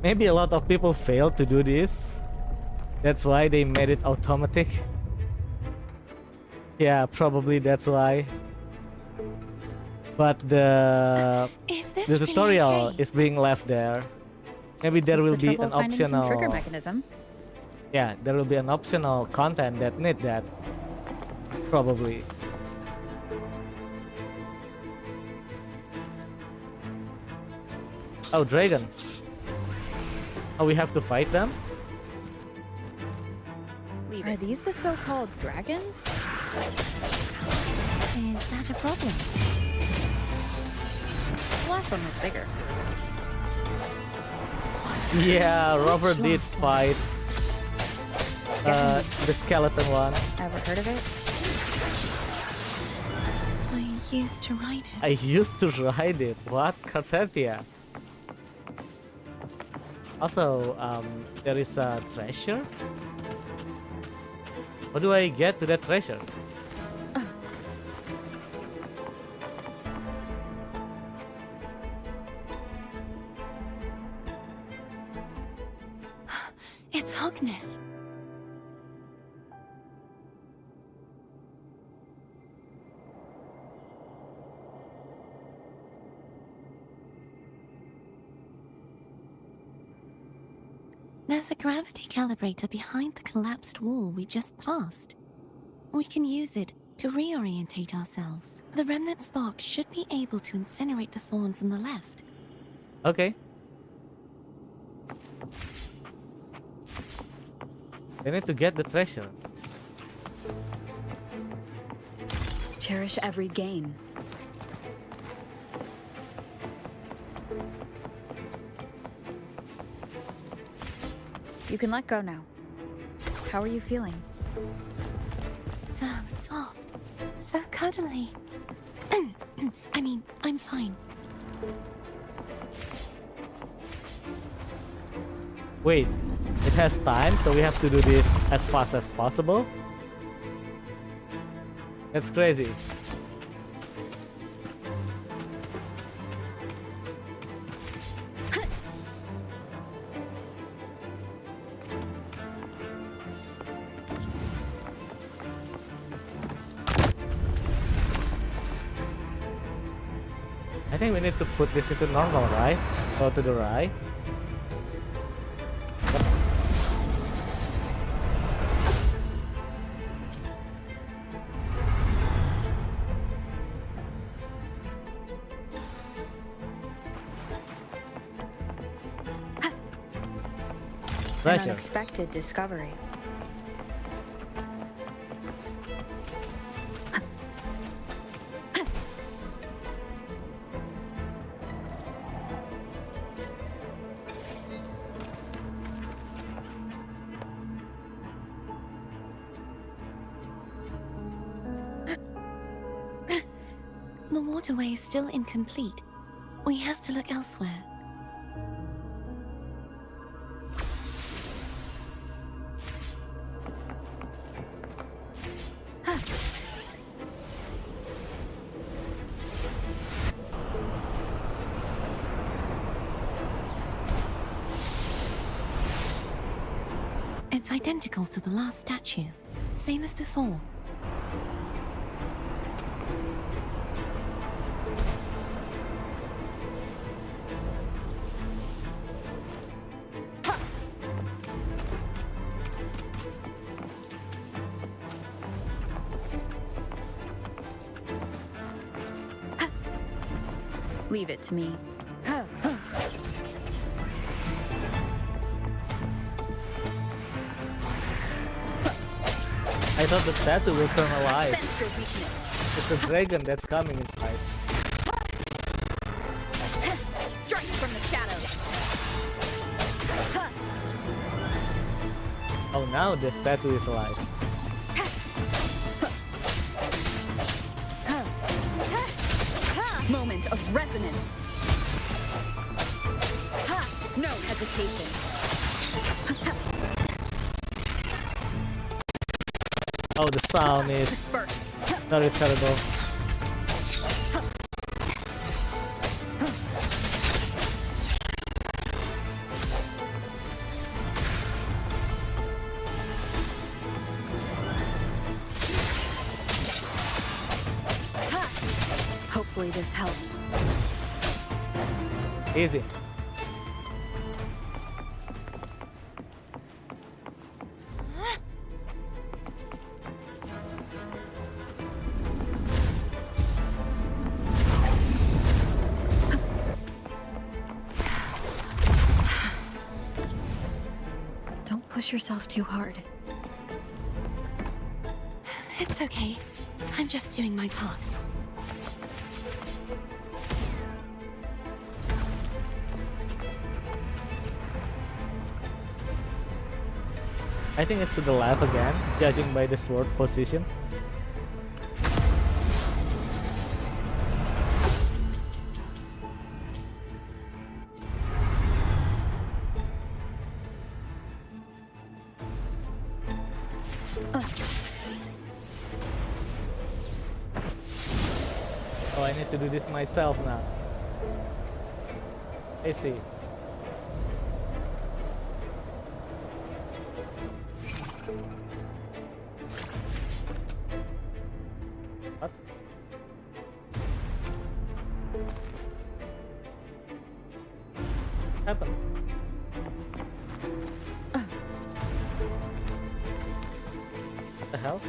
Speaker 1: Maybe a lot of people fail to do this. That's why they made it automatic. Yeah, probably that's why. But the
Speaker 6: Is this
Speaker 1: the
Speaker 6: really
Speaker 1: tutorial
Speaker 6: okay?
Speaker 1: is being left there. Maybe there will be an
Speaker 5: Some trigger
Speaker 1: optional.
Speaker 5: mechanism.
Speaker 1: Yeah, there will be an optional content that need that. Probably. Oh, dragons. Oh, we have to fight them?
Speaker 5: Are these the so-called dragons?
Speaker 6: Is that a problem?
Speaker 5: The last one was bigger.
Speaker 1: Yeah, Robert did fight the skeleton one.
Speaker 5: Ever heard of it?
Speaker 6: I used to ride it.
Speaker 1: I used to ride it. What? Cantarella. Also, there is a treasure. How do I get to that treasure?
Speaker 6: It's Hogness. There's a gravity calibrator behind the collapsed wall we just passed. We can use it to reorientate ourselves. The remnant spark should be able to incinerate the thorns on the left.
Speaker 1: Okay. I need to get the treasure.
Speaker 2: Cherish every gain.
Speaker 5: You can let go now. How are you feeling?
Speaker 6: So soft. So cuddly. I mean, I'm fine.
Speaker 1: Wait, it has time, so we have to do this as fast as possible? That's crazy. I think we need to put this into normal, right? Go to the right.
Speaker 5: An
Speaker 1: Treasure.
Speaker 5: unexpected discovery.
Speaker 6: The waterway is still incomplete. We have to look elsewhere. It's identical to the last statue. Same as before.
Speaker 5: Leave it to me.
Speaker 1: I thought the statue will turn alive.
Speaker 10: Sense your weakness.
Speaker 1: It's a dragon that's coming inside.
Speaker 10: Strike from the shadows.
Speaker 1: Oh, now the statue is alive.
Speaker 10: Moment of resonance. No hesitation.
Speaker 1: Oh, the sound is
Speaker 10: Disperse.
Speaker 1: very terrible.
Speaker 2: Hopefully this helps.
Speaker 1: Easy.
Speaker 6: push yourself too hard. It's okay. I'm just doing my part.
Speaker 1: I think it's to the left again, judging by the sword position. Oh, I need to do this myself now. I see. What? Happened? What the hell?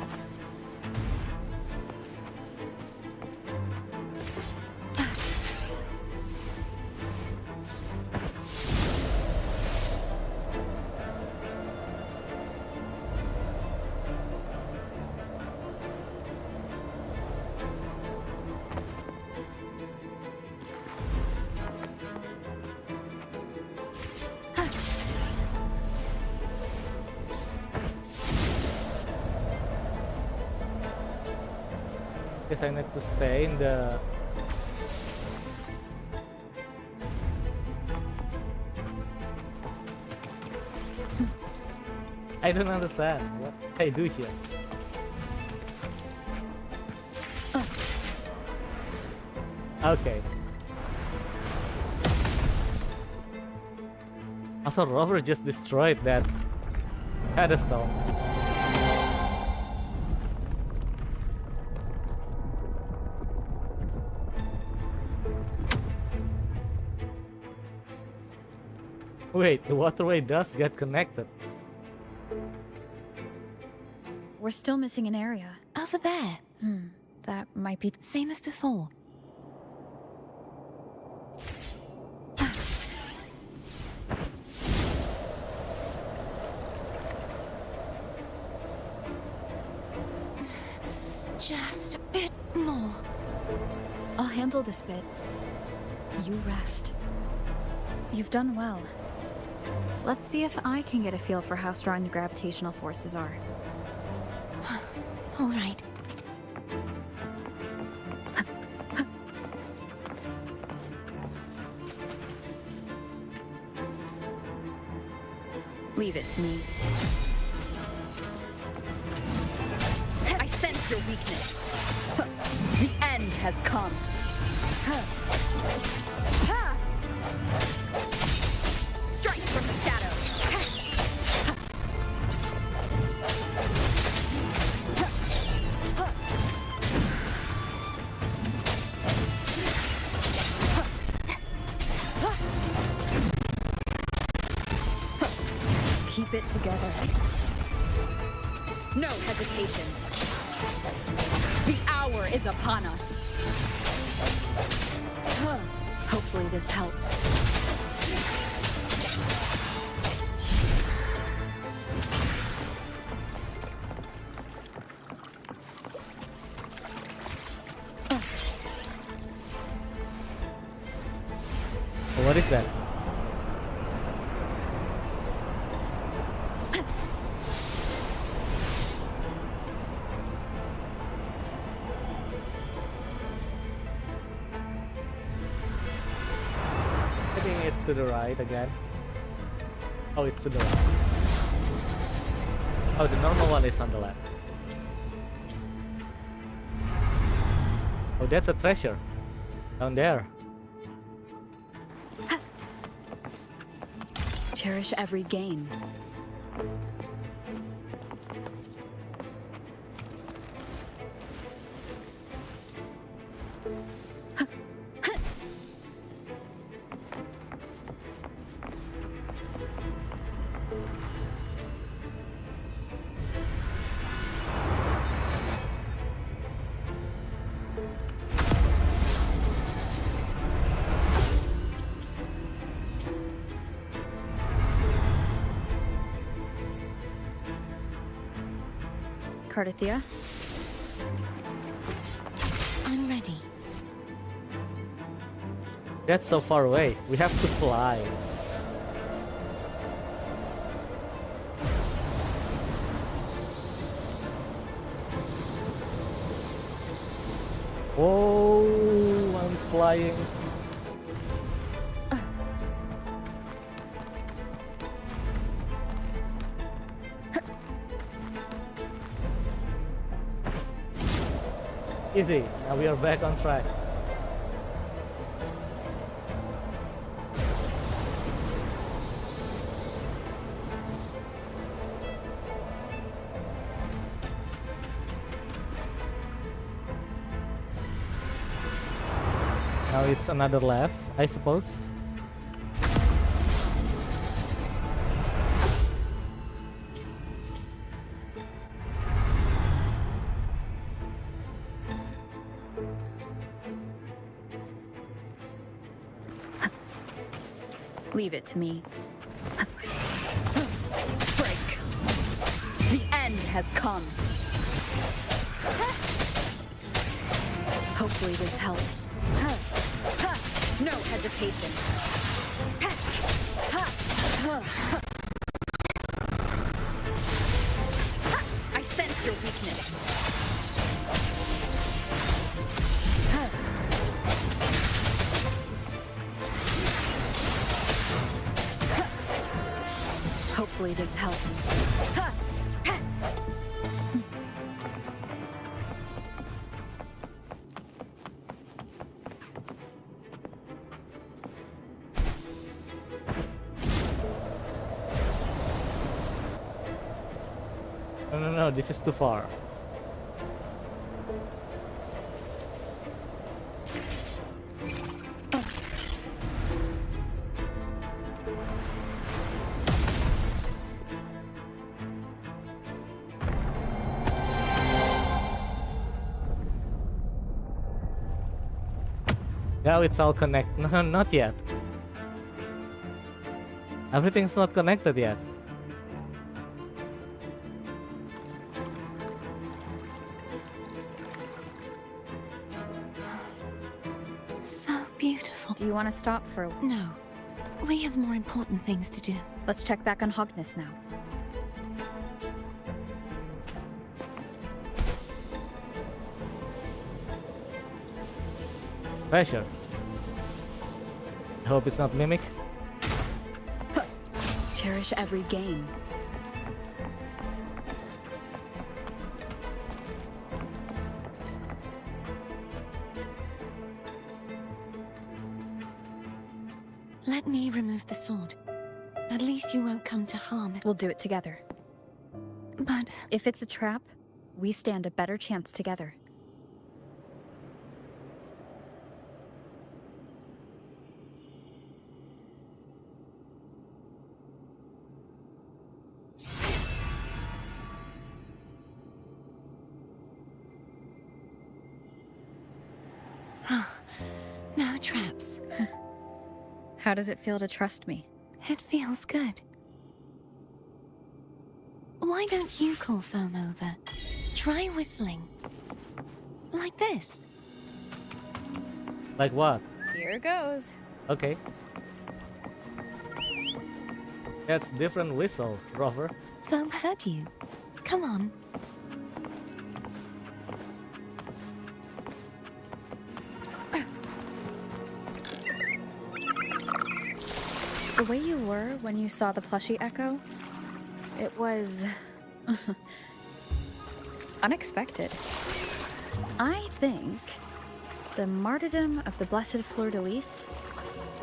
Speaker 1: Guess I need to stay in the... I don't understand what I do here. Okay. Also, Robert just destroyed that pedestal. Wait, the waterway does get connected.
Speaker 5: We're still missing an area.
Speaker 6: Over there.
Speaker 5: That might be...
Speaker 6: Same as before. Just a bit more.
Speaker 5: I'll handle this bit. You rest. You've done well. Let's see if I can get a feel for how strong the gravitational forces are.
Speaker 6: All right.
Speaker 10: Leave it to me. I sense your weakness. The end has come. Strike from the shadows.
Speaker 5: Keep it together.
Speaker 10: No hesitation. The hour is upon us.
Speaker 5: Hopefully this helps.
Speaker 1: What is that? I think it's to the right again. Oh, it's to the right. Oh, the normal one is on the left. Oh, that's a treasure. Down there.
Speaker 10: Cherish every gain.
Speaker 5: Cardathia.
Speaker 6: I'm ready.
Speaker 1: That's so far away. We have to fly. Whoa, I'm flying. Easy, now we are back on track. Now it's another left, I suppose.
Speaker 5: Leave it to me.
Speaker 10: Break. The end has come.
Speaker 5: Hopefully this helps.
Speaker 10: No hesitation. I sense your weakness.
Speaker 5: Hopefully this helps.
Speaker 1: No, this is too far. Now it's all connected. No, not yet. Everything's not connected yet.
Speaker 6: So beautiful.
Speaker 5: Do you want to stop for...
Speaker 6: No. We have more important things to do.
Speaker 5: Let's check back on Hogness now.
Speaker 1: Pressure. I hope it's not Mimic.
Speaker 5: Cherish every game.
Speaker 6: Let me remove the sword. At least you won't come to harm.
Speaker 5: We'll do it together.
Speaker 6: But
Speaker 5: if it's a trap, we stand a better chance together.
Speaker 6: no traps.
Speaker 5: How does it feel to trust me?
Speaker 6: It feels good. Why don't you call Foam over? Try whistling. Like this.
Speaker 1: Like what?
Speaker 5: Here goes.
Speaker 1: Okay. That's different whistle, Rover.
Speaker 6: Foam heard you. Come on.
Speaker 5: The way you were when you saw the plushie echo, it was... unexpected. I think the martyrdom of the Blessed Fleur-de-Lis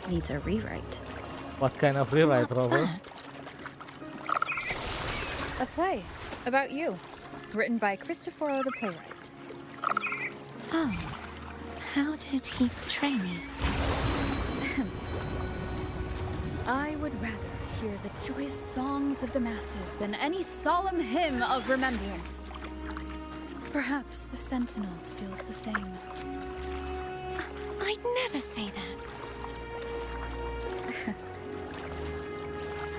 Speaker 5: needs a rewrite.
Speaker 1: What kind of rewrite,
Speaker 6: What's
Speaker 1: Rover?
Speaker 6: that?
Speaker 5: A play about you, written by Cristoforo the playwright.
Speaker 6: Oh. How did he portray me?
Speaker 5: I would rather hear the joyous songs of the masses than any solemn hymn of remembrance. Perhaps the Sentinel feels the same.
Speaker 6: I'd never say that.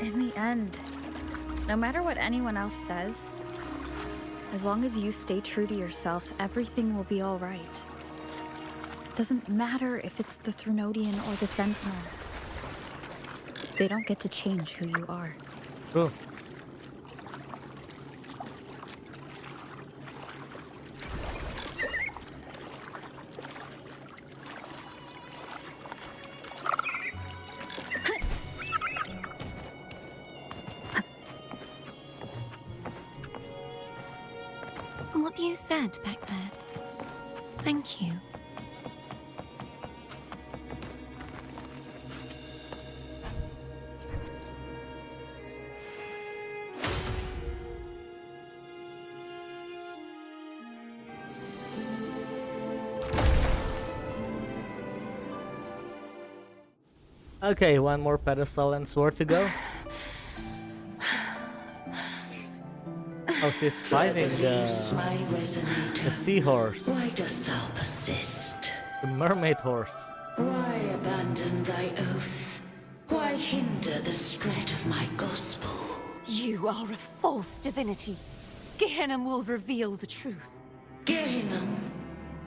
Speaker 5: In the end, no matter what anyone else says, As long as you stay true to yourself, everything will be alright. Doesn't matter if it's the Threnodian or the Sentinel. They don't get to change who you are.
Speaker 1: True.
Speaker 6: What you said back there. Thank you.
Speaker 1: Okay, one more pedestal and sword to go. Oh, she's fighting the seahorse.
Speaker 11: Why dost thou persist?
Speaker 1: The mermaid horse.
Speaker 11: Why abandon thy oath? Why hinder the spread of my gospel?
Speaker 6: You are a false divinity. Gehenna will reveal the truth.
Speaker 11: Gehenna,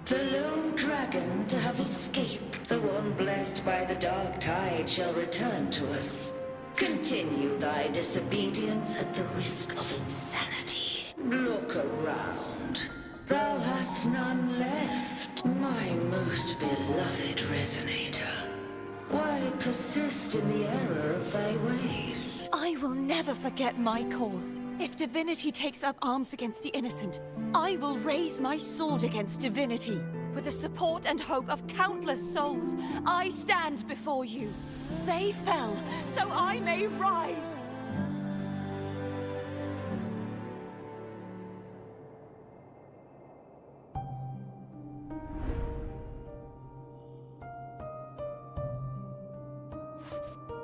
Speaker 11: the lone dragon to have escaped, the one blessed by the dark tide shall return to us. Continue thy disobedience at the risk of insanity. Look around. Thou hast none left, my most beloved resonator. Why persist in the error of thy ways?
Speaker 6: I will never forget my cause. If divinity takes up arms against the innocent, I will raise my sword against divinity. With the support and hope of countless souls, I stand before you. They fell, so I may rise.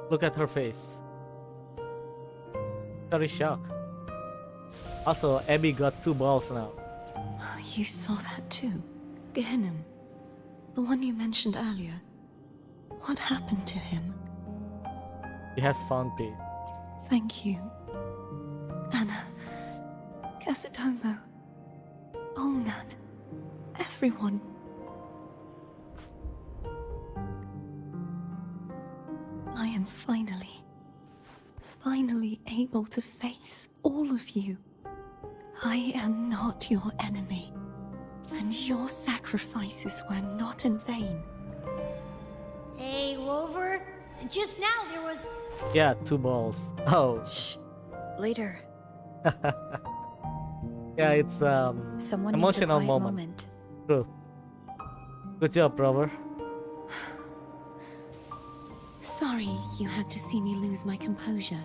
Speaker 1: Look at her face. Very shocked. Also, Abby got 2 balls now.
Speaker 6: You saw that too? Gehenna, the one you mentioned earlier. What happened to him?
Speaker 1: He has found peace.
Speaker 6: Thank you. Anna, Casatomo, Olnat, everyone. I am finally able to face all of you. I am not your enemy, and your sacrifices were not in vain.
Speaker 3: Hey, Rover. Just now there was...
Speaker 1: Yeah, 2 balls. Oh.
Speaker 5: Shh. Later.
Speaker 1: Yeah, it's
Speaker 5: Someone
Speaker 1: emotional
Speaker 5: needs a quiet
Speaker 1: moment. True. Good job, Rover.
Speaker 6: Sorry you had to see me lose my composure.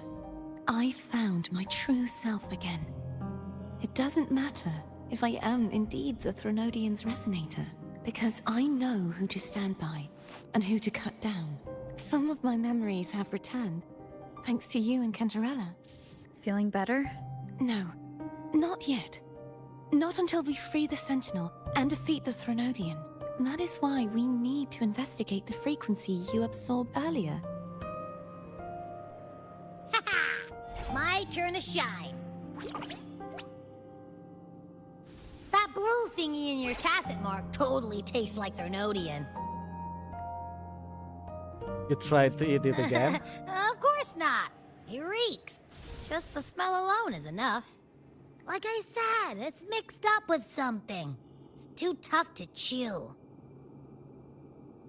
Speaker 6: I found my true self again. It doesn't matter if I am indeed the Threnodian's resonator, because I know who to stand by and who to cut down. Some of my memories have returned, thanks to you and Cantarella.
Speaker 5: Feeling better?
Speaker 6: No, not yet. Not until we free the Sentinel and defeat the Threnodian. That is why we need to investigate the frequency you absorbed earlier.
Speaker 3: My turn to shine. That blue thingy in your tacit mark totally tastes like Threnodian.
Speaker 1: You tried to eat it again?
Speaker 3: Of course not. It reeks. Just the smell alone is enough. Like I said, it's mixed up with something. It's too tough to chew.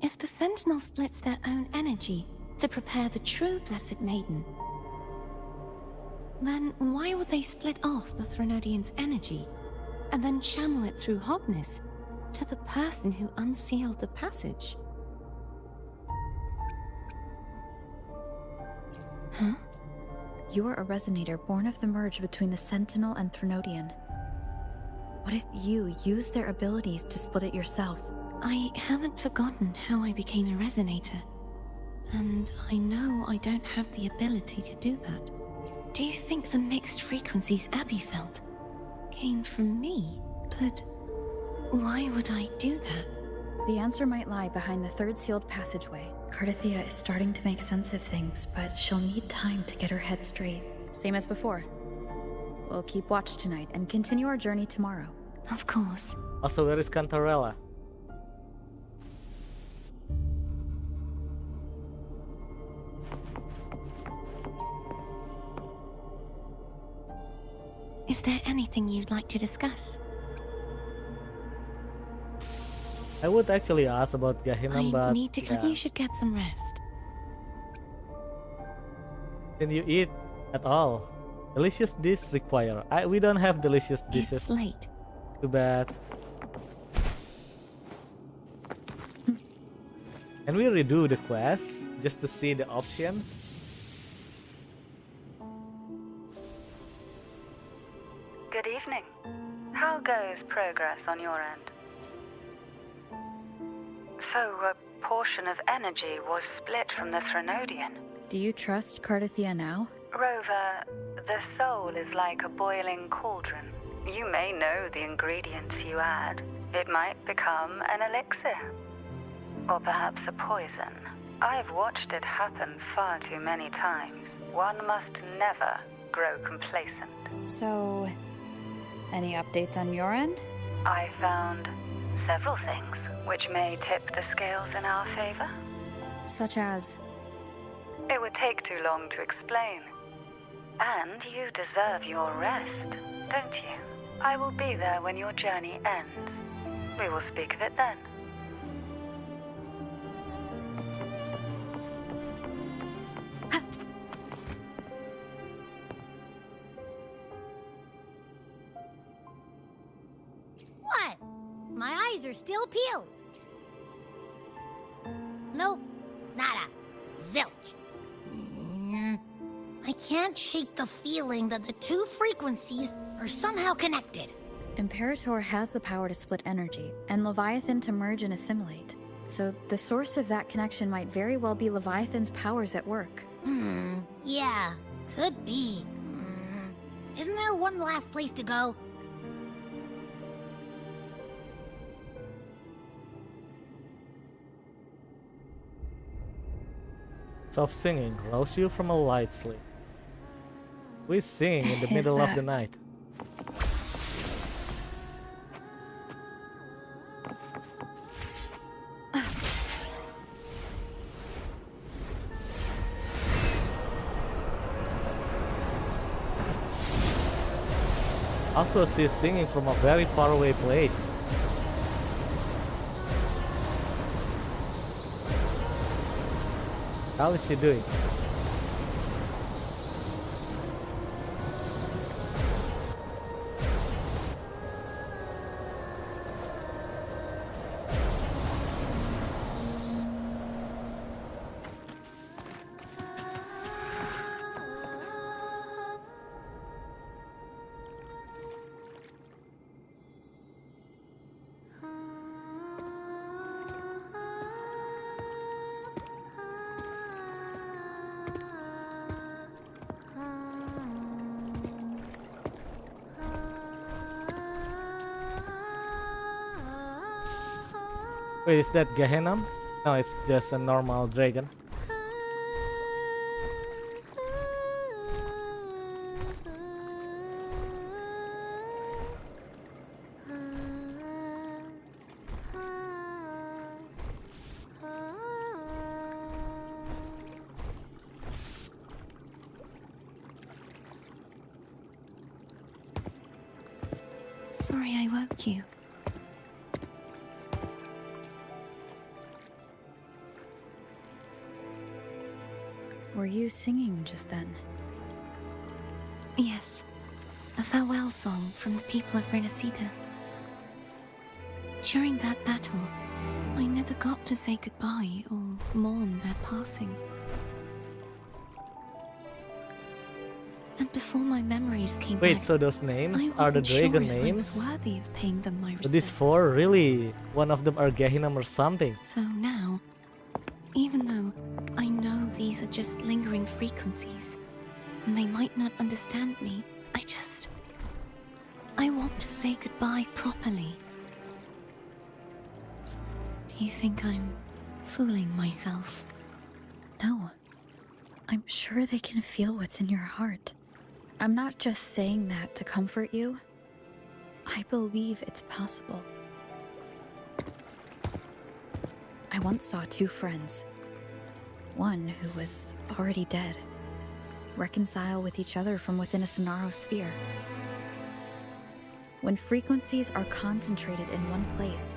Speaker 6: If the Sentinel splits their own energy to prepare the true Blessed Maiden, then why would they split off the Threnodian's energy and then channel it through Hognis to the person who unsealed the passage? Huh?
Speaker 5: You are a resonator born of the merge between the Sentinel and Threnodian. What if you use their abilities to split it yourself?
Speaker 6: I haven't forgotten how I became a resonator, and I know I don't have the ability to do that. Do you think the mixed frequencies Abby felt came from me? But why would I do that?
Speaker 5: The answer might lie behind the 3rd sealed passageway. Cardathea is starting to make sense of things, but she'll need time to get her head straight. Same as before. We'll keep watch tonight and continue our journey tomorrow.
Speaker 6: Of course.
Speaker 1: Also, where is Cantarella?
Speaker 6: Is there anything you'd like to discuss?
Speaker 1: I would actually ask about Gehenna, but
Speaker 6: You should get some rest.
Speaker 1: Can you eat at all? Delicious dish require. We don't have delicious dishes.
Speaker 6: It's late.
Speaker 1: Too bad. Can we redo the quest just to see the options?
Speaker 12: Good evening. How goes progress on your end? So, a portion of energy was split from the Threnodian.
Speaker 5: Do you trust Cardathia now?
Speaker 12: Rover, the soul is like a boiling cauldron. You may know the ingredients you add. It might become an elixir. Or perhaps a poison. I've watched it happen far too many times. One must never grow complacent.
Speaker 5: So, any updates on your end?
Speaker 12: I found several things which may tip the scales in our favor.
Speaker 5: Such as?
Speaker 12: It would take too long to explain. And you deserve your rest, don't you? I will be there when your journey ends. We will speak of it then.
Speaker 3: What? My eyes are still peeled. Nope. Nada. Zilch. I can't shake the feeling that the two frequencies are somehow connected.
Speaker 5: Imperator has the power to split energy, and Leviathan to merge and assimilate. So the source of that connection might very well be Leviathan's powers at work.
Speaker 3: Yeah, could be. Isn't there one last place to go?
Speaker 1: Soft singing rouse you from a light sleep. Who is singing in the middle of the night? Also, she's singing from a very far away place. How is she doing? Wait, is that Gehenna? No, it's just a normal dragon.
Speaker 6: Sorry I woke you.
Speaker 5: Were you singing just then?
Speaker 6: Yes. A farewell song from the people of Renacida. During that battle, I never got to say goodbye or mourn their passing. And before my memories came
Speaker 1: Wait,
Speaker 6: back,
Speaker 1: so those names
Speaker 6: I
Speaker 1: are the
Speaker 6: wasn't sure
Speaker 1: dragon
Speaker 6: if I
Speaker 1: names?
Speaker 6: was worthy of paying them my
Speaker 1: So
Speaker 6: respects.
Speaker 1: these four, really? One of them are Gehenna or something.
Speaker 6: So now, even though I know these are just lingering frequencies, and they might not understand me, I want to say goodbye properly. Do you think I'm fooling myself?
Speaker 5: No. I'm sure they can feel what's in your heart. I'm not just saying that to comfort you. I believe it's possible. I once saw two friends. One who was already dead. Reconcile with each other from within a Sonaro sphere. When frequencies are concentrated in one place,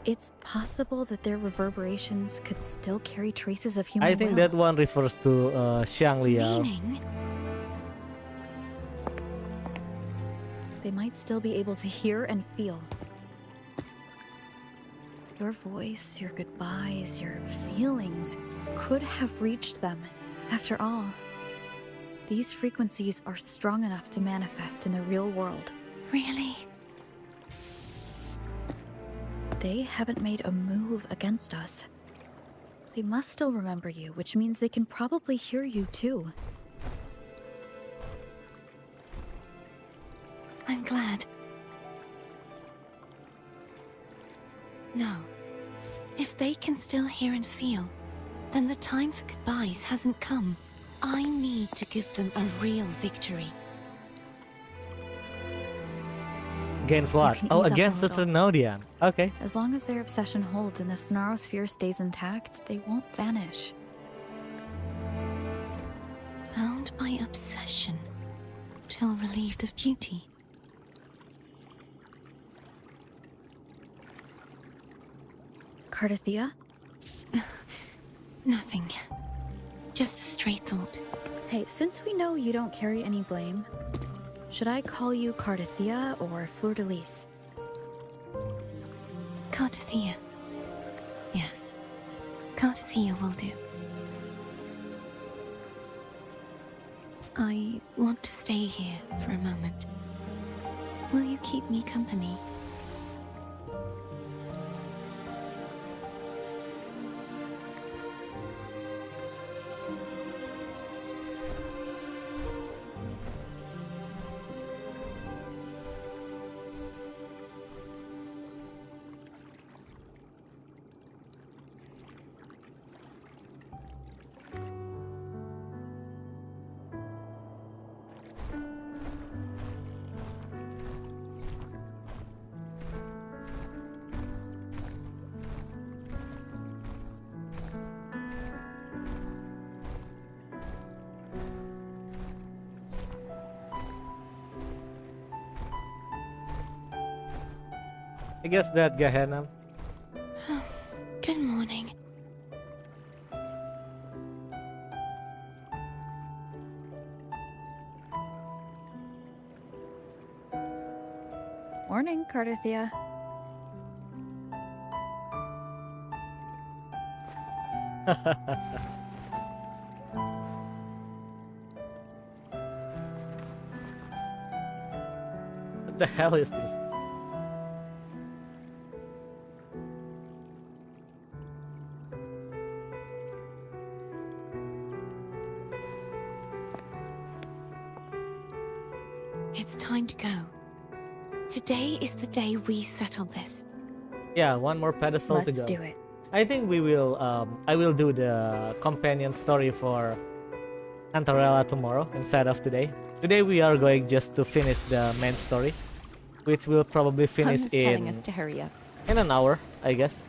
Speaker 5: it's possible that their reverberations could still carry traces of human
Speaker 1: I think
Speaker 5: will.
Speaker 1: that one refers to Xiang Liao.
Speaker 5: Meaning? They might still be able to hear and feel. Your voice, your goodbyes, your feelings could have reached them. After all, these frequencies are strong enough to manifest in the real world.
Speaker 6: Really?
Speaker 5: They haven't made a move against us. They must still remember you, which means they can probably hear you too.
Speaker 6: I'm glad. No. If they can still hear and feel, then the time for goodbyes hasn't come. I need to give them a real victory.
Speaker 1: Against what?
Speaker 5: can
Speaker 1: Oh,
Speaker 5: ease up a
Speaker 1: against the
Speaker 5: little.
Speaker 1: Trinodian. Okay.
Speaker 5: As long as their obsession holds and the Sonaro sphere stays intact, they won't vanish.
Speaker 6: Bound by obsession, till relieved of duty.
Speaker 5: Cardathia?
Speaker 6: Nothing. Just a stray thought.
Speaker 5: Hey, since we know you don't carry any blame, should I call you Cardathia or Fleur-de-Lis?
Speaker 6: Cardathia. Yes. Cardathia will do. I want to stay here for a moment. Will you keep me company?
Speaker 1: I guess that Gehenna.
Speaker 6: Good morning.
Speaker 5: Morning, Cardathia.
Speaker 1: What the hell is this?
Speaker 6: It's time to go. Today is the day we settle this.
Speaker 1: Yeah, one more pedestal
Speaker 5: Let's
Speaker 1: to go.
Speaker 5: do it.
Speaker 1: I think we will. I will do the companion story for Cantarella tomorrow instead of today. Today we are going just to finish the main story, which will probably finish
Speaker 10: Holmes telling
Speaker 1: in
Speaker 10: us to hurry up.
Speaker 1: in an hour, I guess.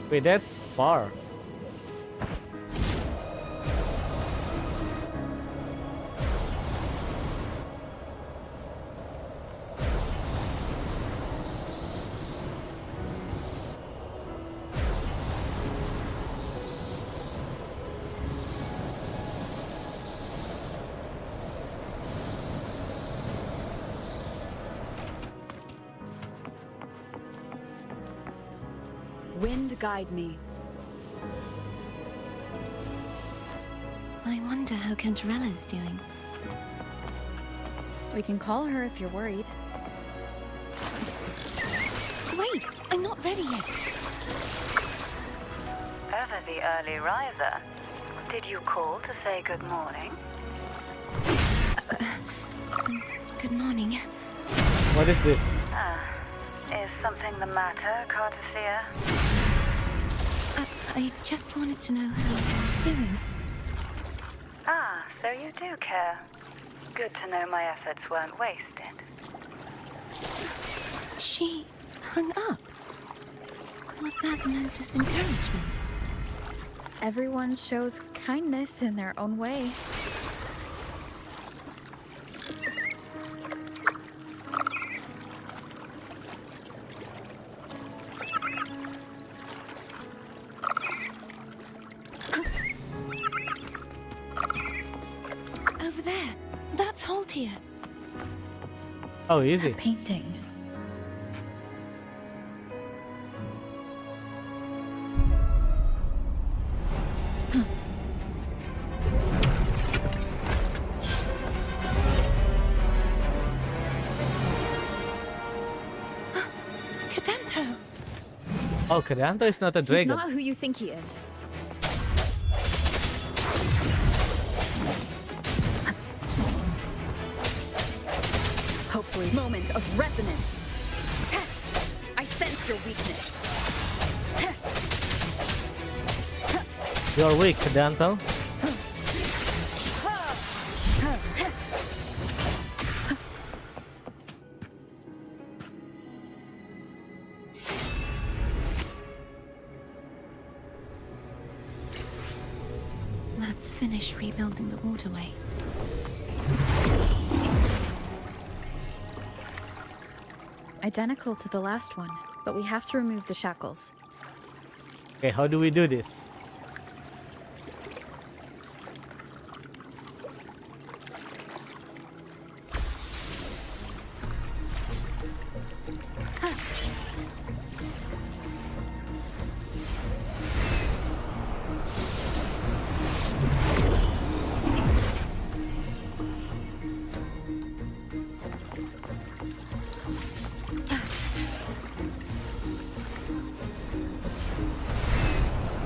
Speaker 1: Wait, that's far.
Speaker 2: Wind guide me.
Speaker 6: I wonder how Cantarella is doing.
Speaker 5: We can call her if you're worried.
Speaker 6: Wait, I'm not ready yet.
Speaker 12: Ever the early riser? Did you call to say good morning?
Speaker 6: Good morning.
Speaker 1: What is this?
Speaker 12: Is something the matter, Cardathia?
Speaker 6: I just wanted to know how you're doing.
Speaker 12: Ah, so you do care. Good to know my efforts weren't wasted.
Speaker 6: She hung up. Was that meant as encouragement?
Speaker 5: Everyone shows kindness in their own way.
Speaker 6: Over there. That's Haltia.
Speaker 1: Oh, easy.
Speaker 5: A painting.
Speaker 6: Cadanto.
Speaker 1: Oh, Cadanto is not a
Speaker 5: He's
Speaker 1: dragon.
Speaker 5: not who you think he is.
Speaker 10: Hopefully, moment of resonance. I sense your weakness.
Speaker 1: You're weak, Cadanto.
Speaker 6: Let's finish rebuilding the waterway.
Speaker 5: Identical to the last one, but we have to remove the shackles.
Speaker 1: Okay, how do we do this?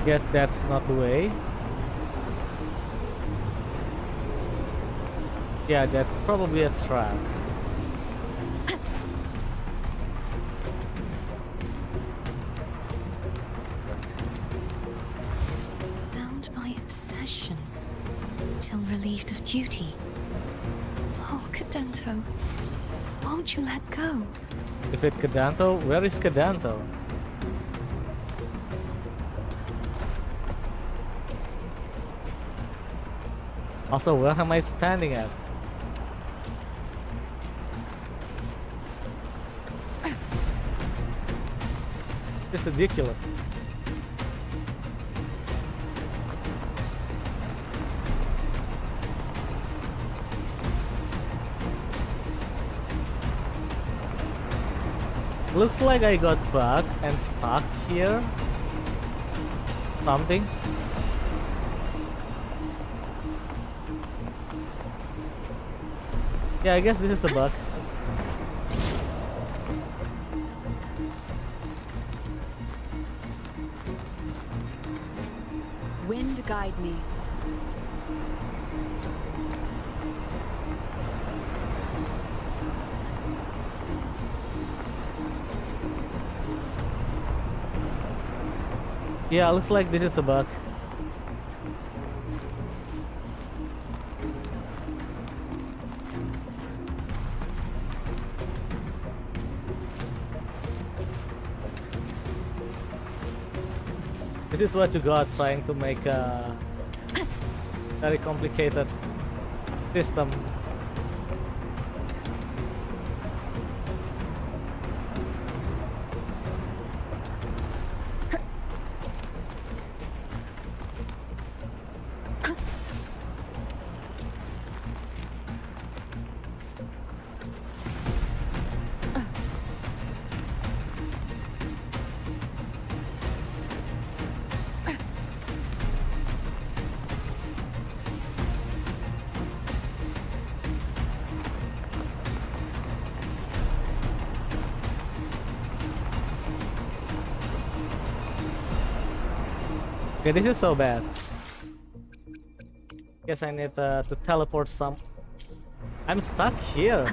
Speaker 1: Guess that's not the way. Yeah, that's probably a trap.
Speaker 6: Bound by obsession, till relieved of duty. Oh, Cadanto, won't you let go?
Speaker 1: If it's Cadanto, where is Cadanto? Also, where am I standing at? It's ridiculous. Looks like I got bugged and stuck here. Something. Yeah, I guess this is a bug.
Speaker 10: Wind guide me.
Speaker 1: Yeah, looks like this is a bug. This is what you got trying to make a very complicated system. Okay, this is so bad. Guess I need to teleport some. I'm stuck here.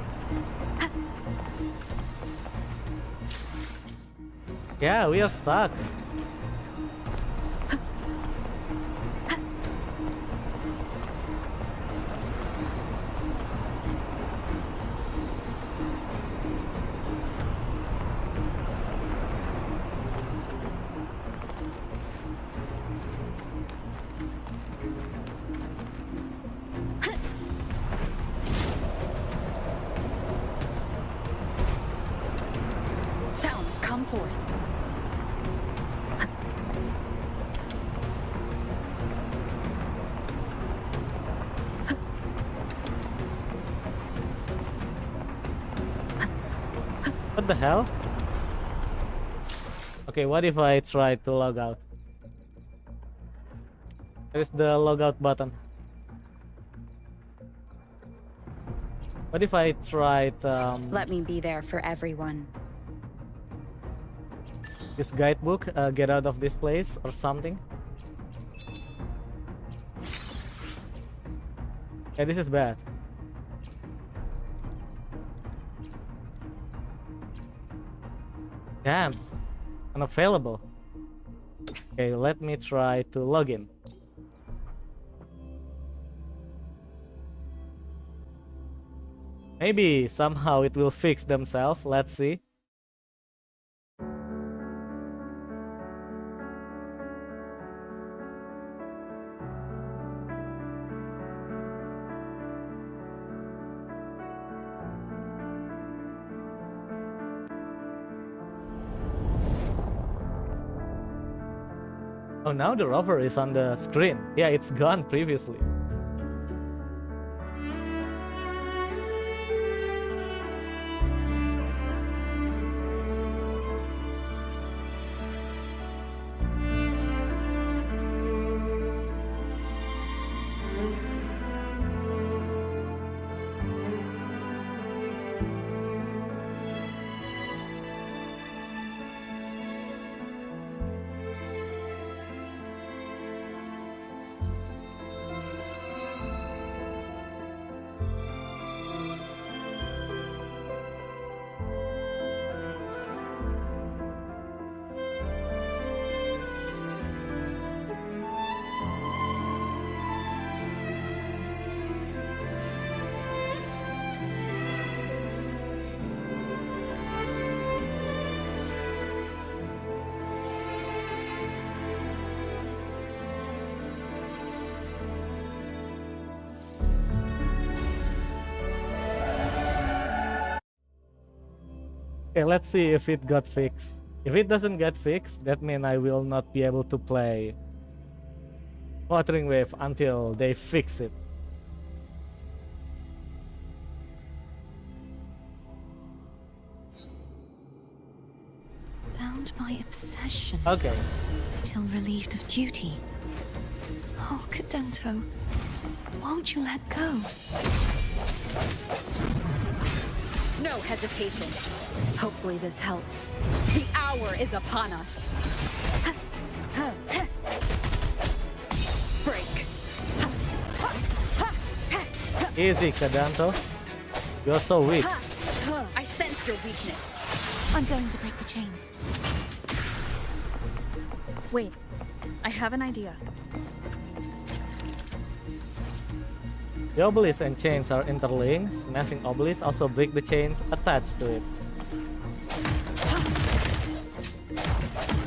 Speaker 1: Yeah, we are stuck.
Speaker 5: on forth.
Speaker 1: What the hell? Okay, what if I try to log out? There's the logout button. What if I tried
Speaker 5: Let me be there for everyone.
Speaker 1: this guidebook, get out of this place or something? Yeah, this is bad. Damn, unavailable. Okay, let me try to log in. Maybe somehow it will fix themselves. Let's see. Oh, now the rover is on the screen. Yeah, it's gone previously. Okay, let's see if it got fixed. If it doesn't get fixed, that means I will not be able to play Wuthering Waves until they fix it.
Speaker 6: Bound by obsession.
Speaker 1: Okay.
Speaker 6: Till relieved of duty. Oh, Cadento, won't you let go?
Speaker 10: No hesitation. Hopefully this helps. The hour is upon us. Break.
Speaker 1: Easy, Cadanto. You're so weak.
Speaker 10: I sense your weakness.
Speaker 6: I'm going to break the chains.
Speaker 5: Wait, I have an idea.
Speaker 1: The obelisk and chains are interlinked. Smashing obelisk also break the chains attached to it.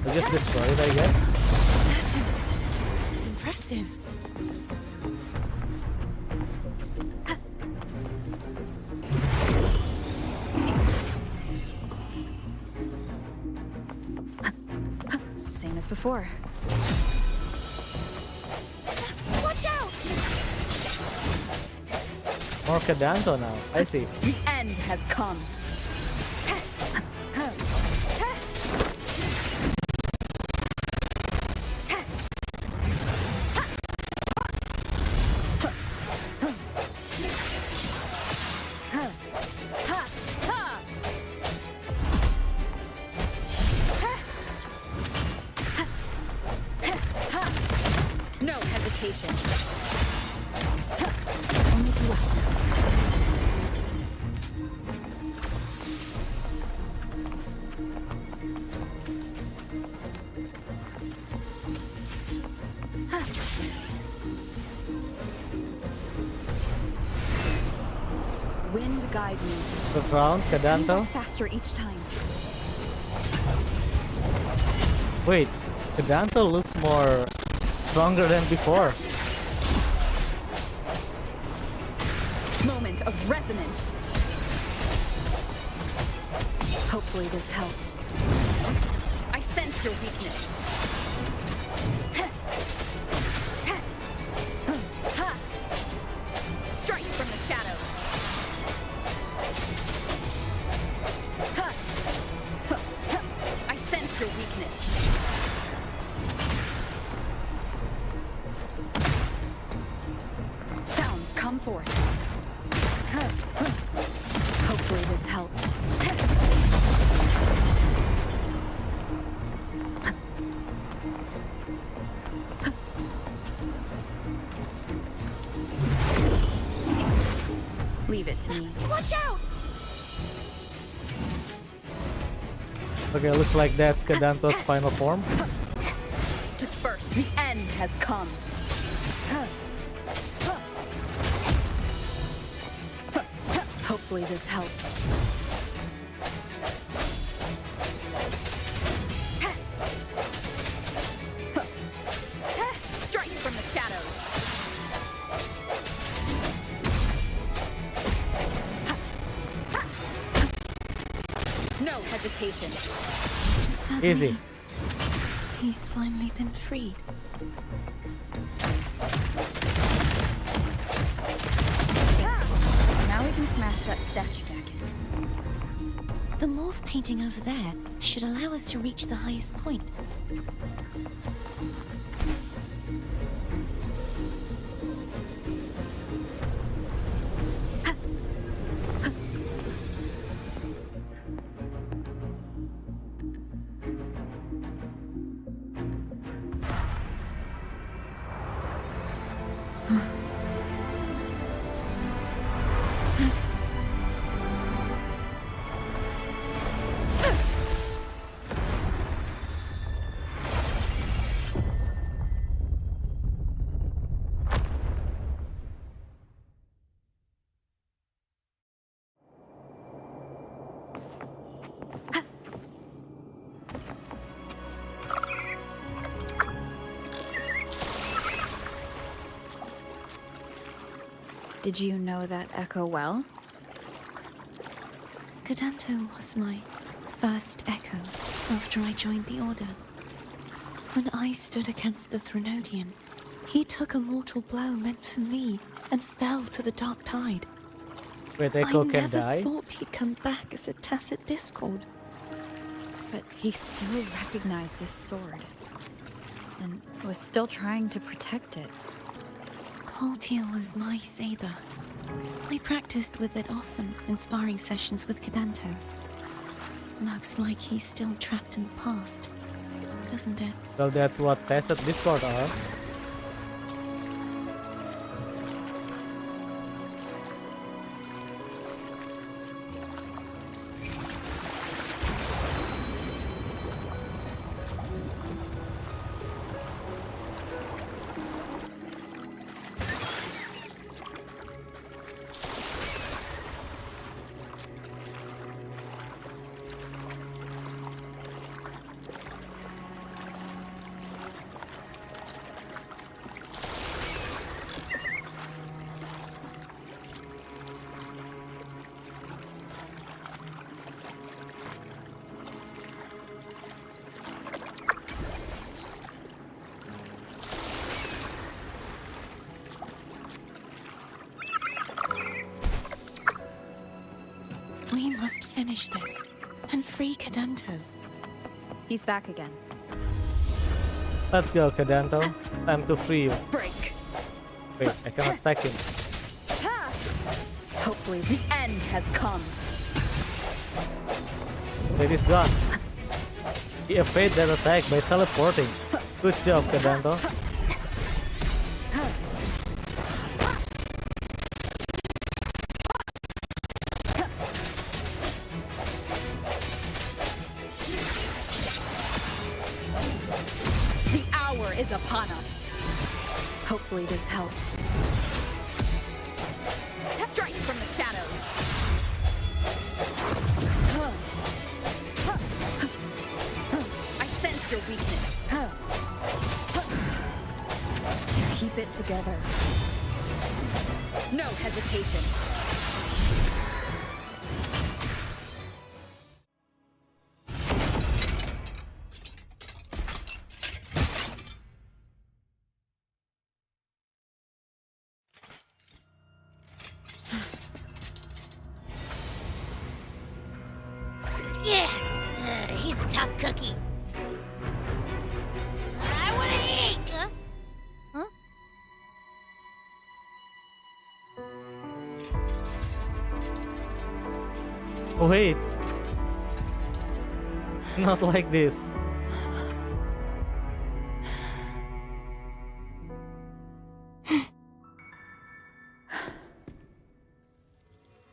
Speaker 1: I just destroy it, I guess.
Speaker 6: That is impressive.
Speaker 5: Same as before.
Speaker 6: Watch out!
Speaker 1: More Cadanto now. I see.
Speaker 10: The end has come. No hesitation.
Speaker 5: Only two left.
Speaker 10: Wind guide me.
Speaker 1: Good round, Cadanto.
Speaker 5: Faster each time.
Speaker 1: Wait, Cadanto looks more stronger than before.
Speaker 10: Moment of resonance. Hopefully this helps. sense your weakness. Strike from the shadows. I sense your weakness. Sounds come forth.
Speaker 5: Hopefully this helps. Leave it to me.
Speaker 10: Watch out!
Speaker 1: Okay, looks like that's Cadanto's final form.
Speaker 10: Disperse. The end has come.
Speaker 5: Hopefully this helps.
Speaker 10: Strike from the shadows. No hesitation.
Speaker 6: Does that
Speaker 1: Easy.
Speaker 6: mean he's finally been freed?
Speaker 5: Now we can smash that statue back in.
Speaker 6: The morph painting over there should allow us to reach the highest point.
Speaker 5: Did you know that echo well?
Speaker 6: Cadanto was my first echo after I joined the Order. When I stood against the Threnodian, he took a mortal blow meant for me and fell to the dark tide.
Speaker 1: Wait, Echo
Speaker 6: I
Speaker 1: can
Speaker 6: never
Speaker 1: die?
Speaker 6: thought he'd come back as a tacit discord.
Speaker 5: But he still recognized this sword. And was still trying to protect it.
Speaker 6: Haltia was my saber. I practiced with it often in sparring sessions with Cadanto. Looks like he's still trapped in the past, doesn't it?
Speaker 1: Well, that's what Tacit Discord are.
Speaker 6: We must finish this and free Cadanto.
Speaker 5: He's back again.
Speaker 1: Let's go, Cadanto. Time to free you.
Speaker 10: Break.
Speaker 1: Wait, I can attack him.
Speaker 10: Hopefully the end has come.
Speaker 1: Wait, he's gone. He evaded that attack by teleporting. Good job, Cadanto.
Speaker 10: The hour is upon us.
Speaker 5: Hopefully this helps.
Speaker 10: Strike from the shadows. I sense your weakness.
Speaker 5: Keep it together.
Speaker 10: No hesitation.
Speaker 3: tough cookie. I wanna eat! Huh?
Speaker 1: Wait. Not like this.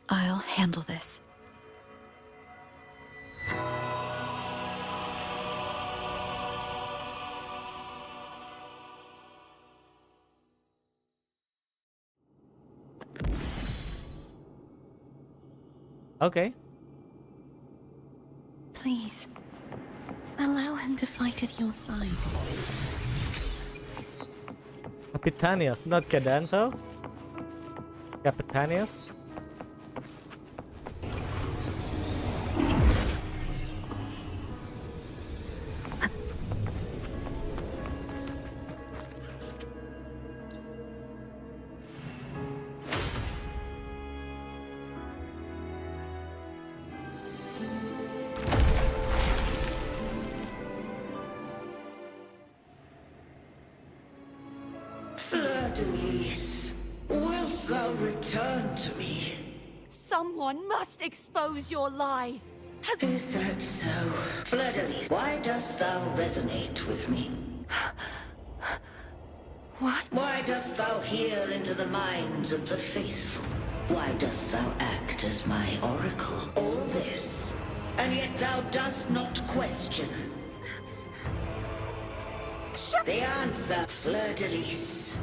Speaker 2: I'll handle this.
Speaker 1: Okay.
Speaker 6: Please, allow him to fight at your side.
Speaker 1: Capitanius, not Cadanto. Capitanius.
Speaker 11: Fleur-de-Lis, wilt thou return to me?
Speaker 10: Someone must expose your lies.
Speaker 11: Is that so? Fleur-de-Lis, why dost thou resonate with me?
Speaker 10: What?
Speaker 11: Why dost thou hear into the minds of the faithful? Why dost thou act as my oracle? All this, and yet thou dost not question. The answer, Fleur-de-Lis.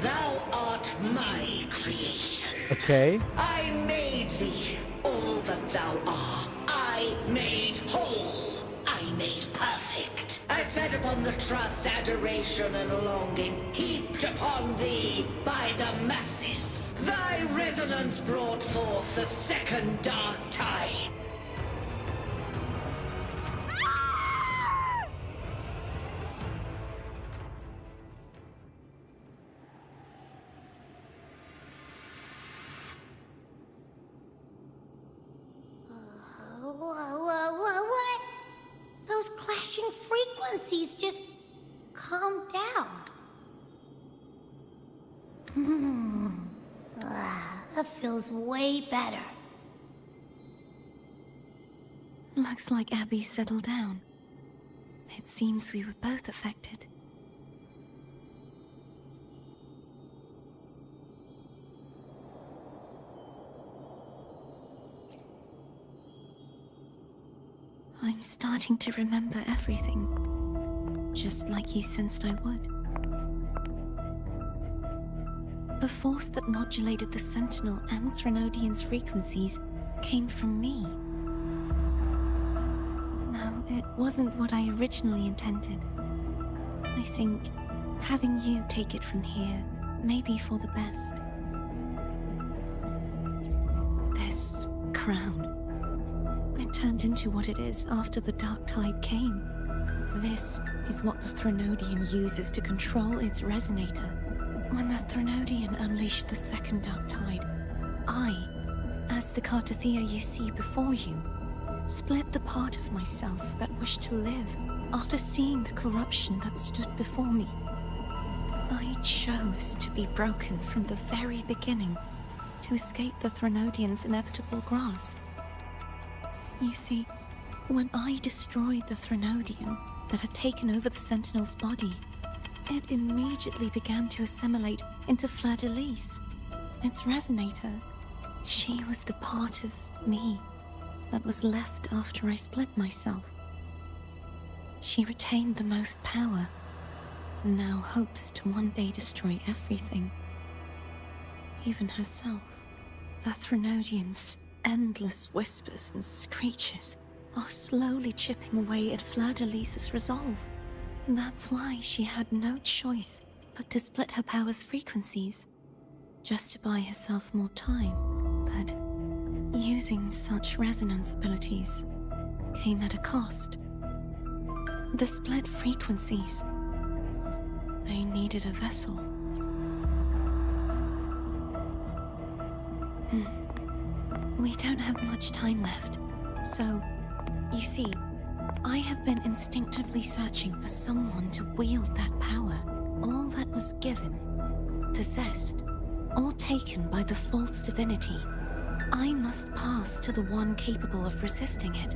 Speaker 11: Thou art my creation.
Speaker 1: Okay.
Speaker 11: I made thee all that thou art. I made whole. I made perfect. I fed upon the trust, adoration, and longing heaped upon thee by the masses. Thy resonance brought forth the second dark tide.
Speaker 3: What? Those clashing frequencies just calmed down. That feels way better.
Speaker 6: Looks like Abby settled down. It seems we were both affected. I'm starting to remember everything, just like you sensed I would. The force that modulated the Sentinel and Threnodian's frequencies came from me. No, it wasn't what I originally intended. I think having you take it from here may be for the best. This crown. It turned into what it is after the Dark Tide came. This is what the Threnodian uses to control its resonator. When the Threnodian unleashed the second Dark Tide, I, as the Cartathea you see before you, split the part of myself that wished to live after seeing the corruption that stood before me. I chose to be broken from the very beginning to escape the Threnodian's inevitable grasp. You see, when I destroyed the Threnodian that had taken over the Sentinel's body, it immediately began to assimilate into Fleur-de-Lis, its resonator. She was the part of me that was left after I split myself. She retained the most power, and now hopes to one day destroy everything, even herself. The Threnodian's endless whispers and screeches are slowly chipping away at Fleur-de-Lis's resolve. That's why she had no choice but to split her power's frequencies, just to buy herself more time. But using such resonance abilities came at a cost. The split frequencies, they needed a vessel. We don't have much time left, so, you see, I have been instinctively searching for someone to wield that power. All that was given, possessed, or taken by the false divinity. I must pass to the one capable of resisting it.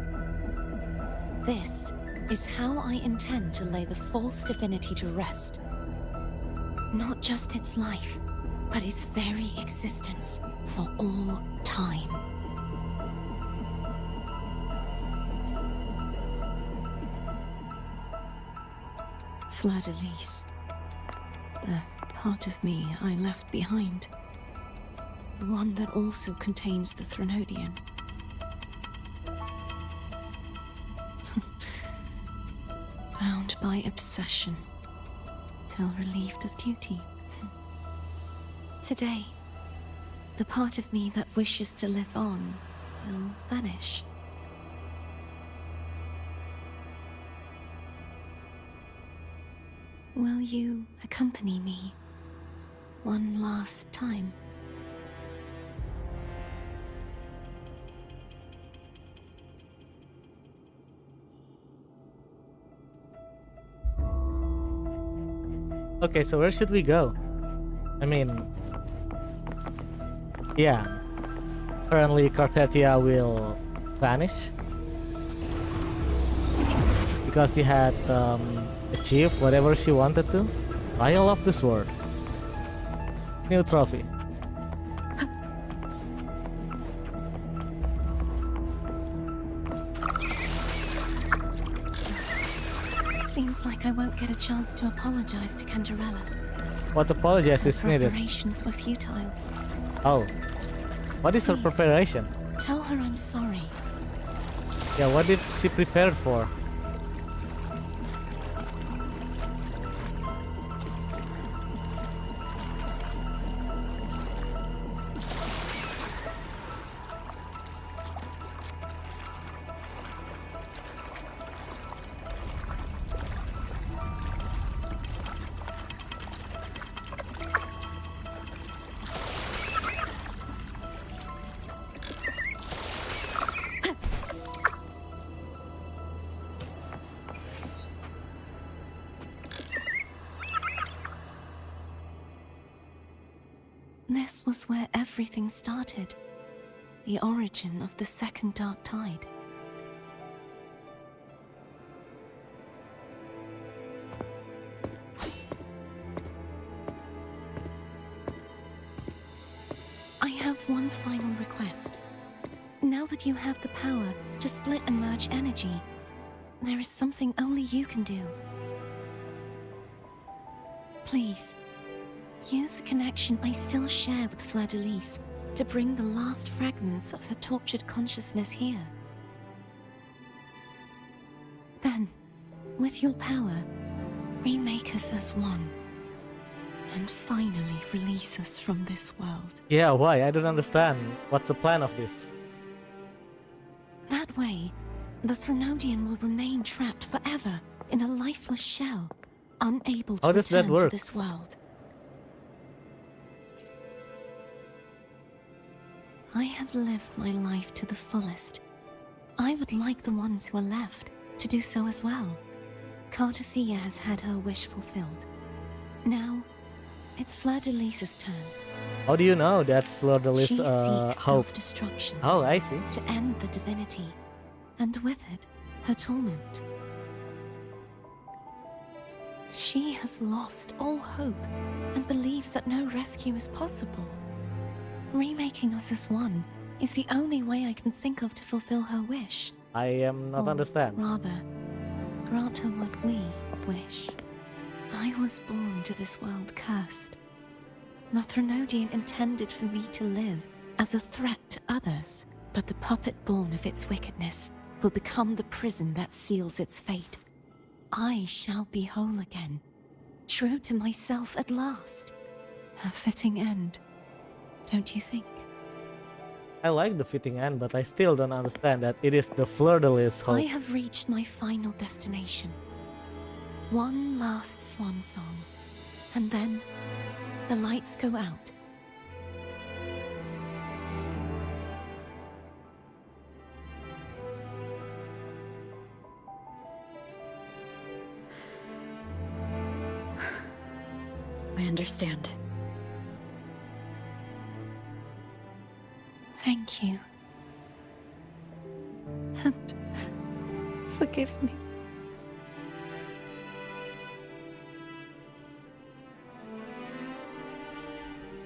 Speaker 6: This is how I intend to lay the false divinity to rest. Not just its life, but its very existence for all time. Fleur-de-Lis. The part of me I left behind. The one that also contains the Threnodian. Bound by obsession, till relieved of duty. Today, the part of me that wishes to live on will vanish. Will you accompany me one last time?
Speaker 1: Okay, so where should we go? I mean, yeah, currently Cartetia will vanish because she had achieved whatever she wanted to. I love this word. New trophy.
Speaker 6: Seems like I won't get a chance to apologize to Cantarella.
Speaker 1: What apologize is needed?
Speaker 6: Preparations were futile.
Speaker 1: Oh. What is her
Speaker 6: Please,
Speaker 1: preparation?
Speaker 6: Tell her I'm sorry.
Speaker 1: Yeah, what did she prepare for?
Speaker 6: This was where everything started. The origin of the second dark tide. I have one final request. Now that you have the power to split and merge energy, there is something only you can do. Please, use the connection I still share with Fleur-de-Lis to bring the last fragments of her tortured consciousness here. Then, with your power, remake us as one, and finally release us from this world.
Speaker 1: Yeah, why? I don't understand. What's the plan of this?
Speaker 6: That way, the Threnodian will remain trapped forever in a lifeless shell, unable to
Speaker 1: How does that
Speaker 6: return to
Speaker 1: work?
Speaker 6: this world. I have lived my life to the fullest. I would like the ones who are left to do so as well. Cartetia has had her wish fulfilled. Now, it's Fleur-de-Lis's turn.
Speaker 1: How do you know that's Fleur-de-Lis'
Speaker 6: She seeks
Speaker 1: hope?
Speaker 6: self-destruction.
Speaker 1: Oh, I see.
Speaker 6: To end the divinity, and with it, her torment. She has lost all hope and believes that no rescue is possible. Remaking us as one is the only way I can think of to fulfill her wish.
Speaker 1: I am not
Speaker 6: Or
Speaker 1: understand.
Speaker 6: rather, grant her what we wish. I was born to this world cursed. The Threnodian intended for me to live as a threat to others, but the puppet born of its wickedness will become the prison that seals its fate. I shall be whole again, true to myself at last. A fitting end, don't you think?
Speaker 1: I like the fitting end, but I still don't understand that it is the Fleur-de-Lis hope.
Speaker 6: I have reached my final destination. One last swan song, and then the lights go out.
Speaker 5: understand.
Speaker 6: Thank you. And forgive me.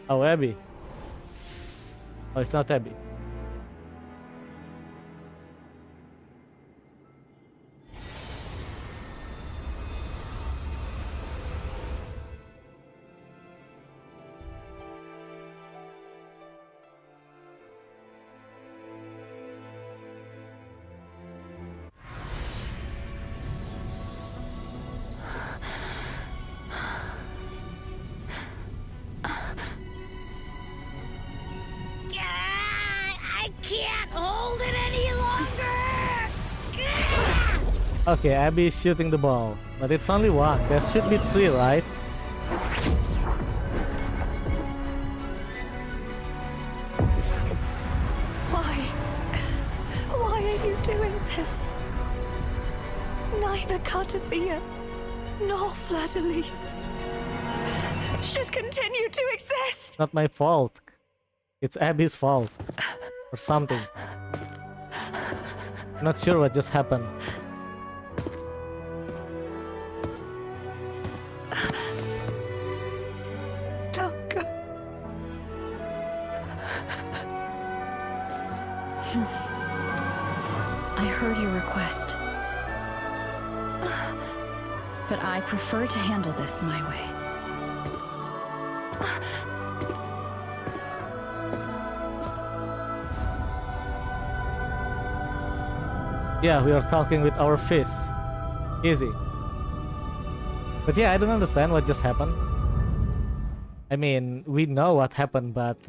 Speaker 1: Oh, Abby. Oh, it's not Abby.
Speaker 3: I can't hold it any longer!
Speaker 1: Okay, Abby is shooting the ball, but it's only one. There should be three, right?
Speaker 6: Why are you doing this? Neither Cantarella nor Fladalise should continue to exist.
Speaker 1: It's not my fault. It's Abby's fault. Or something. I'm not sure what just happened.
Speaker 6: Don't go.
Speaker 5: I heard your request. But I prefer to handle this my way.
Speaker 1: Yeah, we are talking with our fists. Easy. But yeah, I don't understand what just happened. I mean, we know what happened, but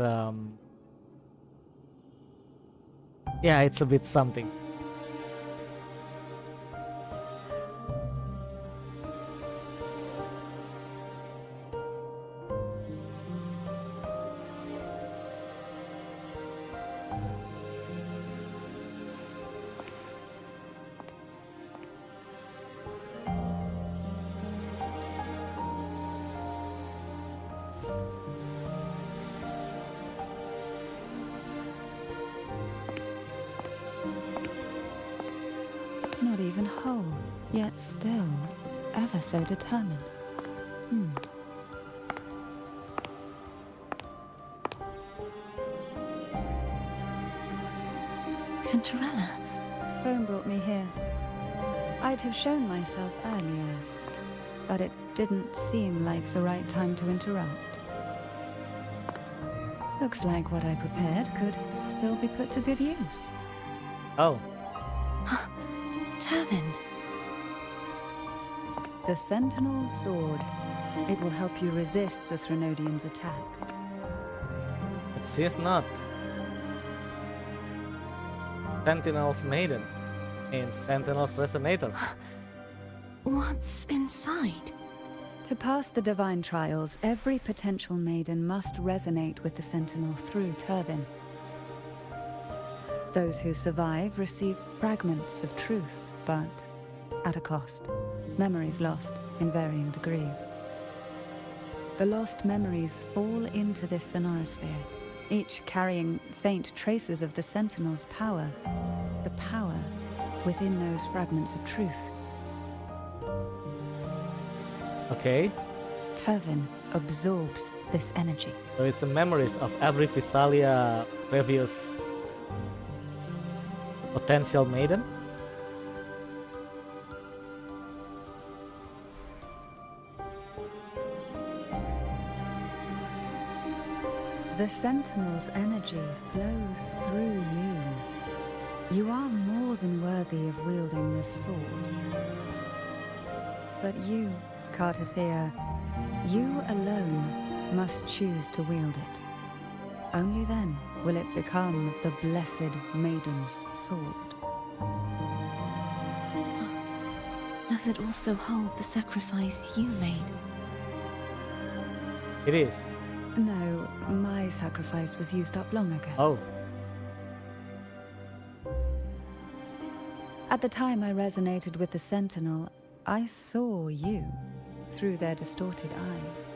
Speaker 1: yeah, it's a bit something.
Speaker 2: Not even whole, yet still ever so determined.
Speaker 6: Cantarella.
Speaker 2: Phone brought me here. I'd have shown myself earlier, but it didn't seem like the right time to interrupt. Looks like what I prepared could still be put to good use.
Speaker 1: Oh.
Speaker 6: Turvin.
Speaker 2: The Sentinel's sword. It will help you resist the Threnodian's attack.
Speaker 1: It seems not. Sentinel's Maiden and Sentinel's Resonator.
Speaker 6: What's inside?
Speaker 2: To pass the divine trials, every potential maiden must resonate with the Sentinel through Turvin. Those who survive receive fragments of truth, but at a cost. Memories lost in varying degrees. The lost memories fall into this sonorosphere, each carrying faint traces of the Sentinel's power, the power within those fragments of truth.
Speaker 1: Okay.
Speaker 2: Turvin absorbs this energy.
Speaker 1: So it's the memories of every Visalia previous potential maiden.
Speaker 2: The Sentinel's energy flows through you. You are more than worthy of wielding this sword. But you, Cantarella, you alone must choose to wield it. Only then will it become the Blessed Maiden's sword.
Speaker 6: Does it also hold the sacrifice you made?
Speaker 1: It is.
Speaker 2: No, my sacrifice was used up long ago.
Speaker 1: Oh.
Speaker 2: At the time I resonated with the Sentinel, I saw you through their distorted eyes.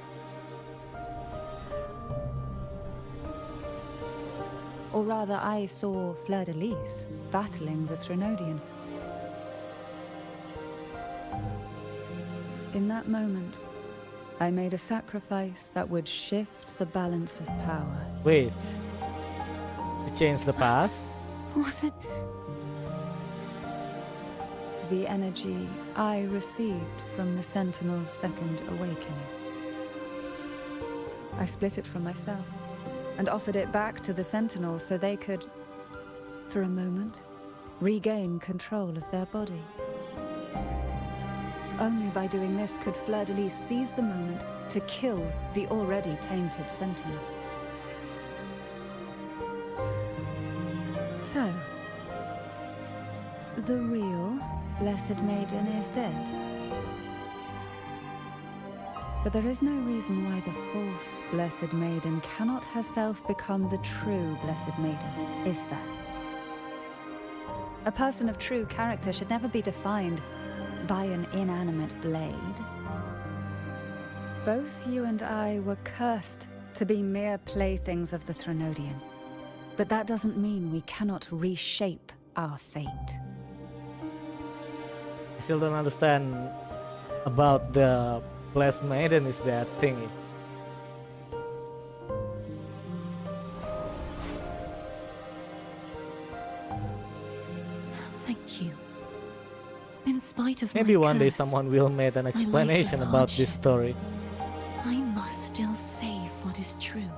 Speaker 2: Or rather, I saw Fleur-de-Lis battling the Threnodian. In that moment, I made a sacrifice that would shift the balance of power.
Speaker 1: Wait. To change the past?
Speaker 6: Was it?
Speaker 2: The energy I received from the Sentinel's second awakening. I split it from myself and offered it back to the Sentinels so they could, for a moment, regain control of their body. Only by doing this could Fleur-de-Lis seize the moment to kill the already tainted Sentinel. So, the real Blessed Maiden is dead. But there is no reason why the false Blessed Maiden cannot herself become the true Blessed Maiden, is there? A person of true character should never be defined by an inanimate blade. Both you and I were cursed to be mere playthings of the Threnodian. But that doesn't mean we cannot reshape our fate.
Speaker 1: I still don't understand about the Blessed Maiden is that thingy.
Speaker 6: Thank you. In spite of
Speaker 1: Maybe
Speaker 6: my
Speaker 1: one day
Speaker 6: curse,
Speaker 1: someone will make an
Speaker 6: my life
Speaker 1: explanation
Speaker 6: of
Speaker 1: about this
Speaker 6: hardship,
Speaker 1: story.
Speaker 6: I must still save what is true.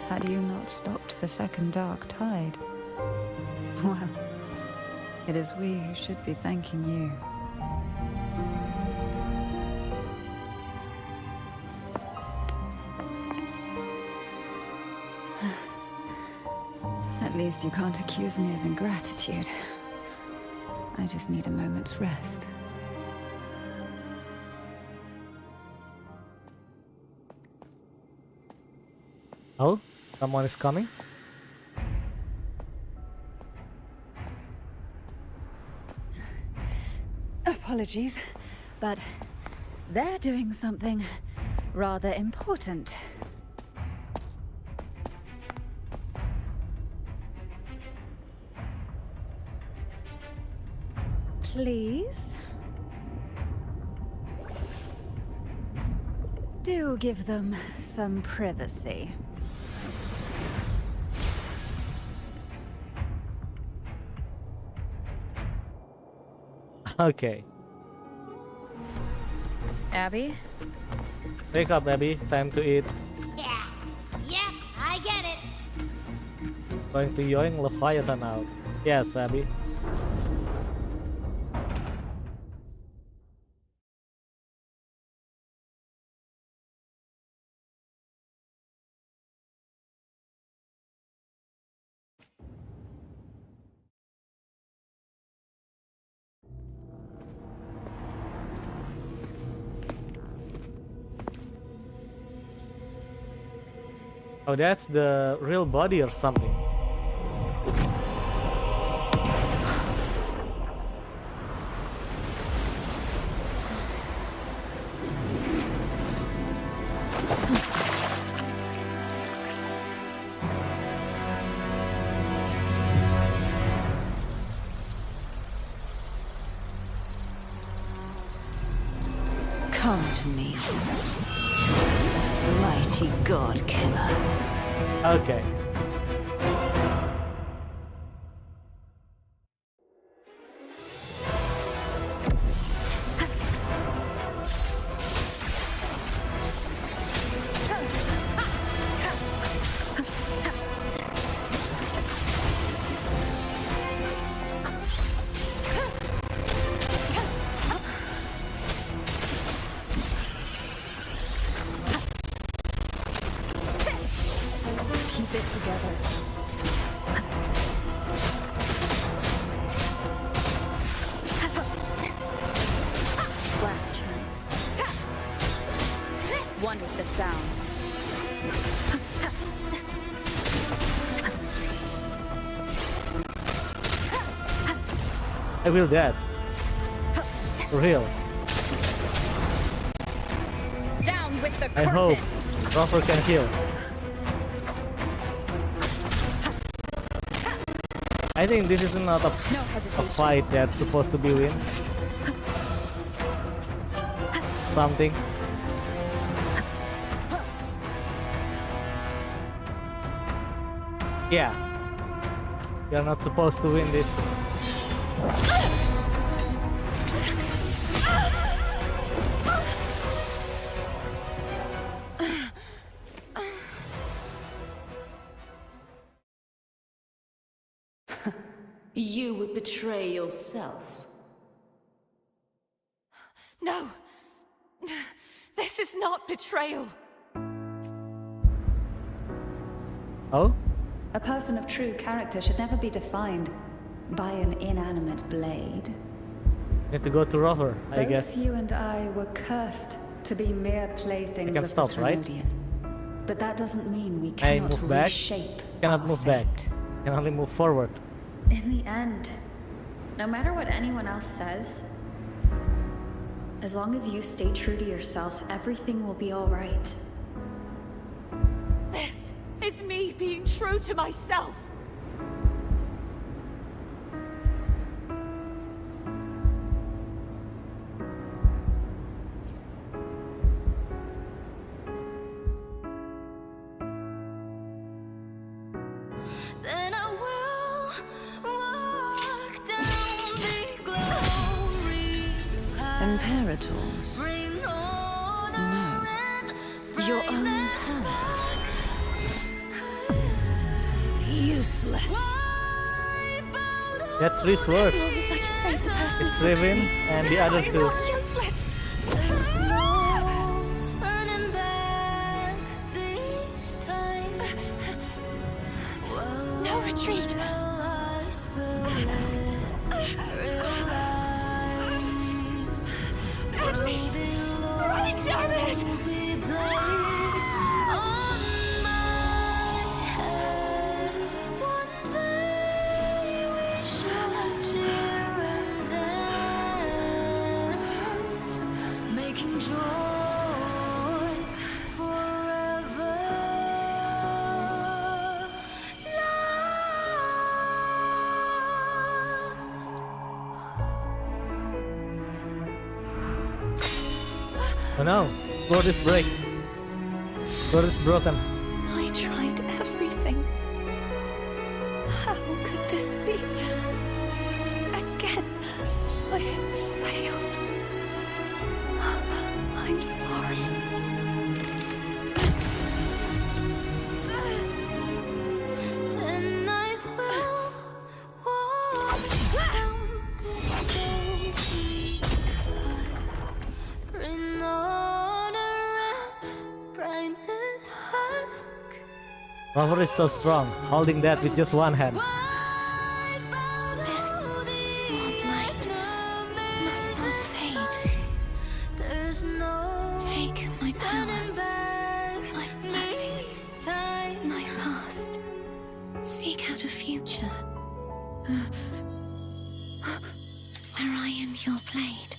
Speaker 2: Had you not stopped the second dark tide? Well, it is we who should be thanking you. At least you can't accuse me of ingratitude. I just need a moment's rest.
Speaker 1: Oh, someone is coming?
Speaker 2: Apologies, but they're doing something rather important. Please? Do give them some privacy.
Speaker 1: Okay.
Speaker 5: Abby?
Speaker 1: Wake up, Abby. Time to eat.
Speaker 3: Yeah, I get it.
Speaker 1: Going to yoink Leviathan out. Yes, Abby. Oh, that's the real body or something.
Speaker 11: Come to me, mighty god killer.
Speaker 1: Okay.
Speaker 11: Keep it together.
Speaker 10: one with the sounds.
Speaker 1: I will that. For real.
Speaker 10: Down with the
Speaker 1: I
Speaker 10: curtain.
Speaker 1: hope Rover can heal. I think this is not a fight that's supposed to be win. Something. Yeah. You're not supposed to win this.
Speaker 11: You would betray yourself.
Speaker 6: No! This is not betrayal!
Speaker 1: Oh?
Speaker 2: A person of true character should never be defined by an inanimate blade.
Speaker 1: Need to go to Rover, I guess.
Speaker 2: Both you and I were cursed to be mere playthings
Speaker 1: can
Speaker 2: of
Speaker 1: stop,
Speaker 2: the
Speaker 1: right?
Speaker 2: Threnodian. But that doesn't mean we
Speaker 1: I
Speaker 2: cannot
Speaker 1: move back.
Speaker 2: reshape
Speaker 1: Cannot
Speaker 2: our
Speaker 1: move back.
Speaker 2: fate.
Speaker 1: Can only move forward.
Speaker 5: In the end, no matter what anyone else says, as long as you stay true to yourself, everything will be alright.
Speaker 6: This is me being true to myself!
Speaker 11: Then I will walk down the glory path.
Speaker 2: Imperators.
Speaker 11: Bring honor
Speaker 2: No.
Speaker 11: and
Speaker 2: Your own
Speaker 11: brightness
Speaker 2: power.
Speaker 11: back.
Speaker 2: Useless.
Speaker 11: Wipe out
Speaker 1: That's three swords.
Speaker 6: As long as I can save the person
Speaker 1: It's
Speaker 6: in front of
Speaker 1: Raven
Speaker 6: me,
Speaker 1: and the other
Speaker 6: I'm
Speaker 1: two.
Speaker 6: not useless!
Speaker 11: no turning back this time.
Speaker 6: No retreat!
Speaker 11: Lies will live,
Speaker 6: At least! Running, damn it!
Speaker 11: be placed on my head. One day we shall cheer and dance, making joy forever last.
Speaker 1: Oh no! Sword is break. Sword is broken.
Speaker 6: I tried everything. How could this be? Again, I failed. I'm sorry.
Speaker 11: Then I will walk down the glory path, bring honor and brightness back.
Speaker 1: Rover is so strong, holding that with just one hand.
Speaker 6: This warm light must not fade.
Speaker 11: There's no
Speaker 6: Take my power,
Speaker 11: turning back
Speaker 6: my blessings,
Speaker 11: this time.
Speaker 6: my past. Seek out a future where I am your blade.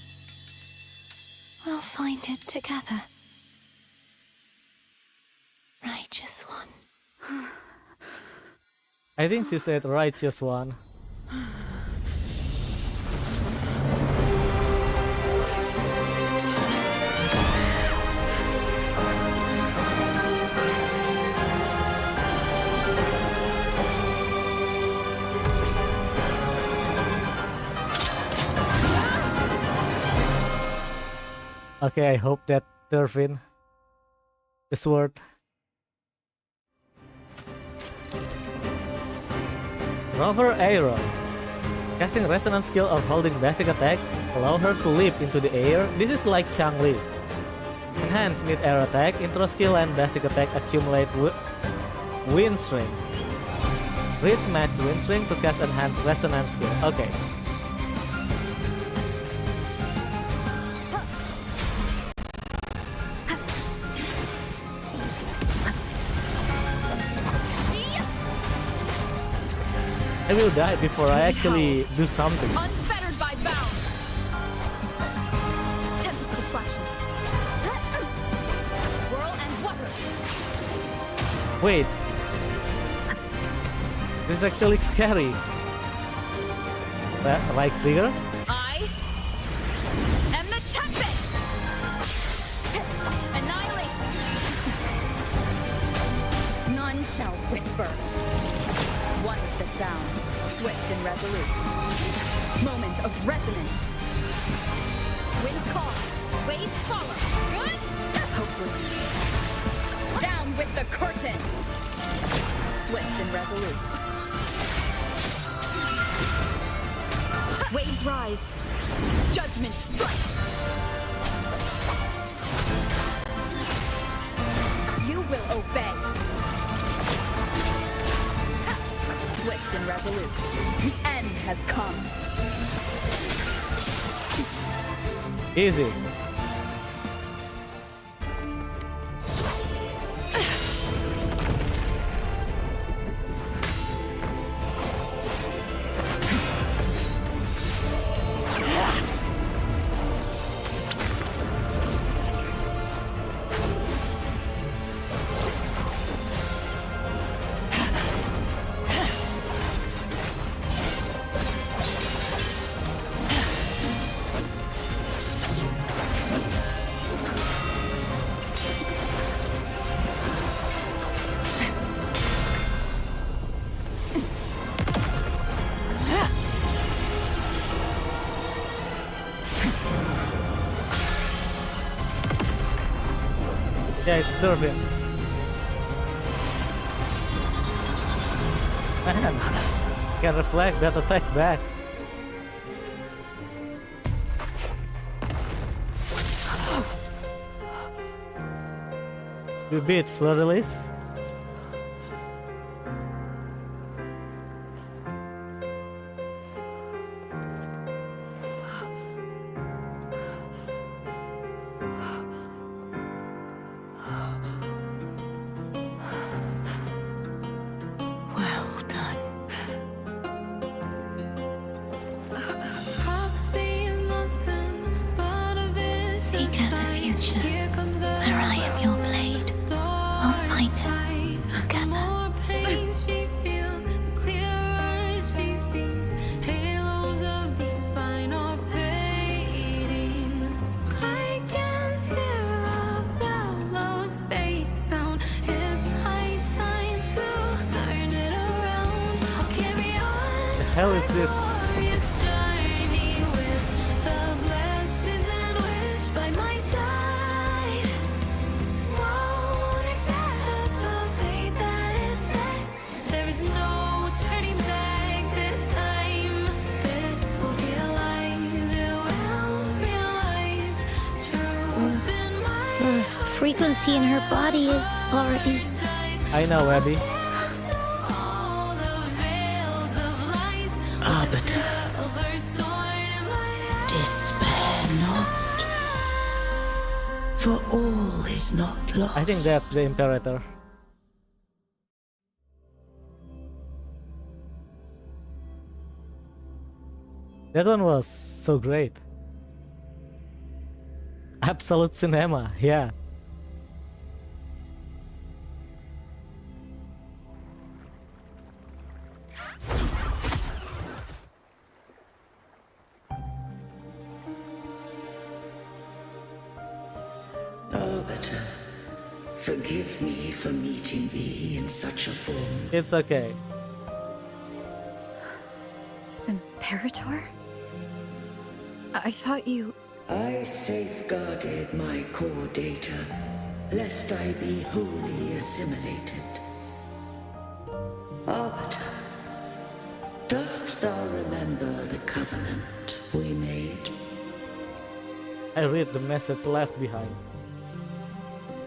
Speaker 6: We'll find it together. Righteous one.
Speaker 1: I think she said righteous one. Okay, I hope that Turfin is worth. Rover Arrow. Casting resonance skill of holding basic attack, allow her to leap into the air. This is like Changli. Enhance mid-air attack, intro skill and basic attack accumulate wind swing. Reach max wind swing to cast enhanced resonance skill. Okay. I will die before I actually do something.
Speaker 10: Unfettered by bounds. Tempest of slashes. Whirl and water.
Speaker 1: Wait. This is actually scary. Right trigger?
Speaker 10: I am the Tempest! Annihilation! None shall whisper. One is the sound, swift and resolute. Moment of resonance. Winds cause, waves follow. Good? Hopefully. Down with the curtain! Swift and resolute. Waves rise. Judgment strikes. You will obey. Swift and resolute. The end has come.
Speaker 1: Easy. Yeah, it's Durvin. Man, can reflect that attack back. We beat Florilis.
Speaker 8: Seek out the future, where I am your blade. We'll find it together.
Speaker 1: The hell is this?
Speaker 3: Frequency in her body is already...
Speaker 1: I know, Abby.
Speaker 11: Arbiter, despair not, for all is not lost.
Speaker 1: I think that's the Imperator. That one was so great. Absolute cinema, yeah.
Speaker 11: Arbiter, forgive me for meeting thee in such a form.
Speaker 1: It's okay.
Speaker 5: Imperator? I thought you...
Speaker 11: I safeguarded my core data, lest I be wholly assimilated. Arbiter, dost thou remember the covenant we made?
Speaker 1: I read the message left behind.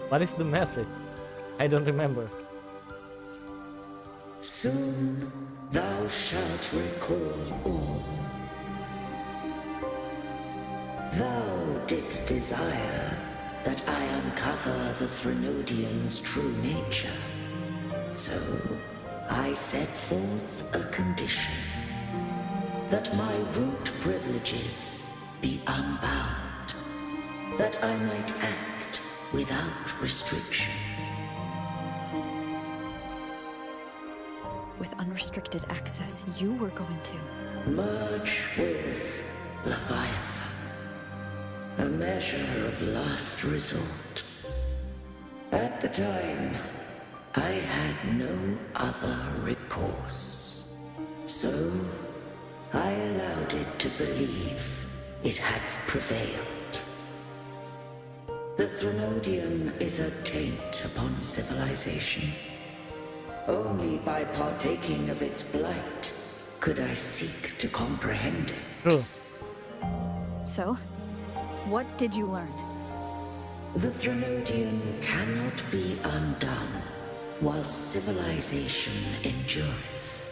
Speaker 1: What is the message? I don't remember.
Speaker 11: Soon thou shalt recall all. Thou didst desire that I uncover the Threnodian's true nature. So I set forth a condition. That my root privileges be unbound. That I might act without restriction.
Speaker 5: With unrestricted access, you were going to
Speaker 11: merge with Leviathan. A measure of last resort. At the time, I had no other recourse. So, I allowed it to believe it had prevailed. The Threnodian is a taint upon civilization. Only by partaking of its blight could I seek to comprehend it.
Speaker 5: So, what did you learn?
Speaker 11: The Threnodian cannot be undone while civilization endureth.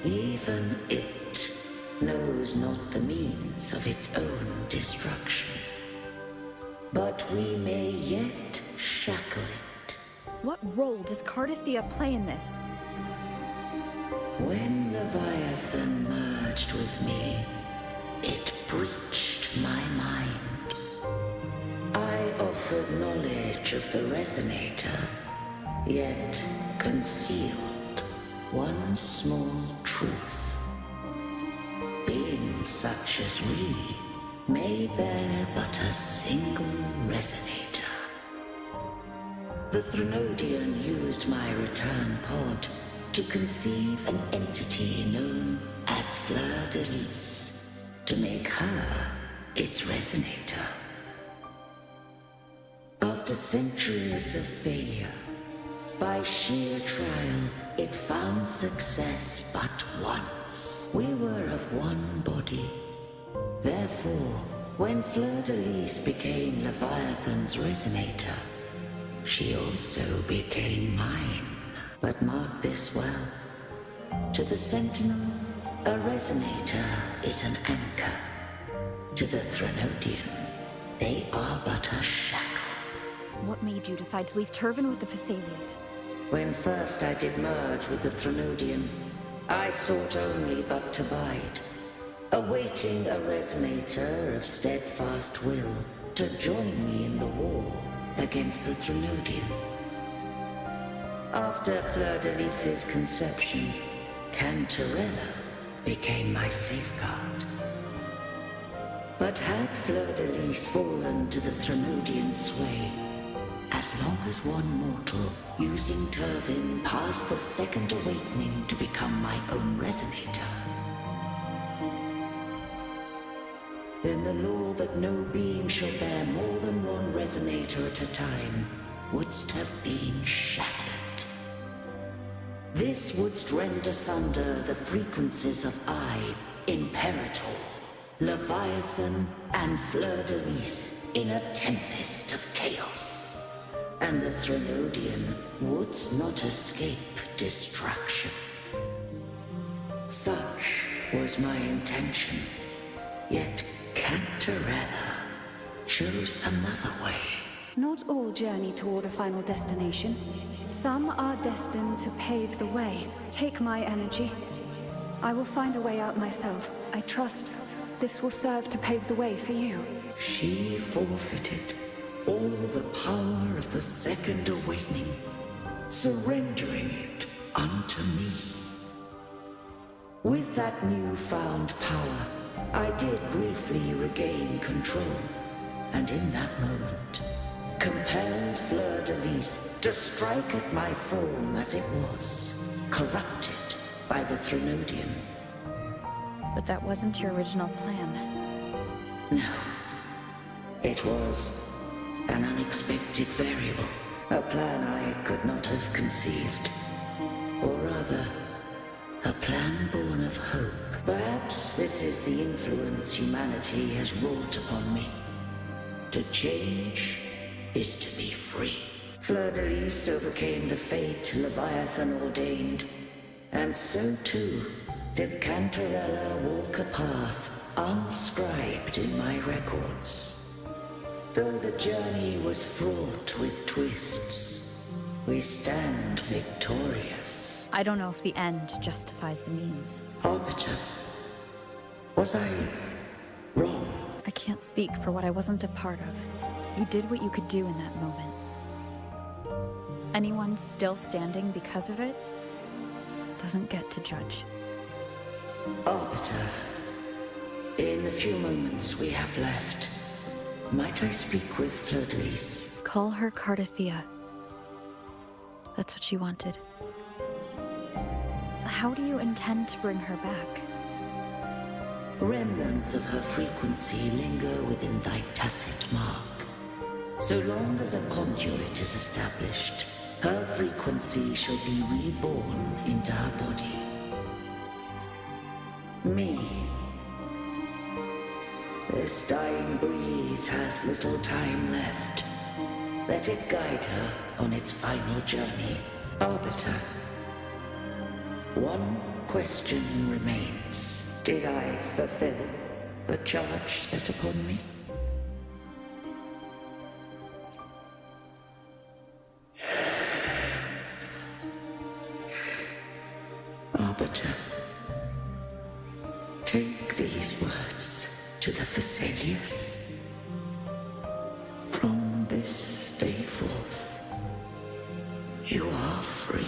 Speaker 11: Even it knows not the means of its own destruction. But we may yet shackle it.
Speaker 5: What role does Cardathia play in this?
Speaker 11: When Leviathan merged with me, it breached my mind. I offered knowledge of the Resonator, yet concealed one small truth. Beings such as we may bear but a single Resonator. The Threnodian used my return pod to conceive an entity known as Fleur de Lis, to make her its Resonator. After centuries of failure, by sheer trial, it found success but once. We were of one body. Therefore, when Fleur de Lis became Leviathan's Resonator, she also became mine. But mark this well. To the Sentinel, a Resonator is an anchor. To the Threnodian, they are but a shackle.
Speaker 5: What made you decide to leave Turvan with the Phasalias?
Speaker 11: When first I did merge with the Threnodian, I sought only but to bide, awaiting a Resonator of steadfast will to join me in the war against the Threnodian. After Fleur de Lis's conception, Cantarella became my safeguard. But had Fleur de Lis fallen to the Threnodian sway, as long as one mortal using Turvan passed the second awakening to become my own Resonator, then the law that no being shall bear more than one Resonator at a time wouldst have been shattered. This wouldst rend asunder the frequencies of I, Imperator, Leviathan, and Fleur de Lis in a tempest of chaos. And the Threnodian wouldst not escape destruction. Such was my intention, yet Cantarella chose another way.
Speaker 13: Not all journey toward a final destination. Some are destined to pave the way. Take my energy. I will find a way out myself. I trust this will serve to pave the way for you.
Speaker 11: She forfeited all the power of the second awakening, surrendering it unto me. With that newfound power, I did briefly regain control, and in that moment, compelled Fleur de Lis to strike at my form as it was, corrupted by the Threnodian.
Speaker 5: But that wasn't your original plan.
Speaker 11: No. It was an unexpected variable, a plan I could not have conceived. Or rather, a plan born of hope. Perhaps this is the influence humanity has wrought upon me. To change is to be free. Fleur de Lis overcame the fate Leviathan ordained, and so too did Cantarella walk a path unscribed in my records. Though the journey was fraught with twists, we stand victorious.
Speaker 5: I don't know if the end justifies the means.
Speaker 11: Arbiter, was I wrong?
Speaker 5: I can't speak for what I wasn't a part of. You did what you could do in that moment. Anyone still standing because of it doesn't get to judge.
Speaker 11: Arbiter, in the few moments we have left, might I speak with Fleur-de-Lis?
Speaker 5: Call her Cardathea. That's what she wanted. How do you intend to bring her back?
Speaker 11: Remnants of her frequency linger within thy tacit mark. So long as a conduit is established, her frequency shall be reborn into her body. Me. This dying breeze has little time left. Let it guide her on its final journey. Arbiter. One question remains. Did I fulfill the charge set upon me? Arbiter, take these words to the Phasaelius. From this day forth, you are free.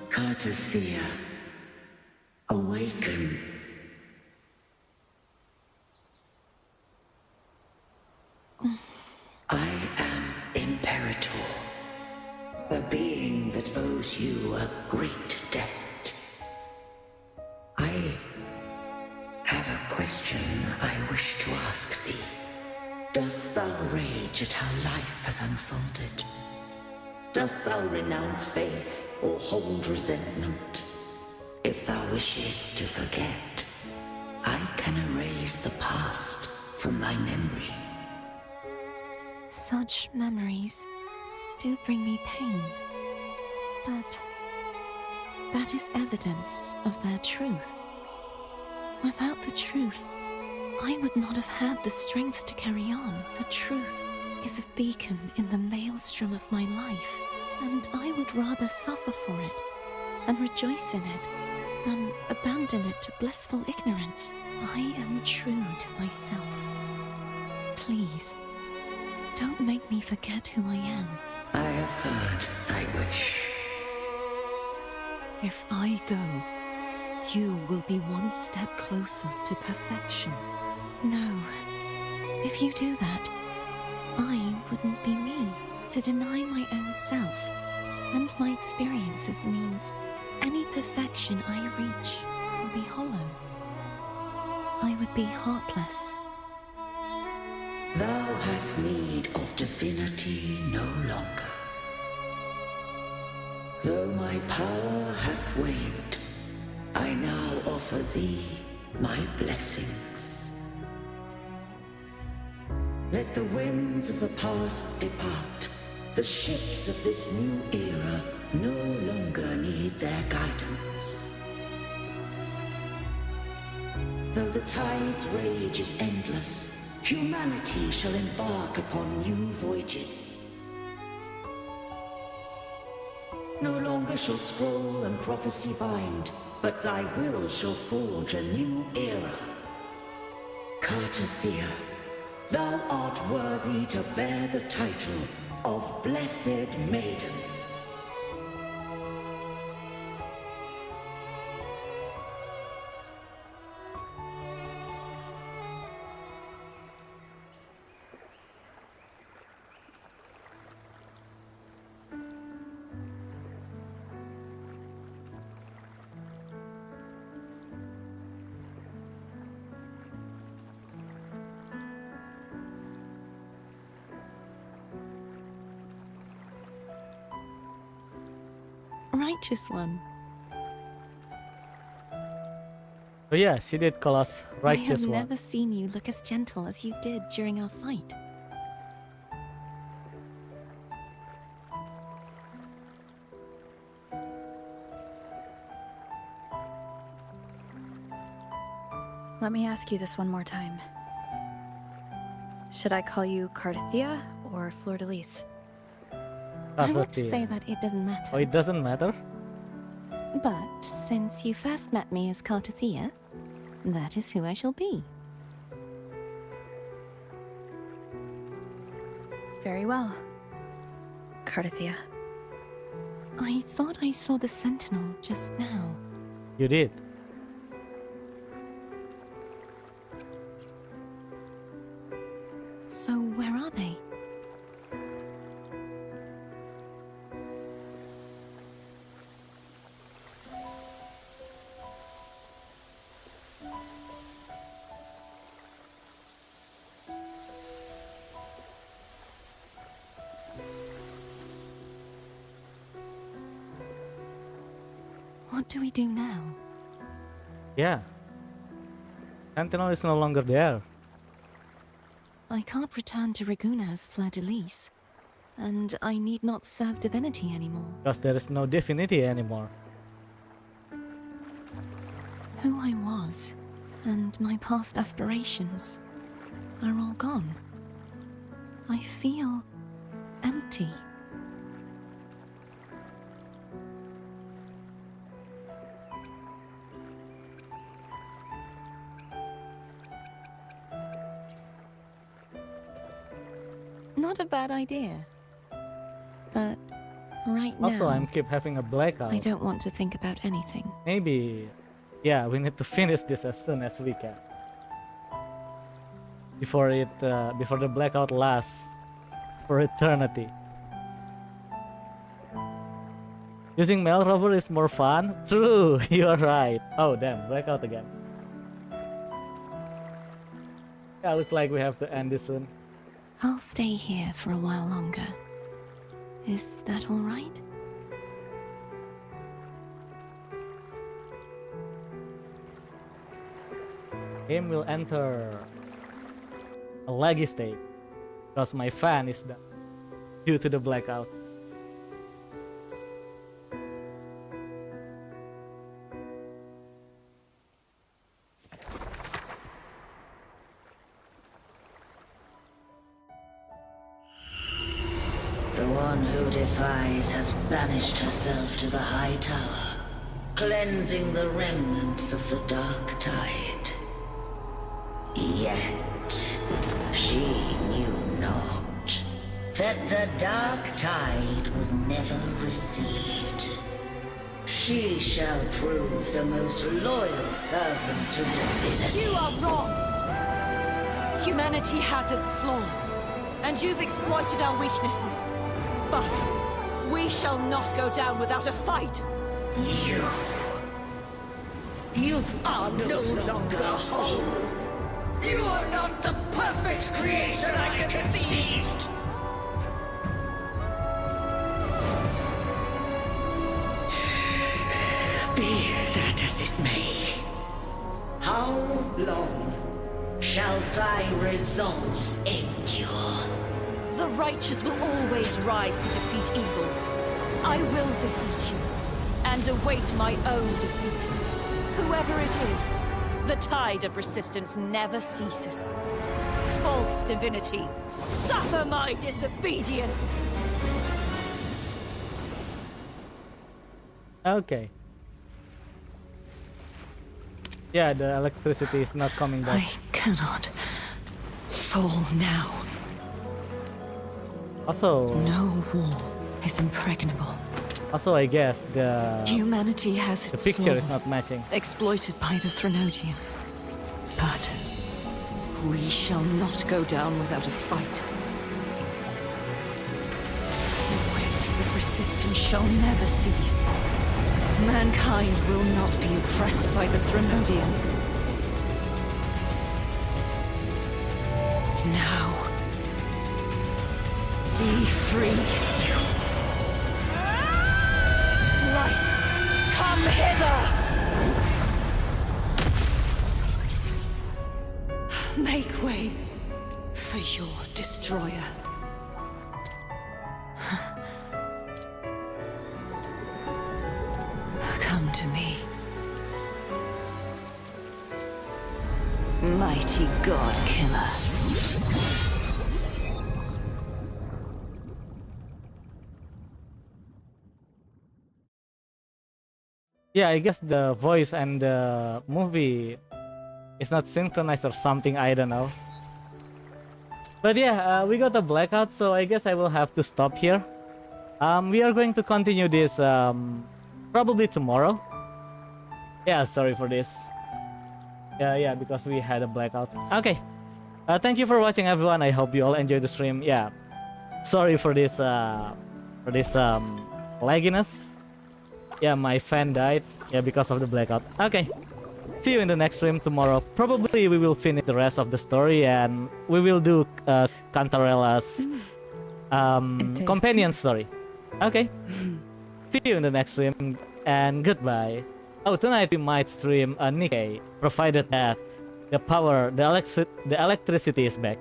Speaker 11: Cardathea, awaken. I am Imperator, a being that owes you a great debt. I have a question I wish to ask thee. Dost thou rage at how life has unfolded? Dost thou renounce faith or hold resentment? If thou wishes to forget, I can erase the past from thy memory.
Speaker 6: Such memories do bring me pain, but that is evidence of their truth. Without the truth, I would not have had the strength to carry on. The truth is a beacon in the maelstrom of my life, and I would rather suffer for it and rejoice in it than abandon it to blissful ignorance. I am true to myself. Please, don't make me forget who I am.
Speaker 11: I have heard thy wish.
Speaker 6: If I go, you will be one step closer to perfection. No. If you do that, I wouldn't be me. To deny my own self and my experiences means any perfection I reach will be hollow. I would be heartless.
Speaker 11: Thou hast need of divinity no longer. Though my power hath waned, I now offer thee my blessings. Let the winds of the past depart. The ships of this new era no longer need their guidance. Though the tide's rage is endless, humanity shall embark upon new voyages. No longer shall scroll and prophecy bind, but thy will shall forge a new era. Cardathea, thou art worthy to bear the title of Blessed Maiden.
Speaker 6: Righteous one.
Speaker 1: Oh yeah, she did call us righteous
Speaker 6: I
Speaker 1: one.
Speaker 6: have never seen you look as gentle as you did during our fight.
Speaker 5: Let me ask you this one more time. Should I call you Carthia or Fleur-de-Lis?
Speaker 6: I want to say that it doesn't matter.
Speaker 1: Oh, it doesn't matter?
Speaker 6: But since you first met me as Carthia, that is who I shall be.
Speaker 5: Very well. Carthia.
Speaker 6: I thought I saw the Sentinel just now.
Speaker 1: You did.
Speaker 6: So where are they? What do we do now?
Speaker 1: Yeah. Sentinel is no longer there.
Speaker 6: I can't return to Reguna as Fleur-de-Lis, and I need not serve divinity anymore.
Speaker 1: Because there is no divinity anymore.
Speaker 6: Who I was, and my past aspirations, are all gone. I feel empty. Not a bad idea. But right now...
Speaker 1: Also, I'm keep having a blackout.
Speaker 6: I don't want to think about anything.
Speaker 1: Maybe... Yeah, we need to finish this as soon as we can. Before the blackout lasts for eternity. Using Mail Rover is more fun? True, you're right. Oh damn, blackout again. Yeah, looks like we have to end this soon.
Speaker 6: I'll stay here for a while longer. Is that all right?
Speaker 1: Game will enter a laggy state because my fan is down due to the blackout.
Speaker 11: The one who defies has banished herself to the High Tower, cleansing the remnants of the Dark Tide. Yet, she knew not that the Dark Tide would never recede. She shall prove the most loyal servant to divinity.
Speaker 14: You are wrong! Humanity has its flaws, and you've exploited our weaknesses. But we shall not go down without a fight.
Speaker 11: You are no longer whole. You are not the perfect creation I conceived! Be that as it may, how long shall thy resolve endure?
Speaker 14: The righteous will always rise to defeat evil. I will defeat you, and await my own defeat. Whoever it is, the tide of resistance never ceases. False divinity, suffer my disobedience!
Speaker 1: Okay. Yeah, the electricity is not coming back.
Speaker 6: I cannot fall now.
Speaker 1: Also...
Speaker 6: No wall is impregnable.
Speaker 1: Also, I guess
Speaker 6: humanity has its
Speaker 1: picture
Speaker 6: flaws,
Speaker 1: is not matching.
Speaker 6: exploited by the Threnodian. But we shall not go down without a fight. The waves of resistance shall never cease. Mankind will not be oppressed by the Threnodian. Now, be free.
Speaker 14: Light, come hither!
Speaker 6: Make way for your destroyer. Come to me.
Speaker 11: mighty god killer.
Speaker 1: Yeah, I guess the voice and the movie is not synchronized or something, I don't know. But yeah, we got a blackout, so I guess I will have to stop here. We are going to continue this probably tomorrow. Yeah, sorry for this. Yeah, because we had a blackout. Okay. Thank you for watching, everyone. I hope you all enjoyed the stream. Yeah. Sorry for this lagginess. Yeah, my fan died. Yeah, because of the blackout. Okay. See you in the next stream tomorrow. Probably we will finish the rest of the story and we will do Cantarella's companion story. Okay. See you in the next stream and goodbye. Oh, tonight we might stream Nikkei, provided that the electricity is back.